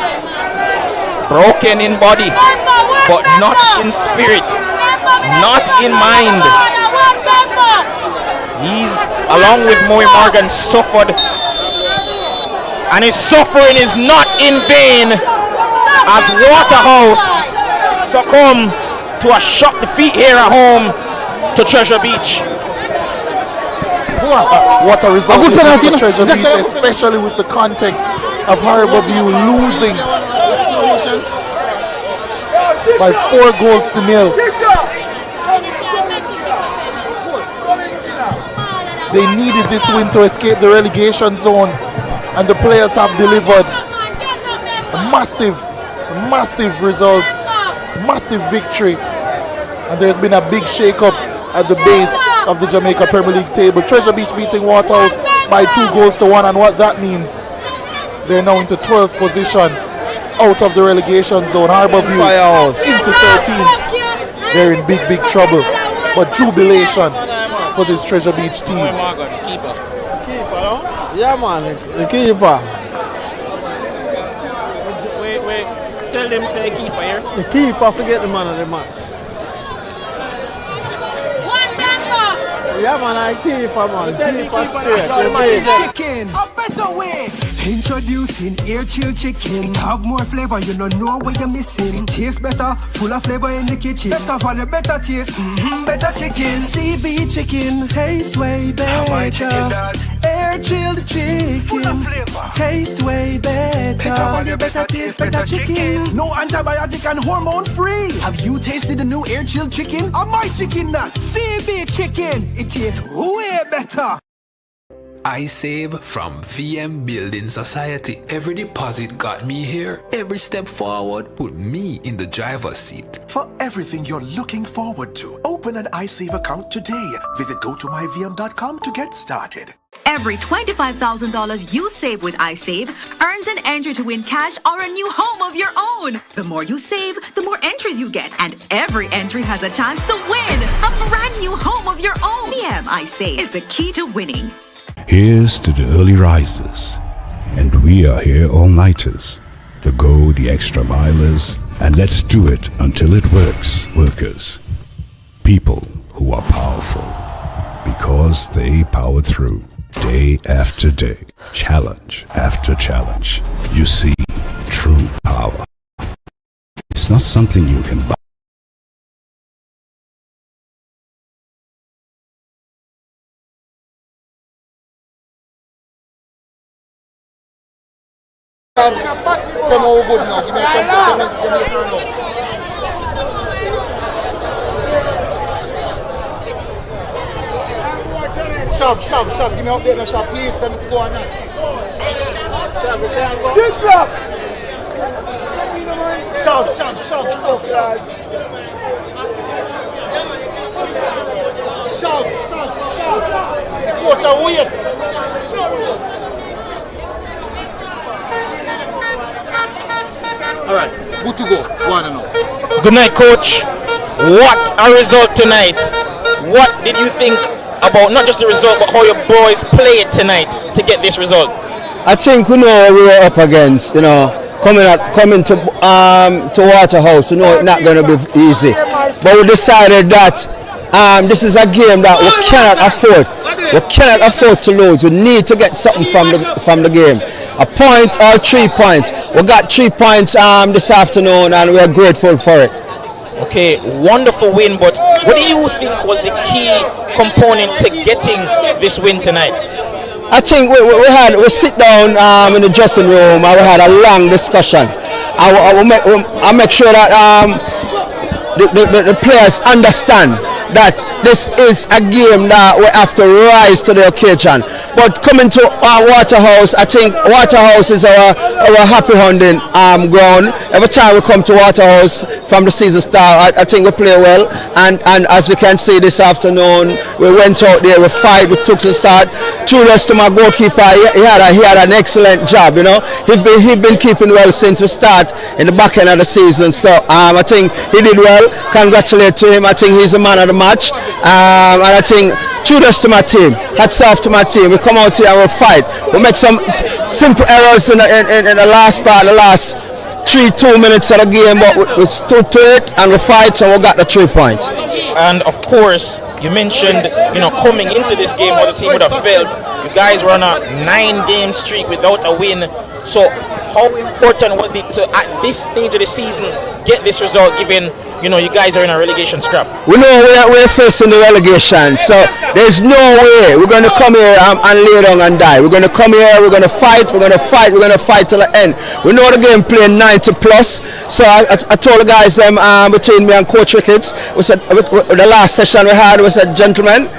I: broken in body, but not in spirit, not in mind. He's, along with Moy Morgan, suffered, and his suffering is not in vain, as Waterhouse succumb to a shock defeat here at home to Treasure Beach.
J: What a result this is for Treasure Beach, especially with the context of Harbourview losing by 4-0. They needed this win to escape the relegation zone, and the players have delivered a massive result, massive victory, and there's been a big shake-up at the base of the Jamaica Premier League table. Treasure Beach beating Waterhouse by 2-1, and what that means, they're now into 12th position, out of the relegation zone. Harbourview into 13th. They're in big trouble, but jubilation for this Treasure Beach team.
K: Keeper, no? Yeah, man, the keeper.
I: Wait. Tell them say keeper here.
K: The keeper forget the man of the match. Yeah, man, I keeper, man. Keeper straight.
F: Chicken, a better way. Introducing air chill chicken. It have more flavor, you don't know what you're missing. It tastes better, full of flavor in the kitchen. Better value, better taste, better chicken. CB chicken, tastes way better. Air chilled chicken, taste way better. Better value, better taste, better chicken. No antibiotic and hormone free. Have you tasted the new air chilled chicken? My chicken nut. CB chicken, it tastes way better.
G: I save from VM Building Society. Every deposit got me here. Every step forward put me in the driver's seat.
H: For everything you're looking forward to, open an iSave account today. Visit gotomyvm.com to get started.
B: Every $25,000 you save with iSave earns an entry to win cash or a new home of your own. The more you save, the more entries you get, and every entry has a chance to win a brand new home of your own. VM iSave is the key to winning.
C: Here's to the early risers, and we are here all-nighters, the go the extra milers, and let's do it until it works, workers. People who are powerful, because they power through, day after day, challenge after challenge. You see, true power. It's not something you can buy.
A: Come over good now. Give me a turn now. Shop. Give me an update now, shop. Please, tell me to go on that. Shop, we can't go. Tip drop. Shop. Coach, I wait. All right, good to go. Go on now.
I: Good night, coach. What a result tonight. What did you think about not just the result, but how your boys played tonight to get this result?
L: I think we know what we were up against. You know, coming to Waterhouse, you know it's not going to be easy. But we decided that this is a game that we cannot afford. We cannot afford to lose. We need to get something from the game. A point or 3 points. We got 3 points this afternoon, and we are grateful for it.
I: Okay, wonderful win, but what do you think was the key component to getting this win tonight?
L: I think we sit down in the dressing room and we had a long discussion. I make sure that the players understand that this is a game that we have to rise to the occasion. But coming to Waterhouse, I think Waterhouse is our happy hunting ground. Every time we come to Waterhouse from the season start, I think we play well. And as you can see this afternoon, we went out there, we fight, we took the start. Kudos to my goalkeeper, he had an excellent job, you know. He's been keeping well since we start in the back end of the season. So I think he did well. Congratulate to him. I think he's the man of the match. And I think kudos to my team. Hats off to my team. We come out here and we fight. We make some simple errors in the last part, the last 2 minutes of the game, but we stood to it and we fight and we got the 3 points.
I: And of course, you mentioned, coming into this game how the team would have felt. You guys were on a 9-game streak without a win. So how important was it to, at this stage of the season, get this result, given you guys are in a relegation scrap?
L: We know we're facing the relegation, so there's no way we're going to come here and lay down and die. We're going to come here, we're going to fight till the end. We know the game playing 90 plus, so I told the guys between me and Coach Ricketts, we said, with the last session we had, we said, gentlemen,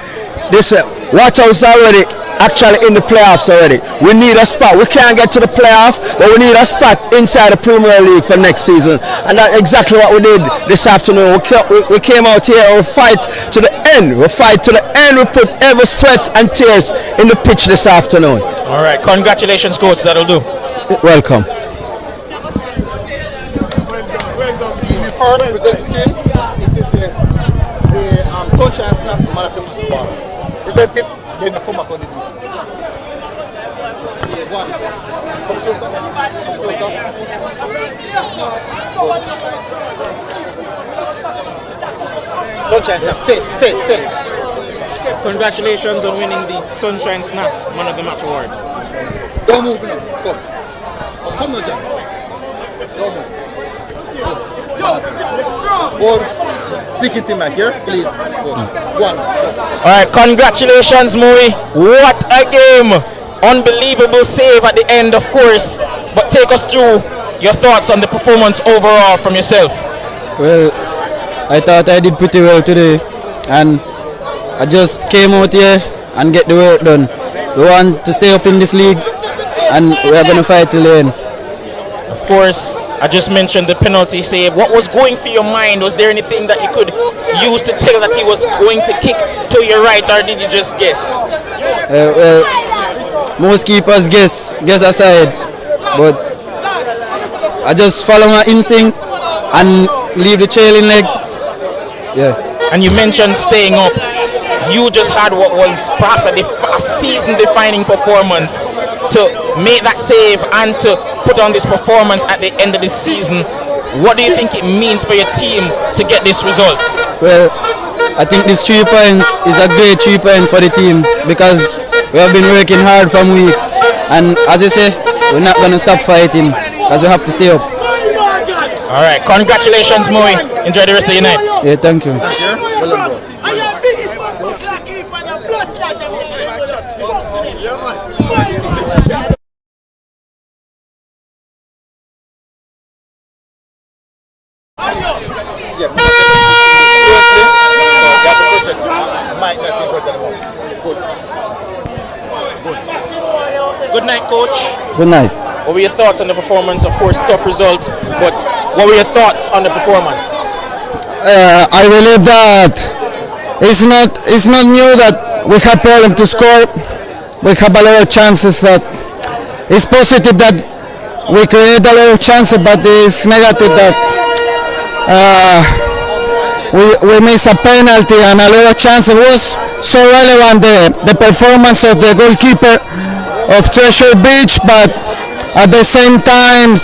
L: this Waterhouse already actually in the playoffs already. We need a spot. We can't get to the playoff, but we need a spot inside the Premier League for next season. And that's exactly what we did this afternoon. We came out here and we fight to the end. We fight to the end. We put every sweat and tears in the pitch this afternoon.
I: All right. Congratulations, coach. That'll do.
L: Welcome.
D: One. Come closer. Come closer. Sunshine Snacks. Sit.
I: Congratulations on winning the Sunshine Snacks Man of the Match award.
D: Don't move now. Come. Come now, John. Don't move. Good. Speaking to Mike here, please. One.
I: Alright, congratulations, Mui. What a game! Unbelievable save at the end, of course. But take us through your thoughts on the performance overall from yourself.
M: Well, I thought I did pretty well today, and I just came out here and get the work done. We want to stay up in this league, and we are going to fight till the end.
I: Of course, I just mentioned the penalty save. What was going through your mind? Was there anything that you could use to tell that he was going to kick to your right, or did you just guess?
M: Well, most keepers guess aside, but I just follow my instinct and leave the trailing leg. Yeah.
I: And you mentioned staying up. You just had what was perhaps a season-defining performance to make that save and to put on this performance at the end of the season. What do you think it means for your team to get this result?
M: Well, I think this 3 points is a great 3 points for the team because we have been working hard from week, and as you say, we're not going to stop fighting because we have to stay up.
I: All right, congratulations, Moe. Enjoy the rest of your night.
M: Yeah, thank you.
I: Good night, Coach.
M: Good night.
I: What were your thoughts on the performance? Of course, tough result, but what were your thoughts on the performance?
L: I believe that it's not new that we have problem to score. We have a lot of chances. That it's positive that we create a lot of chances, but it's negative that we miss a penalty and a lot of chances. It was so relevant the performance of the goalkeeper of Treasure Beach, but at the same time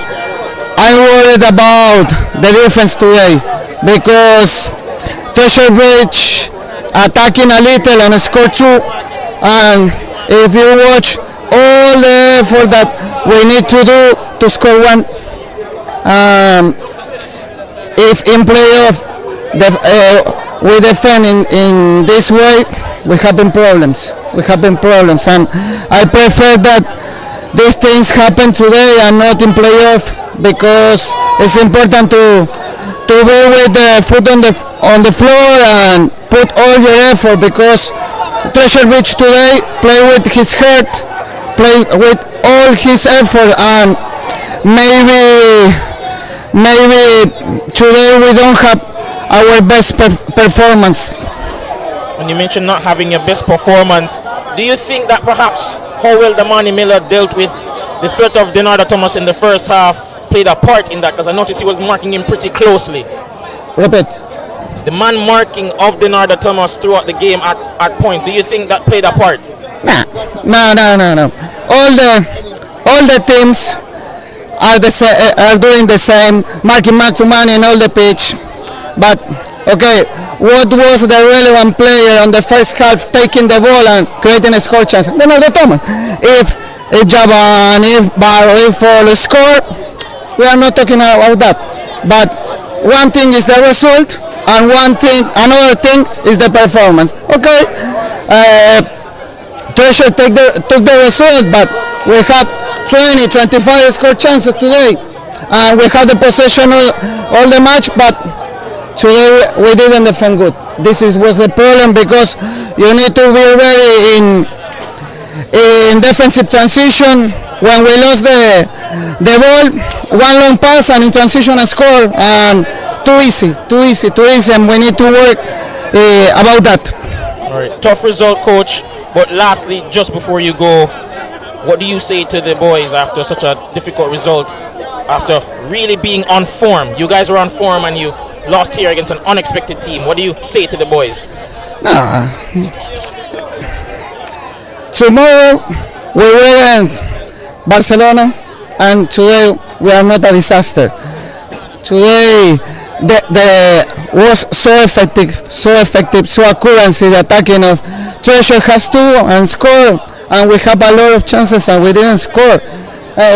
L: I'm worried about the defense today because Treasure Beach attacking a little and score 2, and if you watch all the effort that we need to do to score 1, if in playoff we defend in this way, we have problems, and I prefer that these things happen today and not in playoff, because it's important to be with the foot on the floor and put all your effort, because Treasure Beach today play with his heart, play with all his effort, and maybe today we don't have our best performance.
I: When you mentioned not having your best performance, do you think that perhaps how well Damani Miller dealt with the threat of Denardo Thomas in the first half played a part in that? Because I noticed he was marking him pretty closely.
L: Repeat.
I: The man marking of Denardo Thomas throughout the game at points, do you think that played a part?
L: No. All the teams are doing the same, marking man to man in all the pitch. But okay, what was the relevant player on the first half taking the ball and creating a score chance? Denardo Thomas. If Javan, if Barrow, if all score, we are not talking about that. But one thing is the result, and another thing is the performance. Okay, Treasure took the result, but we have 20-25 score chances today, and we had the possession all the match, but today we didn't defend good. This was the problem, because you need to be ready in defensive transition. When we lost the ball, one long pass and in transition a score, and too easy, and we need to work about that.
I: All right, tough result, Coach. But lastly, just before you go, what do you say to the boys after such a difficult result, after really being on form? You guys were on form and you lost here against an unexpected team. What do you say to the boys?
L: Tomorrow we weren't
M: Barcelona, and today we are not a disaster. Today the was so effective, so accuracy the attacking of Treasure has two and score, and we have a lot of chances and we didn't score.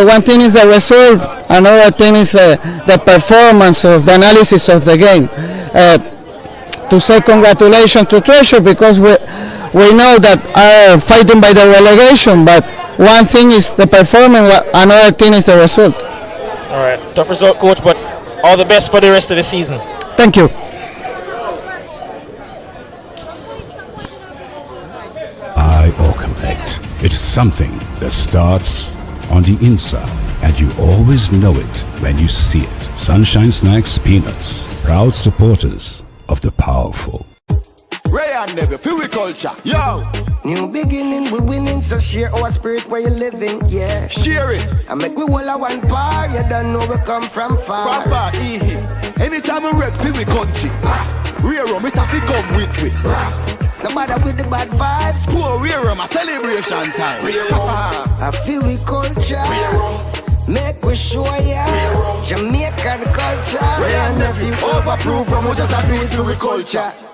M: One thing is the result, another thing is the performance of the analysis of the game. To say congratulations to Treasure, because we know that are fighting by the relegation, but one thing is the performance, another thing is the result.
I: All right, tough result, coach, but all the best for the rest of the season.
M: Thank you.
C: Connect. It's something that starts on the inside, and you always know it when you see it. Sunshine Snacks Peanuts, proud supporters of the powerful.
D: Ray and Neve, feel we culture. Yo!
E: New beginning, we winning, so share our spirit where you living, yeah.
D: Share it.
E: I make we all a one bar, you don't know we come from far.
D: From far, anytime we rep, feel we country. Rear rum, it have to come with we.
E: No matter with the bad vibes.
D: Poor rear rum, a celebration time.
E: I feel we culture. Make we show ya Jamaican culture.
D: Ray and Neve, overproof from we just a do it for we culture.